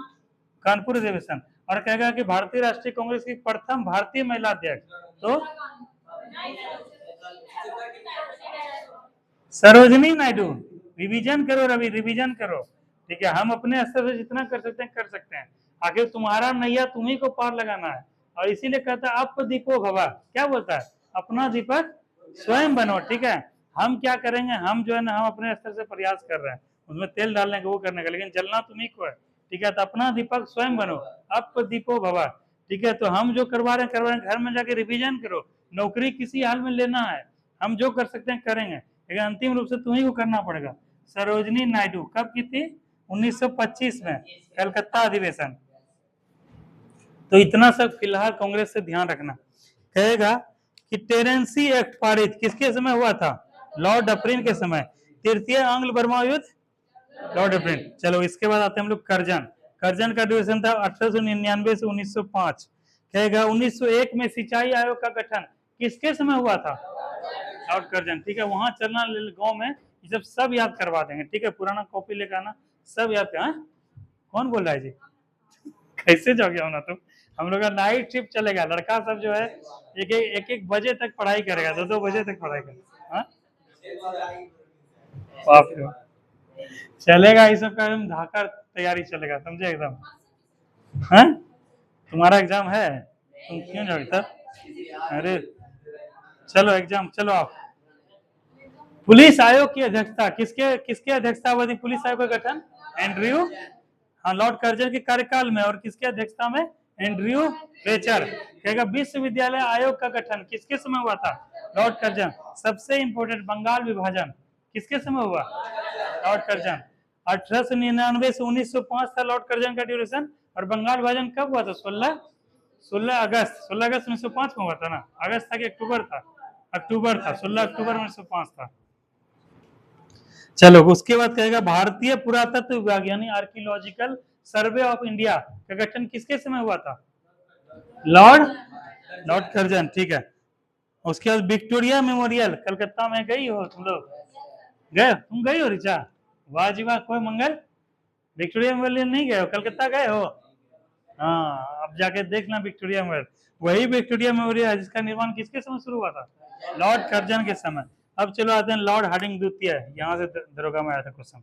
कानपुर अधिवेशन। और कहेगा कि भारतीय राष्ट्रीय कांग्रेस की प्रथम भारतीय महिला अध्यक्ष तो सरोजनी नायडू। रिवीजन करो रवि, रिवीजन करो। ठीक है, हम अपने स्तर से जितना कर सकते हैं कर सकते हैं। आखिर तुम्हारा नैया तुम्ही को पार लगाना है, और इसीलिए कहता है अप दीपो भवा। क्या बोलता है? अपना दीपक स्वयं बनो। ठीक है, हम क्या करेंगे? हम जो है ना, हम अपने स्तर से प्रयास कर रहे हैं, उसमें तेल डालने का, वो करने का, लेकिन जलना तुम्ही को है। ठीक है, तो अपना दीपक स्वयं बनो, अप दीपो भवा। ठीक है, तो हम जो करवा रहे हैं, घर में जाके रिवीजन करो। नौकरी किसी हाल में लेना है, हम जो कर सकते हैं करेंगे, लेकिन अंतिम रूप से तुम्ही को करना पड़ेगा। सरोजनी नायडू कब की थी? 1925 में, कलकत्ता अधिवेशन। तो इतना सब फिलहाल कांग्रेस से ध्यान रखना। कहेगा कि टेरेंसी एक्ट पारित किसके समय हुआ था? लॉर्ड डफरिन के समय। तृतीय आंग्ल बर्मा युद्ध, लॉर्ड डफरिन। चलो इसके बाद आते हैं हम लोग करजन। करजन का ड्यूरेशन था 1899 से 1905। कहेगा 1901 में सिंचाई आयोग का गठन किसके समय हुआ था? लॉर्ड करजन। ठीक है, वहां चलना गांव में, ये सब याद करवा देंगे। ठीक है, पुराना कॉपी लेकर आना, सब याद कर। कौन बोल रहा है जी? कैसे जाओगे होना तुम? हम लोग का नाइट शिफ्ट चलेगा, लड़का सब जो है एक बजे तक पढ़ाई करेगा, 2 बजे तक पढ़ाई करेगा। चलेगा, ये सब का एकदम धाकर तैयारी चलेगा, समझे एकदम। हाँ, तुम्हारा एग्जाम है, तुम क्यों जाओगे तब? अरे चलो एग्जाम, चलो आप। पुलिस आयोग की अध्यक्षता किसके किसके अध्यक्षता में पुलिस आयोग का गठन? एंड्रयू, हाँ, लॉर्ड कर्जन के कार्यकाल में। और किसके अध्यक्षता में? Andrew Becher. कहेगा विश्वविद्यालय आयोग का गठन किसके समय हुआ था? Lord Curzon. सबसे इंपोर्टेंट, बंगाल विभाजन किसके समय हुआ? Lord Curzon. 1899 से 1905 था लॉर्ड कर्जन का ड्यूरेशन। और बंगाल विभाजन कब हुआ था? 16 अगस्त 1905 में हुआ था ना? अगस्त था कि अक्टूबर था? अक्टूबर था, 16 अक्टूबर 1905 था। चलो उसके बाद कहेगा भारतीय पुरातत्व विभाग यानी आर्कियोलॉजिकल सर्वे ऑफ इंडिया का गठन किसके समय हुआ था? Lord Curzon. ठीक है, उसके बाद विक्टोरिया मेमोरियल कलकत्ता में गई हो तुम लोग? गए? तुम गई हो रिचा? वाह जी वाह, कोई मंगल। विक्टोरिया मेमोरियल नहीं गए हो? कलकत्ता गए हो? हाँ, अब जाके देखना विक्टोरिया मेमोरियल। वही विक्टोरिया मेमोरियल जिसका निर्माण किसके समय शुरू हुआ था? लॉर्ड कर्जन के समय। अब चलो आते हैं लॉर्ड हार्डिंग द्वितीय, यहाँ से दरोगा में आया था क्वेश्चन।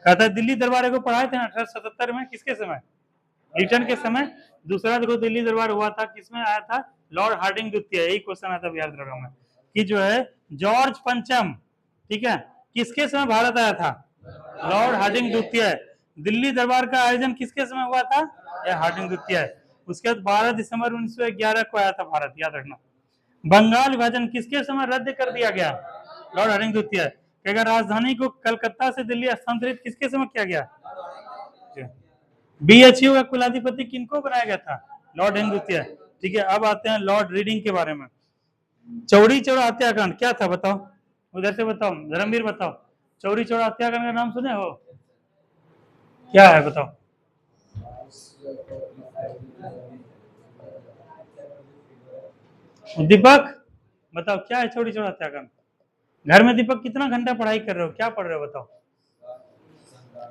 कहता है दिल्ली दरबार को पढ़ाए थे 1877 में, किसके समय? लिटन के समय। दूसरा देखो दिल्ली दरबार हुआ था, किसमें आया था? लॉर्ड हार्डिंग द्वितीय। यही क्वेश्चन आया था बिहार दरोगा में कि जो है जॉर्ज पंचम, ठीक है, किसके समय भारत आया था? लॉर्ड हार्डिंग द्वितीय। दिल्ली दरबार का आयोजन किसके समय हुआ था? यह हार्डिंग द्वितीय। उसके बाद 12 दिसंबर 1911 को आया था भारत, याद रखना। बंगाल विभाजन किसके समय रद्द कर दिया गया? लॉर्ड हार्डिंग द्वितीय। कहेगा राजधानी को कलकत्ता से दिल्ली स्थानांतरित किसके समय किया गया? BHU का कुलाधिपति किनको बनाया गया था? लॉर्ड हार्डिंग द्वितीय। ठीक है, अब आते हैं लॉर्ड रीडिंग के बारे में। चौरी चौरा हत्याकांड क्या था बताओ? उधर से बताओ, धर्मवीर बताओ। चौरी चौरा हत्याकांड का नाम सुने हो? क्या है बताओ? दीपक बताओ क्या है चौरी चौरा हत्याकांड? घर में दीपक कितना घंटा पढ़ाई कर रहे हो, क्या पढ़ रहे हो बताओ?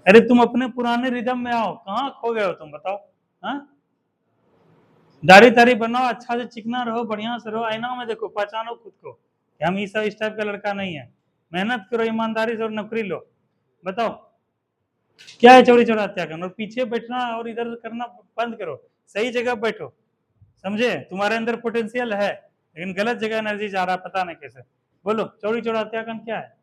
अरे तुम अपने पुराने रिदम में आओ, कहाँ खो गए हो तुम बताओ? हाँ, दाढ़ी तारी बनाओ, अच्छा से चिकना रहो, बढ़िया से रहो, आईना में देखो, पहचानो खुद को कि हम इस टाइप का लड़का नहीं है। मेहनत करो ईमानदारी से और नौकरी लो। बताओ क्या है चोरी चोरा हत्याकांड? और पीछे बैठना और इधर करना बंद करो, सही जगह बैठो। समझे? तुम्हारे अंदर पोटेंशियल है, लेकिन गलत जगह एनर्जी जा रहा है, पता नहीं कैसे। बोलो चोरी चोरा हत्याकांड क्या है?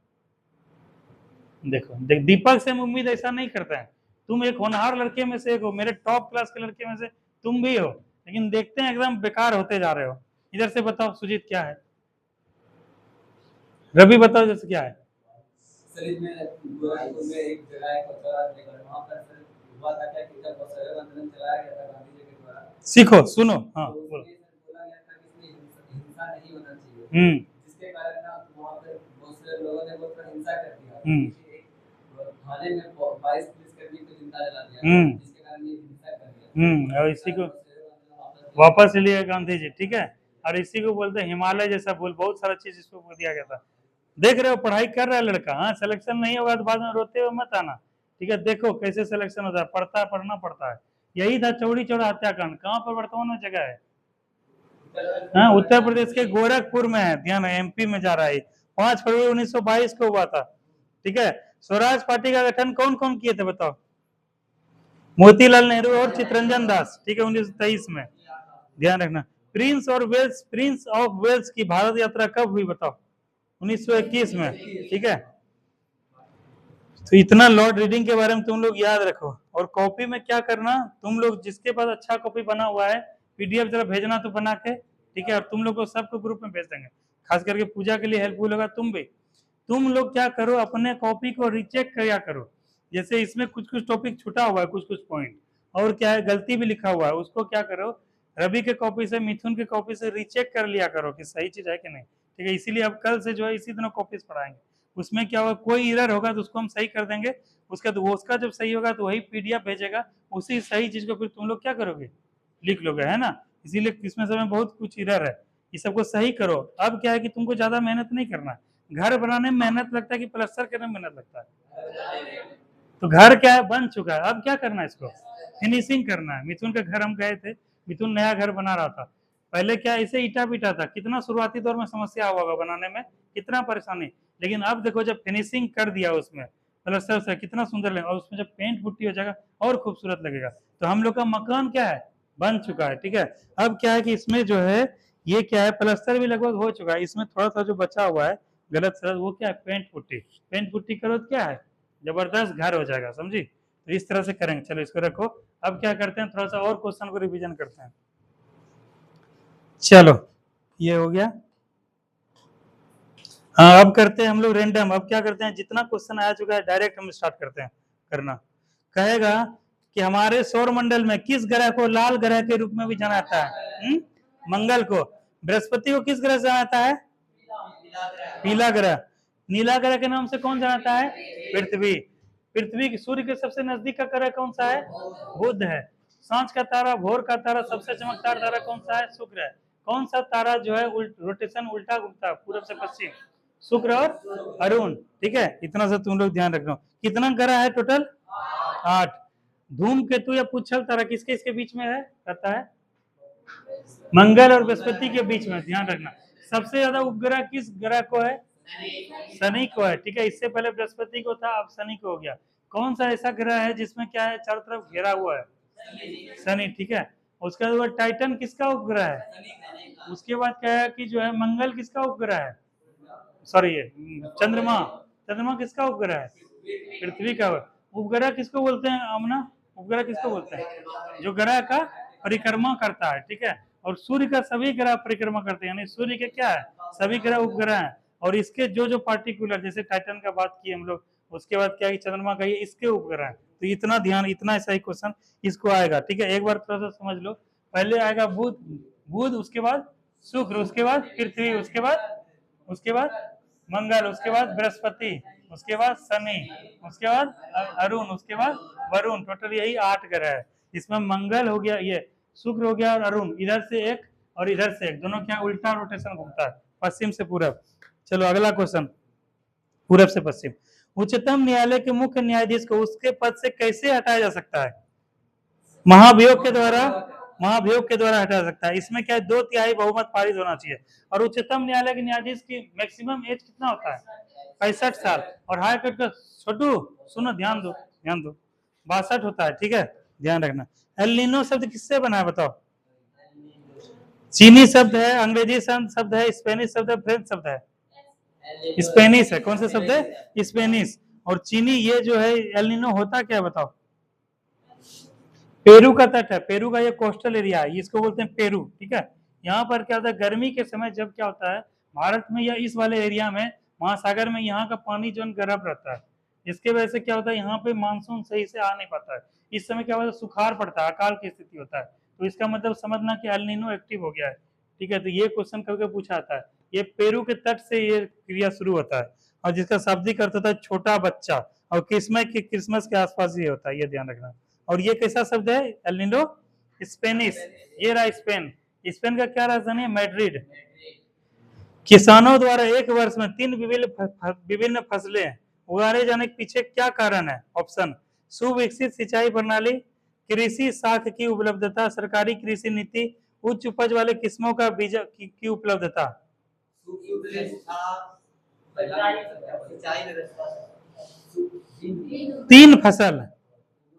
देखो दीपक से हम उम्मीद ऐसा नहीं करते हैं। तुम एक होनहार लड़के में से एक हो, मेरे टॉप क्लास के लड़के में से तुम भी हो, लेकिन देखते हैं एकदम बेकार होते जा रहे हो। इधर से बताओ सुजीत क्या है? रवि बताओ जैसे क्या है? सर इसमें गोरखपुर में एक जगह है कोतवाल लेकर, वहां पर सर हुआ था क्या कि जब सौरभ आंदोलन चलाया गया था गांधी जी के द्वारा, सीखो सुनो, हाँ तो बोलो। उसमें सर बोला गया था कि इसमें हिंसा नहीं होना चाहिए, जिसके कारण ना वहां पर बहुत से लोगों ने बहुत हिंसा कर दिया, थाने में 22 पुलिसकर्मी को जिंदा जला दिया, जिसके कारण ये हिंसा कर दिया। और इसी को वापस लिए गांधी जी, ठीक है। और इसी को बोलते हैं हिमालय जैसा बोल, बहुत सारा चीज इसको बोल दिया गया था। देख रहे हो पढ़ाई कर रहा है लड़का, हाँ सिलेक्शन नहीं होगा तो बाद में रोते हुए मत आना, ठीक है। देखो कैसे सिलेक्शन होता है, पढ़ना पड़ता है। यही था चौड़ी चौड़ा हत्याकांड, कहाँ पर वर्तमान में जगह है? हाँ, उत्तर प्रदेश के गोरखपुर में है, ध्यान है, एमपी में जा रहा है। 5 फरवरी 1922 को हुआ था, ठीक है। स्वराज पार्टी का गठन कौन कौन किए थे बताओ? मोतीलाल नेहरू और चितरंजन दास, ठीक है, 1923 में। ध्यान रखना। प्रिंस ऑफ वेल्स की भारत यात्रा कब हुई बताओ? 1921 में, ठीक है। तो इतना लॉर्ड रीडिंग के बारे में तुम लोग याद रखो। और कॉपी में क्या करना, तुम लोग जिसके पास अच्छा कॉपी बना हुआ है, पीडीएफ जरा भेजना तो बना के, ठीक है। और तुम लोग को सबको ग्रुप में भेज देंगे, खास करके पूजा के लिए हेल्पफुल होगा। तुम लोग क्या करो, अपने कॉपी को रीचेक किया करो। जैसे इसमें कुछ कुछ टॉपिक छुटा हुआ है, कुछ कुछ पॉइंट और क्या है गलती भी लिखा हुआ है, उसको क्या करो, रवि के कॉपी से, मिथुन के कॉपी से रीचेक कर लिया करो कि सही चीज है कि नहीं, ठीक है। इसीलिए अब कल से जो है इसी दिनों कॉपीज पढ़ाएंगे। उसमें क्या होगा, कोई इरर होगा तो उसको हम सही कर देंगे, उसका तो उसका जब सही होगा तो वही पीडीएफ भेजेगा, उसी सही चीज को फिर तुम लोग क्या करोगे, लिख लोगे, है ना। इसीलिए इसमें समय बहुत कुछ इरर है, ये सबको सही करो। अब क्या है कि तुमको ज्यादा मेहनत नहीं करना, घर बनाने में मेहनत लगता है कि प्लास्टर करने में मेहनत लगता है? तो घर क्या है, बन चुका है, अब क्या करना है, इसको फिनिशिंग करना है। मिथुन के घर हम गए थे, मिथुन नया घर बना रहा था, पहले क्या ऐसे ईटा पीटा था, कितना शुरुआती दौर में समस्या होगा बनाने में, कितना परेशानी, लेकिन अब देखो जब फिनिशिंग कर दिया उसमें प्लास्टर से, कितना सुंदर लगेगा, और उसमें जब पेंट पुट्टी हो जाएगा और खूबसूरत लगेगा। तो हम लोग का मकान क्या है, बन चुका है, ठीक है। अब क्या है कि इसमें जो है ये क्या है, प्लास्टर भी लगभग हो चुका है, इसमें थोड़ा सा जो बचा हुआ है गलत सलत वो क्या है, पेंट पुट्टी। पेंट पुट्टी करो तो क्या है, जबरदस्त घर हो जाएगा, समझी। तो इस तरह से करेंगे। चलो इसको रखो। अब क्या करते हैं, थोड़ा सा और क्वेश्चन को रिवीजन करते हैं। चलो ये हो गया। हाँ अब करते हैं हम लोग रेंडम। अब क्या करते हैं, जितना क्वेश्चन आ चुका है डायरेक्ट हम स्टार्ट करते हैं करना। कहेगा कि हमारे सौर मंडल में किस ग्रह को लाल ग्रह के रूप में भी जाना जाता है? मंगल को। बृहस्पति को किस ग्रह से जाना जाता है? पीला ग्रह। नीला ग्रह के नाम से कौन जाना है? पृथ्वी। पृथ्वी सूर्य के सबसे नजदीक का ग्रह कौन सा है? बुध है। सांझ का तारा, भोर का तारा, सबसे चमकदार तारा कौन सा है? शुक्र है। कौन सा तारा जो है रोटेशन उल्टा घूमता है पूरब से पश्चिम? शुक्र और अरुण, ठीक है। इतना सा तुम लोग ध्यान रखना। कितना ग्रह है टोटल? 8। धूमकेतु या पुच्छल तारा किसके इसके बीच में है, कहता है? मंगल और बृहस्पति के बीच में, ध्यान रखना। सबसे ज्यादा उपग्रह किस ग्रह को है? शनि को है, ठीक है। इससे पहले बृहस्पति को था, अब शनि को हो गया। कौन सा ऐसा ग्रह है जिसमें क्या है, चारों तरफ घेरा हुआ है? शनि, ठीक है। उसके बाद टाइटन किसका उपग्रह है? उसके बाद क्या है कि जो है मंगल किसका उपग्रह है? सॉरी ये चंद्रमा। चंद्रमा किसका उपग्रह है? पृथ्वी का। उपग्रह किसको बोलते हैं अमना? उपग्रह किसको बोलते हैं? जो ग्रह का परिक्रमा करता है, ठीक है। और सूर्य का सभी ग्रह परिक्रमा करते हैं, यानी सूर्य के क्या है, सभी ग्रह उपग्रह हैं। और इसके जो जो पार्टिकुलर, जैसे टाइटन का बात की हम लोग, उसके बाद क्या है चंद्रमा का, ये इसके उपग्रह है। तो इतना ध्यान, इतना ऐसा ही क्वेश्चन इसको आएगा, ठीक है। एक बार थोड़ा सा समझ लो। पहले आएगा बुध, बुध, उसके बाद शुक्र, उसके बाद पृथ्वी, उसके बाद मंगल, उसके बाद बृहस्पति, उसके बाद शनि, उसके बाद अरुण, उसके बाद वरुण। टोटल यही 8 ग्रह है। इसमें मंगल हो गया, ये शुक्र हो गया और अरुण, इधर से एक और इधर से एक, दोनों क्या उल्टा रोटेशन घूमता है, पश्चिम से पूरब। चलो अगला क्वेश्चन, पूरब से पश्चिम। उच्चतम न्यायालय के मुख्य न्यायाधीश को उसके पद से कैसे हटाया जा सकता है? महाभियोग के द्वारा हटा सकता है। इसमें क्या है, 2/3 बहुमत पारित होना चाहिए। और उच्चतम न्यायालय के न्यायाधीश की मैक्सिमम एज कितना होता है, 65 साल। और हाई कोर्ट का, छोटू सुनो, ध्यान दो 62 होता है, ठीक है, ध्यान रखना। एल नीनो शब्द किससे बना है बताओ? चीनी शब्द है, अंग्रेजी शब्द है, स्पेनिश शब्द है, फ्रेंच शब्द है? स्पेनिश है। कौन सा शब्द है? स्पेनिश। और चीनी, ये जो है एल नीनो होता क्या है बताओ? पेरू का तट है, पेरू का ये कोस्टल एरिया है, इसको बोलते हैं पेरू, ठीक है। यहाँ पर क्या होता है, गर्मी के समय जब क्या होता है भारत में या इस वाले एरिया में, महासागर में यहाँ का पानी जो गर्म रहता है, इसके वजह से क्या होता है यहाँ पे मानसून सही से आ नहीं पाता है। इस समय क्या होता है, सुखाड़ पड़ता है, अकाल की स्थिति होता है। तो इसका मतलब समझना कि एल नीनो एक्टिव हो गया है, ठीक है। तो ये क्वेश्चन कभी पूछा जाता है। ये पेरू के तट से ये क्रिया शुरू होता है, और जिसका शाब्दिक अर्थ होता है छोटा बच्चा, और क्रिसमस के आसपास ये होता है, ये ध्यान रखना। और ये कैसा शब्द है एल नीनो? स्पेनिश। ये रहा स्पेन। स्पेन का क्या राजधानी है? मैड्रिड। किसानों द्वारा एक वर्ष में 3 विभिन्न फसलें उगाए जाने के पीछे क्या कारण है? ऑप्शन: सुविकसित सिंचाई प्रणाली, कृषि साख की उपलब्धता, सरकारी कृषि नीति, उच्च उपज वाले किस्मों का बीज की उपलब्धता। 3 फसल,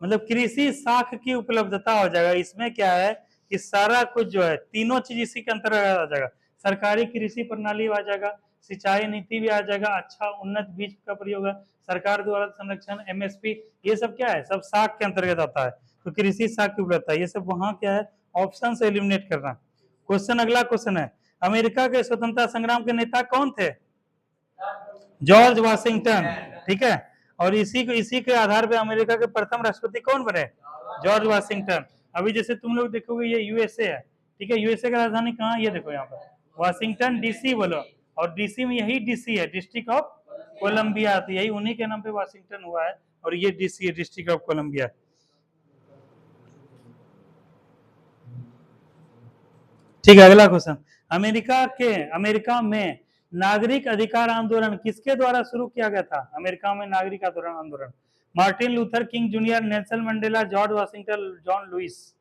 मतलब कृषि साख की उपलब्धता हो जाएगा। इसमें क्या है कि सारा कुछ जो है, तीनों चीज इसी के अंतर्गत आ जाएगा। सरकारी कृषि प्रणाली आ जाएगा, सिंचाई नीति भी आ जाएगा, अच्छा उन्नत बीज का प्रयोग है, सरकार द्वारा संरक्षण, एमएसपी, ये सब क्या है, सब साख के अंतर्गत आता है। तो कृषि साख की उपलब्धता, ये सब वहां क्या है, ऑप्शन से एलिमिनेट करना। क्वेश्चन, अगला क्वेश्चन है, अमेरिका के स्वतंत्रता संग्राम के नेता कौन थे? जॉर्ज वाशिंगटन, ठीक है। और इसी के आधार पे अमेरिका के प्रथम राष्ट्रपति कौन बने? George Washington. अभी जैसे तुम लोग देखोगे ये यूएसए है, ठीक है। यूएसए का राजधानी कहाँ? ये देखो यहाँ पर वाशिंगटन डीसी बोलो, और डीसी में यही डीसी है, डिस्ट्रिक्ट ऑफ कोलंबिया, तो यही उन्हीं के नाम पे वाशिंगटन हुआ है, और ये डीसी है, डिस्ट्रिक्ट ऑफ कोलंबिया। ठीक है, अगला क्वेश्चन, अमेरिका में नागरिक अधिकार आंदोलन किसके द्वारा शुरू किया गया था? अमेरिका में नागरिक आंदोलन Martin Luther King Junior, Nelson Mandela, George Washington, John Lewis.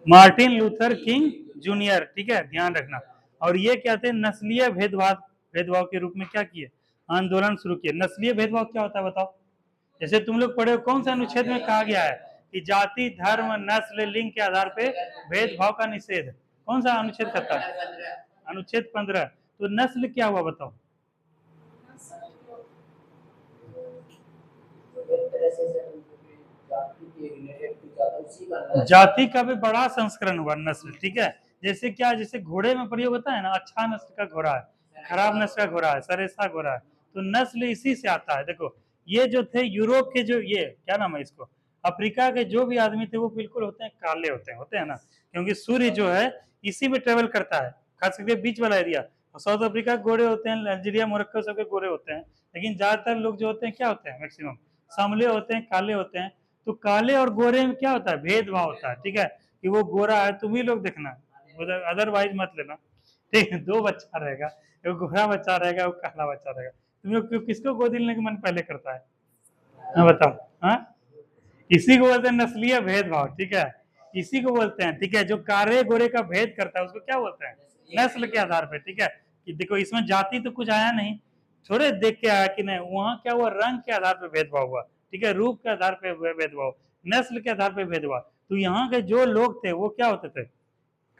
Martin Luther King Junior, ठीक है, ध्यान रखना। और ये क्या थे, नस्लीय भेदभाव के रूप में क्या किए, आंदोलन शुरू किए। नस्लीय भेदभाव क्या होता है बताओ? जैसे तुम लोग पढ़े, कौन सा अनुच्छेद में कहा गया है कि जाति, धर्म, नस्ल, लिंग के आधार पे भेदभाव का निषेध? कौन सा अनुच्छेद करता है? अनुच्छेद 15। तो नस्ल क्या हुआ बताओ? जाति का भी बड़ा संस्करण हुआ, नस्ल, ठीक है। जैसे क्या, जैसे घोड़े में प्रयोग होता है ना, अच्छा नस्ल का घोड़ा है, खराब नस्ल का घोड़ा है, सरेसा घोड़ा है, तो नस्ल इसी से आता है। देखो ये जो थे यूरोप के, जो ये क्या नाम है इसको, अफ्रीका के जो भी आदमी थे वो बिल्कुल होते हैं काले, होते हैं ना, क्योंकि सूर्य जो है इसी में ट्रेवल करता है, खास करके बीच वाला एरिया। साउथ अफ्रीका गोरे होते हैं, अल्जीरिया, मोरक्को सबके गोरे होते हैं, लेकिन ज्यादातर लोग जो होते हैं क्या होते हैं, मैक्सिमम सांवले होते हैं, काले होते हैं। तो काले और गोरे में क्या होता है, भेदभाव होता है, ठीक है, कि वो गोरा है, तुम ही लोग देखना, अदरवाइज मत लेना, ठीक है। 2 बच्चा रहेगा, वो गोरा बच्चा रहेगा, वो काला बच्चा रहेगा, तुम लोग किसको गोदी लेने का मन पहले करता है? हाँ बताओ। हाँ, इसी को बोलते हैं नस्लीय भेदभाव, ठीक है, इसी को बोलते हैं, ठीक है। जो काले गोरे का भेद करता है उसको क्या बोलते हैं? नस्ल के आधार पर, ठीक है। कि देखो इसमें जाति तो कुछ आया नहीं, थोड़े देख के आया कि नहीं, वहां क्या हुआ, रंग के आधार पर भेदभाव हुआ, ठीक है, रूप के आधार पर भेदभाव, नस्ल के आधार पर भेदभाव। तो यहाँ के जो लोग थे वो क्या होते थे,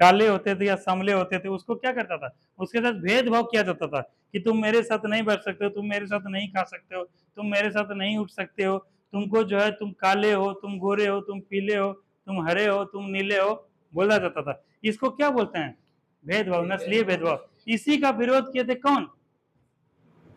काले होते थे या सांवले होते थे, उसको क्या करता था, उसके साथ भेदभाव किया जाता था कि तुम मेरे साथ नहीं बैठ सकते हो, तुम मेरे साथ नहीं खा सकते हो, तुम मेरे साथ नहीं उठ सकते हो, तुमको जो है, तुम काले हो, तुम गोरे हो, तुम पीले हो, तुम हरे हो, तुम नीले हो, बोला जाता था। इसको क्या बोलते हैं? भेदभाव, नस्लीय भेदभाव। इसी का विरोध किए थे कौन?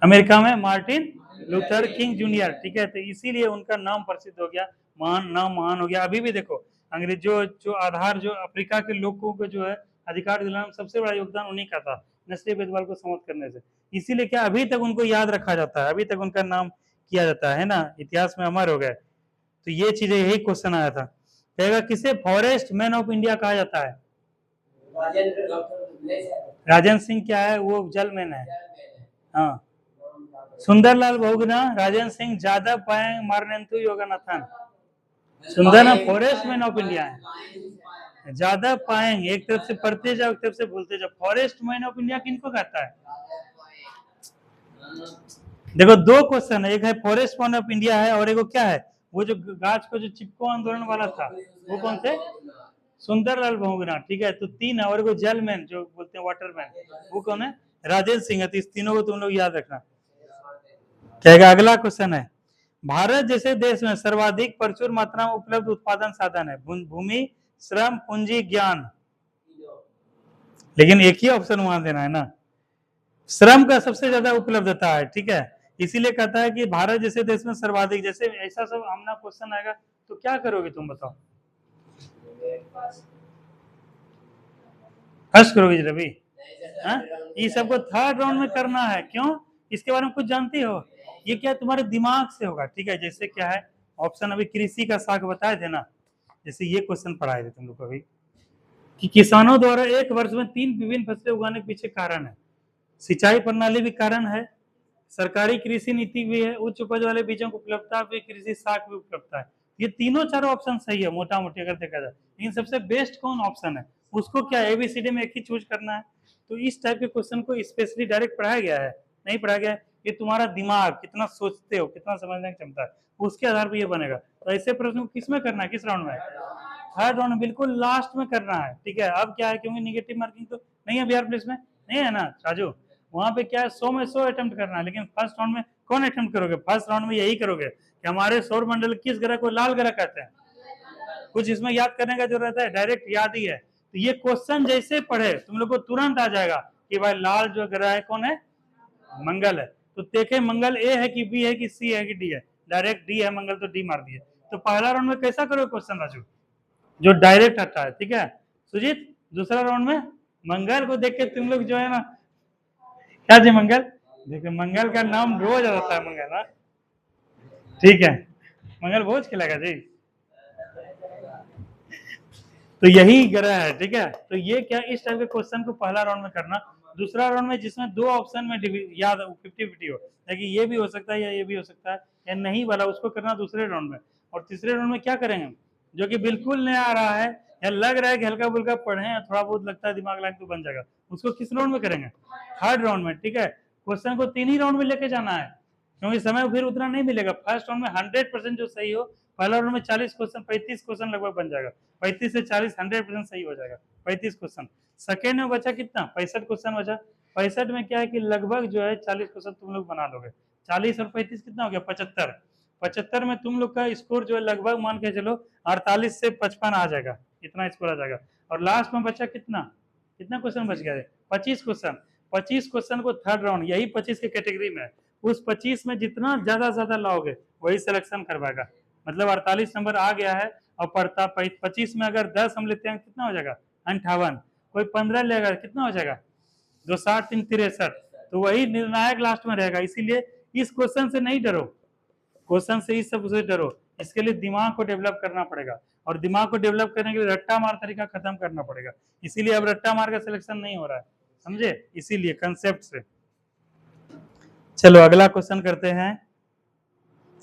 अमेरिका में मार्टिन लूथर किंग जूनियर, ठीक है। तो इसीलिए उनका नाम प्रसिद्ध हो गया, महान हो गया। अभी भी देखो अंग्रेजों जो आधार, जो अफ्रीका के लोगों को जो है अधिकार दिलाने में सबसे बड़ा योगदान उन्हीं का था, नस्लीय भेदभाव को समाप्त करने से। इसीलिए क्या अभी तक उनको याद रखा जाता है, अभी तक उनका नाम किया जाता है ना, इतिहास में अमर हो गए। तो ये चीजें, यही क्वेश्चन आया था, कहेगा किसे फॉरेस्ट मैन ऑफ इंडिया कहा जाता है? राजेंद्र सिंह क्या है, वो जल मैन है। हाँ, सुंदरलाल बहुगुणा, राजेंद्र सिंह, जादव, पायंग, मारनेंतु, योगानाथन। सुंदर ना, फॉरेस्ट मैन ऑफ इंडिया है। ज्यादा पाएंगे, एक तरफ से पढ़ते जाओ, एक तरफ से बोलते जाओ। फॉरेस्ट मैन ऑफ इंडिया किनको कहता है? देखो दो क्वेश्चन है, एक है फॉरेस्ट मैन ऑफ इंडिया है, और एक क्या है, वो जो गाछ को जो चिपको आंदोलन वाला था, वो कौन थे? सुंदरलाल बहुगुणा। ठीक है, तो तीन है, और वो जलमैन जो बोलते हैं, वाटरमैन, वो कौन है? राजेंद्र सिंह है। तो इस तीनों को तुम लोग याद रखना। क्या अगला क्वेश्चन है, भारत जैसे देश में सर्वाधिक प्रचुर मात्रा में उपलब्ध उत्पादन साधन है? भूमि, श्रम, पूंजी, ज्ञान। लेकिन एक ही ऑप्शन वहां देना है ना, श्रम का सबसे ज्यादा उपलब्धता है। ठीक है, इसीलिए कहता है कि भारत जैसे देश में सर्वाधिक। जैसे ऐसा सब आमना क्वेश्चन आएगा तो क्या करोगे तुम बताओ? फर्स्ट करोगे रवि? ये सबको थर्ड राउंड में करना है। क्यों? इसके बारे में कुछ जानती हो? ये क्या तुम्हारे दिमाग से होगा। ठीक है, जैसे क्या है ऑप्शन, अभी कृषि का साख बताए थे ना, जैसे ये क्वेश्चन पढ़ाए थे तुम लोग को अभी, कि किसानों द्वारा एक वर्ष में 3 विभिन्न फसलें उगाने के पीछे कारण है। सिंचाई प्रणाली भी कारण है, सरकारी कृषि नीति भी है, उच्च उपज वाले बीजों की उपलब्धता भी, कृषि साख भी उपलब्धता है। ये तीनों चारों ऑप्शन सही है मोटा मोटी अगर देखा जाए, लेकिन सबसे बेस्ट कौन ऑप्शन है, उसको क्या एबीसीडी में एक ही चूज करना है। तो इस टाइप के क्वेश्चन को स्पेशली डायरेक्ट पढ़ाया गया है? नहीं पढ़ाया गया है। ये तुम्हारा दिमाग कितना सोचते हो, कितना समझने की क्षमता है, उसके आधार पर ये बनेगा। तो ऐसे प्रश्न किस में करना है, किस राउंड में? थर्ड राउंड में, बिल्कुल लास्ट में करना है। ठीक है, अब क्या है, क्योंकि निगेटिव मार्किंग तो नहीं है बिहार पुलिस में, नहीं है ना राजू, वहां पे क्या है 100 में 100 अटेम्प्ट करना है। लेकिन फर्स्ट राउंड में कौन अटेम्प्ट करोगे? फर्स्ट राउंड में यही करोगे कि हमारे सौर मंडल किस ग्रह को लाल ग्रह कहते हैं। कुछ इसमें याद करने का जो रहता है, डायरेक्ट याद ही है। तो ये क्वेश्चन जैसे पढ़े तुम लोग को तुरंत आ जाएगा कि भाई लाल जो ग्रह है कौन है? मंगल है। तो देखे मंगल ए है कि बी है कि सी है कि डी है? डायरेक्ट डी है मंगल, तो डी मार दिए। तो पहला राउंड में कैसा करोगे क्वेश्चन राजू? जो डायरेक्ट आता है। ठीक है सुजीत, दूसरा राउंड में मंगल को देख के तुम लोग जो है ना, क्या जी मंगल, देखिए मंगल का नाम रोज आता है मंगल। हाँ ठीक है, मंगल भोज खिलाएगा जी, तो यही ग्रह है। ठीक है, तो ये क्या इस टाइप के क्वेश्चन को पहला राउंड में करना। दूसरा राउंड में जिसमें दो ऑप्शन में याद 50-50 हो, ताकि ये भी हो सकता है या ये भी हो सकता है या नहीं वाला, उसको करना दूसरे राउंड में। और तीसरे राउंड में क्या करेंगे, जो कि बिल्कुल नहीं आ रहा है या लग रहा है कि हल्का फुल्का पढ़े या थोड़ा बहुत लगता है दिमाग लायक तो बन जाएगा, उसको किस राउंड में करेंगे? थर्ड राउंड में। ठीक है, क्वेश्चन को 3 ही राउंड में लेके जाना है, क्योंकि समय फिर उतना नहीं मिलेगा। फर्स्ट राउंड में 100% जो सही हो, पहला राउंड में 40 क्वेश्चन 35 क्वेश्चन लगभग बन जाएगा, 35 से 40 100% सही हो जाएगा 35 क्वेश्चन। सेकेंड में बचा कितना, 65 क्वेश्चन बचा। 65 में क्या है कि लगभग जो है 40 क्वेश्चन तुम लोग बना लोगे। 40 और 35 कितना हो गया, 75। 75 में तुम लोग का स्कोर जो है लगभग मान के चलो 48 से 55 आ जाएगा, इतना स्कोर आ जाएगा। और लास्ट में बचा कितना, कितना क्वेश्चन बच गया, 25 क्वेश्चन। 25 क्वेश्चन को थर्ड राउंड, यही 25 के कैटेगरी में, उस 25 में जितना ज्यादा लाओगे वही सिलेक्शन करवाएगा। मतलब 48 नंबर आ गया है, और पढ़ता 25 में अगर 10 हम लेते हैं कितना हो जाएगा, 58। कोई 15 लेगा कितना हो जाएगा, 2 60 3 63। तो वही निर्णायक लास्ट में रहेगा। इसीलिए इस क्वेश्चन से नहीं डरो, क्वेश्चन से इस सब से डरो। इसके लिए दिमाग को डेवलप करना पड़ेगा, और दिमाग को डेवलप करने के लिए रट्टा मार तरीका खत्म करना पड़ेगा। इसीलिए अब रट्टा मार का सिलेक्शन नहीं हो रहा है, समझे, इसीलिए कंसेप्ट से। चलो अगला क्वेश्चन करते हैं।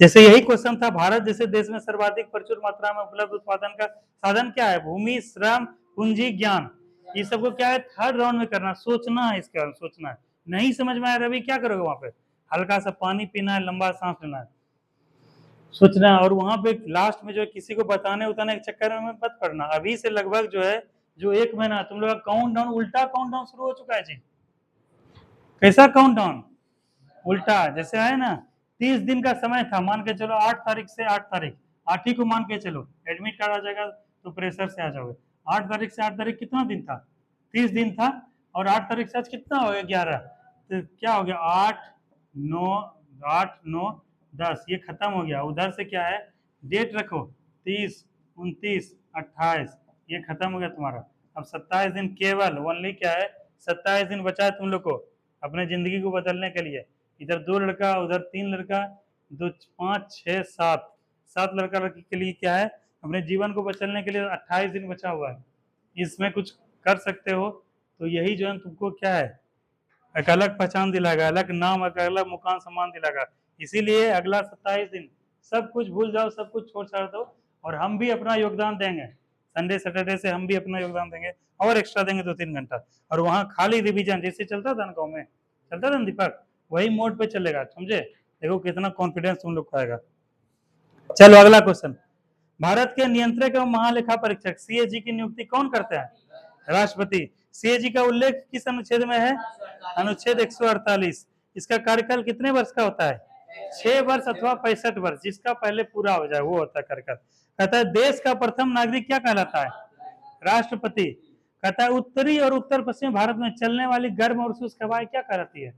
जैसे यही क्वेश्चन था, भारत जैसे देश में सर्वाधिक प्रचुर मात्रा में उपलब्ध उत्पादन का साधन क्या है? भूमि, श्रम, पूंजी, ज्ञान। ये सबको क्या है थर्ड राउंड में करना, सोचना है, इसके बारे में सोचना है। नहीं समझ में आया रवि, क्या करोगे वहां पे, हल्का सा पानी पीना है, लंबा सांस लेना है, सोचना है। और वहां पे लास्ट में जो है किसी को बताने उताने के चक्कर में मत पड़ना। अभी से लगभग जो है जो 1 महीना तुम लोग का काउंट डाउन, उल्टा काउंट डाउन शुरू हो चुका है जी। कैसा काउंट डाउन, उल्टा। जैसे है ना 30 दिन का समय था, मान के चलो 8 तारीख से 8 तारीख, 8 ही को मान के चलो, एडमिट कार्ड आ जाएगा तो प्रेशर से आ जाओगे। 8 तारीख से 8 तारीख कितना दिन था, 30 दिन था। और 8 तारीख से आज कितना हो गया, 11। तो क्या हो गया, 8 9 10, ये खत्म हो गया। उधर से क्या है, डेट रखो 30 29 28, ये खत्म हो गया तुम्हारा। अब 27 दिन केवल ओनली क्या है, 27 दिन बचा है तुम लोग को अपने जिंदगी को बदलने के लिए। इधर 2 लड़का, उधर 3 लड़का, 2 5 6 7 7 लड़का लड़की के लिए क्या है, अपने जीवन को बदलने के लिए 28 दिन बचा हुआ है। इसमें कुछ कर सकते हो, तो यही जो है तुमको क्या है, एक अलग पहचान दिलाएगा, अलग नाम, एक अलग मुकाम सम्मान दिलाएगा। इसीलिए अगला 27 दिन सब कुछ भूल जाओ, सब कुछ छोड़ छाड़ दो, और हम भी अपना योगदान देंगे, संडे सैटरडे से हम भी अपना योगदान देंगे और एक्स्ट्रा देंगे 2-3 घंटा। और वहाँ खाली रिवीजन जैसे चलता था ना गाँव में, चलता था ना दीपक, वही मोड पे चलेगा, समझे। देखो कितना कॉन्फिडेंस तुम लोग को आएगा। चलो अगला क्वेश्चन, भारत के नियंत्रक एवं महालेखा परीक्षक सीएजी की नियुक्ति कौन करते हैं? राष्ट्रपति। सीएजी का उल्लेख किस अनुच्छेद में है? अनुच्छेद 148। इसका कार्यकाल कितने वर्ष का होता है? 6 वर्ष अथवा 65 वर्ष, जिसका पहले पूरा हो जाए वो होता है कार्यकाल। कहता है देश का प्रथम नागरिक क्या कहलाता है? राष्ट्रपति। कहता है उत्तरी और उत्तर पश्चिम भारत में चलने वाली गर्म और शुष्क हवाएं क्या कहलाती है?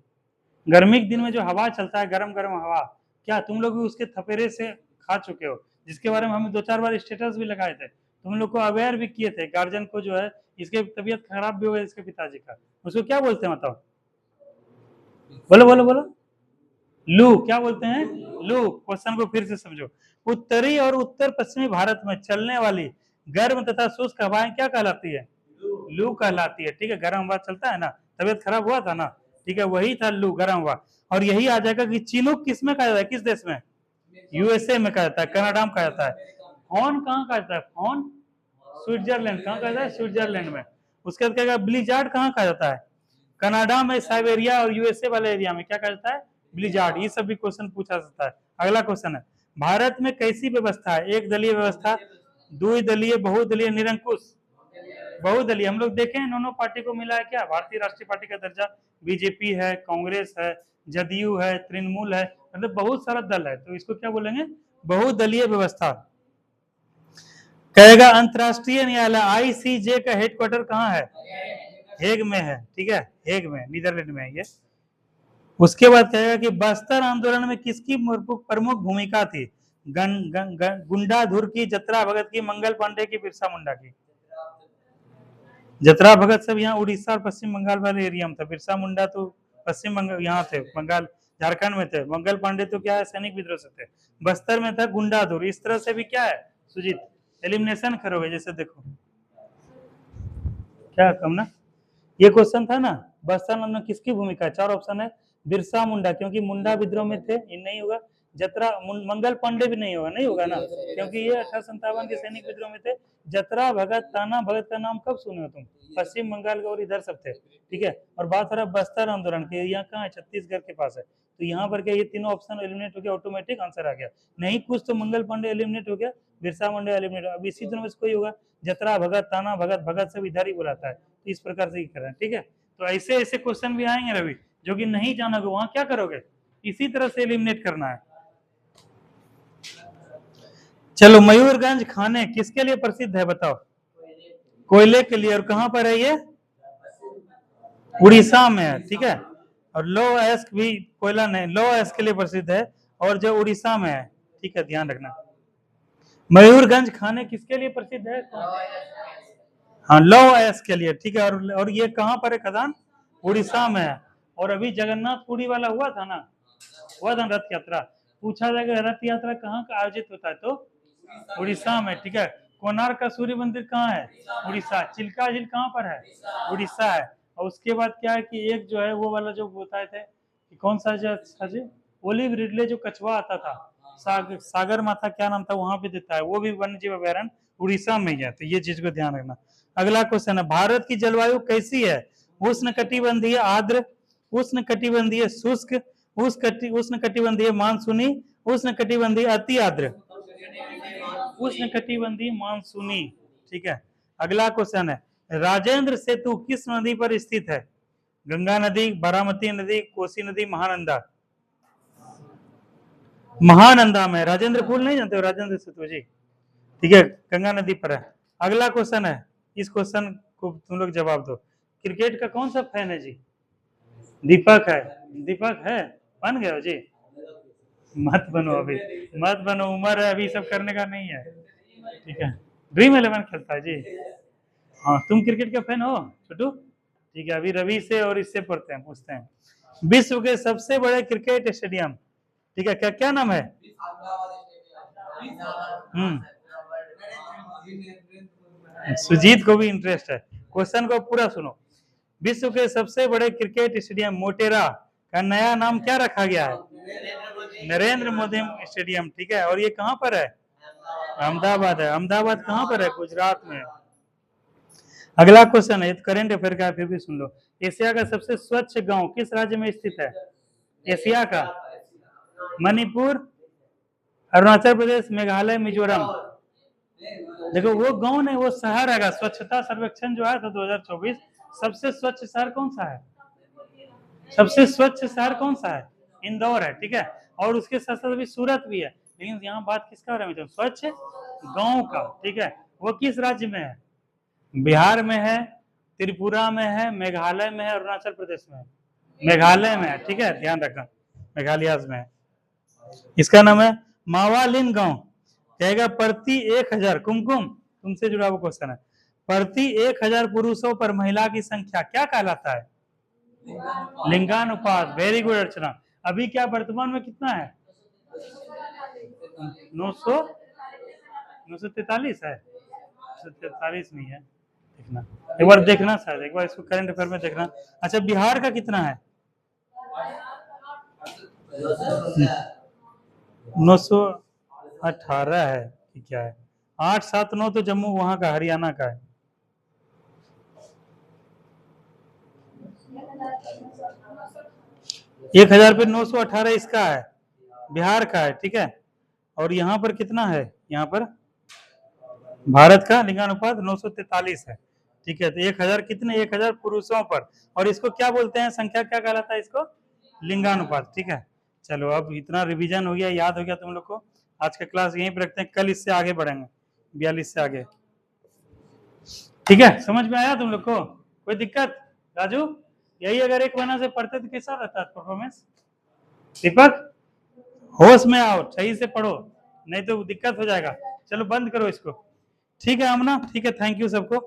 गर्मी के दिन में जो हवा चलता है, गरम गरम हवा, क्या तुम लोग भी उसके थपेरे से खा चुके हो? जिसके बारे में हम 2-4 बार स्टेटस भी लगाए थे, तुम लोग को अवेयर भी किए थे। गार्जियन को जो है इसके तबीयत खराब भी हो गई इसके पिताजी का, उसको क्या बोलते हैं बताओ? बोलो बोलो बोलो। लू, क्या बोलते हैं? लू। क्वेश्चन को फिर से समझो, उत्तरी और उत्तर पश्चिमी भारत में चलने वाली गर्म तथा शुष्क हवाएं क्या कहलाती है? लू कहलाती है। ठीक है, गर्म हवा चलता है ना, तबीयत खराब हुआ था ना, ठीक है, वही था लू, गर्म हवा। और यही आ जाएगा कि चिनूक किस में कहा जाता है? किस देश में? यूएसए में कहा जाता है, कनाडा में कहा जाता है। फॉन कहाँ कहा जाता है? फॉन स्विट्जरलैंड। कहाँ कहा जाता है? स्विट्जरलैंड में। उसके बाद कहेगा ब्लिजार्ड कहाँ कहा जाता है? कनाडा में, साइबेरिया और यूएसए वाले एरिया में क्या कहा जाता है? ब्लिजार्ड। ये सब भी क्वेश्चन पूछा सकता है। अगला क्वेश्चन है, भारत में कैसी व्यवस्था है? एक दलीय व्यवस्था, द्विदलीय, बहुदलीय, निरंकुश? बहुदलीय। हम लोग देखें दोनों पार्टी को मिला है क्या? भारतीय राष्ट्रीय पार्टी का दर्जा, बीजेपी है, कांग्रेस है, जदयू है, तृणमूल है, मतलब बहुत सारा दल है, तो इसको क्या बोलेंगे? बहुदलीय व्यवस्था। कहेगा अंतरराष्ट्रीय न्यायालय आईसीजे का हेडक्वार्टर कहाँ है? हेग में है। ठीक है, हेग में, नीदरलैंड में है ये। उसके बाद कहेगा कि बस्तर आंदोलन में किसकी प्रमुख भूमिका थी? गुंडाधुर की, जतरा भगत की, मंगल पांडे की, बिरसा मुंडा की? जतरा भगत सब यहाँ उड़ीसा और पश्चिम बंगाल वाले एरिया में था, बिरसा मुंडा तो पश्चिम बंगाल यहाँ थे, बंगाल झारखंड में थे, मंगल पांडे तो क्या है सैनिक विद्रोह से थे। बस्तर में था गुंडाधुर। इस तरह से भी क्या है सुजीत, एलिमिनेशन करोगे। जैसे देखो क्या कम ना, ये क्वेश्चन था ना, बस्तर में किसकी भूमिका है? 4 ऑप्शन है, बिरसा मुंडा, क्योंकि मुंडा विद्रोह में थे, ये नहीं होगा। जतरा, मंगल पांडे भी नहीं होगा, नहीं होगा ना, क्योंकि ये 1857 के सैनिक विद्रोह में थे। जतरा भगत, ताना भगत का नाम कब सुने हो तुम? पश्चिम बंगाल और इधर सब थे। ठीक है, और बात हो रहा है बस्तर आंदोलन के, यहाँ कहाँ है? छत्तीसगढ़ के पास है। तो यहाँ पर क्या ये तीनों ऑप्शन एलिमिनेट हो गया, ऑटोमेटिक आंसर आ गया। नहीं कुछ तो मंगल पांडे एलिमिनेट हो गया, बिरसा मुंडा एलिमिनेट। अब इसी दोनों में से कोई होगा, जतरा भगत, ताना भगत, भगत सब इधर ही बुलाता है, तो इस प्रकार से ही कर रहे हैं। ठीक है, तो ऐसे ऐसे क्वेश्चन भी आएंगे रवि, जो कि नहीं जानोगे, वहां क्या करोगे? इसी तरह से एलिमिनेट करना है। चलो, मयूरगंज खाने किसके लिए प्रसिद्ध है बताओ? कोयले के लिए। और कहां पर है ये? उड़ीसा में है। ठीक है, और लो एस्क भी, कोयला नहीं, लो एस्क के लिए प्रसिद्ध है, और जो उड़ीसा में है। ठीक है, ध्यान रखना। मयूरगंज खाने किसके लिए प्रसिद्ध है? हाँ, लो एस्क के लिए। ठीक है, और ये कहां पर है खदान? उड़ीसा में है। और अभी जगन्नाथपुरी वाला हुआ था ना, हुआ था रथ यात्रा, पूछा जाएगा रथ यात्रा कहाँ का आयोजित होता है? तो उड़ीसा में। ठीक है, कोणार्क का सूर्य मंदिर कहाँ है? उड़ीसा। चिल्का झील कहाँ पर है? उड़ीसा है। और उसके बाद क्या है कि एक जो है वो वाला जो बताए थे कि कौन सा जी, ओलिव रिडले जो कछुआ आता था, सागर माथा क्या नाम था, वहां पे देता है, वो भी वन्य जीव अभ्यारण्य उड़ीसा में ही है। तो ये चीज को ध्यान रखना। अगला क्वेश्चन है, भारत की जलवायु कैसी है? उष्ण कटिबंधीय आर्द्र, उष्ण कटिबंधीय शुष्क, उष्ण कटिबंधीय मानसूनी, उष्ण कटिबंधीय अति आर्द्र? उष्ण कटिबंधीय मानसूनी। ठीक है, अगला क्वेश्चन है, राजेंद्र सेतु किस नदी पर स्थित है? गंगा नदी, बारामती नदी, कोसी नदी, महानंदा? महानंदा में। राजेंद्र पुल नहीं जानते हो? राजेंद्र सेतु जी, ठीक है, गंगा नदी पर है। अगला क्वेश्चन है, इस क्वेश्चन को तुम लोग जवाब दो। क्रिकेट का कौन सा फैन है जी? दीपक है। दीपक है, बन गए हो जी? मत बनो अभी, मत बनो, उम्र है अभी सब करने का नहीं है। ठीक है, ड्रीम 11 खेलता है जी। हाँ, तुम क्रिकेट का फैन हो छोटू? ठीक है, अभी रवि से और इससे पढ़ते हैं, पूछते हैं। विश्व के सबसे बड़े क्रिकेट स्टेडियम, ठीक है, क्या क्या नाम है? सुजीत को भी इंटरेस्ट है, क्वेश्चन को पूरा सुनो। विश्व के सबसे बड़े क्रिकेट स्टेडियम मोटेरा का नया नाम क्या रखा गया है? नरेंद्र मोदी स्टेडियम। ठीक है, और ये कहां पर है? अहमदाबाद है। अहमदाबाद कहाँ पर है? गुजरात में। अगला क्वेश्चन है, करंट अफेयर का, फिर भी सुन लो। एशिया का सबसे स्वच्छ गांव किस राज्य में स्थित है? एशिया का? मणिपुर, अरुणाचल प्रदेश, मेघालय, मिजोरम। देखो वो गांव नहीं, वो शहर है। स्वच्छता सर्वेक्षण जो आया था 2024, सबसे स्वच्छ शहर कौन सा है? सबसे स्वच्छ शहर कौन सा है? इंदौर है, ठीक है। और उसके साथ साथ अभी सूरत भी है, लेकिन यहाँ बात किसका हो रहा है? स्वच्छ गांव का, ठीक है। वो किस राज्य में है? बिहार में है, त्रिपुरा में है, मेघालय में है, अरुणाचल प्रदेश में है। मेघालय में है, ठीक है, ध्यान रखना, मेघालय में है। इसका नाम है मावालिन गांव। कहेगा प्रति 1000 कुमकुम, तुमसे जुड़ा हुआ क्वेश्चन है, प्रति 1000 पुरुषों पर महिला की संख्या क्या कहलाता है? लिंगानुपात। वेरी गुड अर्चना। अभी क्या वर्तमान में कितना है? 943 है? 943 नहीं है, देखना एक बार, देखना शायद एक बार इसको करंट अफेयर में देखना। अच्छा, बिहार का कितना है? 918 है कि क्या है? 879 तो जम्मू वहां का, हरियाणा का है। एक 1000 पे 918 इसका है, बिहार का है, ठीक है। और यहाँ पर कितना है? यहाँ पर भारत का लिंगानुपात 943 है, ठीक है। तो 1000 कितने? 1000 पुरुषों पर। और इसको क्या बोलते हैं? संख्या क्या कहलाता है इसको? लिंगानुपात, ठीक है। चलो अब इतना रिवीजन हो गया, याद हो गया तुम लोग को। आज का क्लास यहीं पर रखते हैं, कल इससे आगे बढ़ेंगे, 42 से आगे, ठीक है। समझ में आया तुम लोग को? कोई दिक्कत? राजू, यही अगर एक महीना से पढ़ते तो कैसा रहता है परफॉर्मेंस? दीपक, होश में आओ, सही से पढ़ो, नहीं तो दिक्कत हो जाएगा। चलो बंद करो इसको, ठीक है आमना, ठीक है। थैंक यू सबको।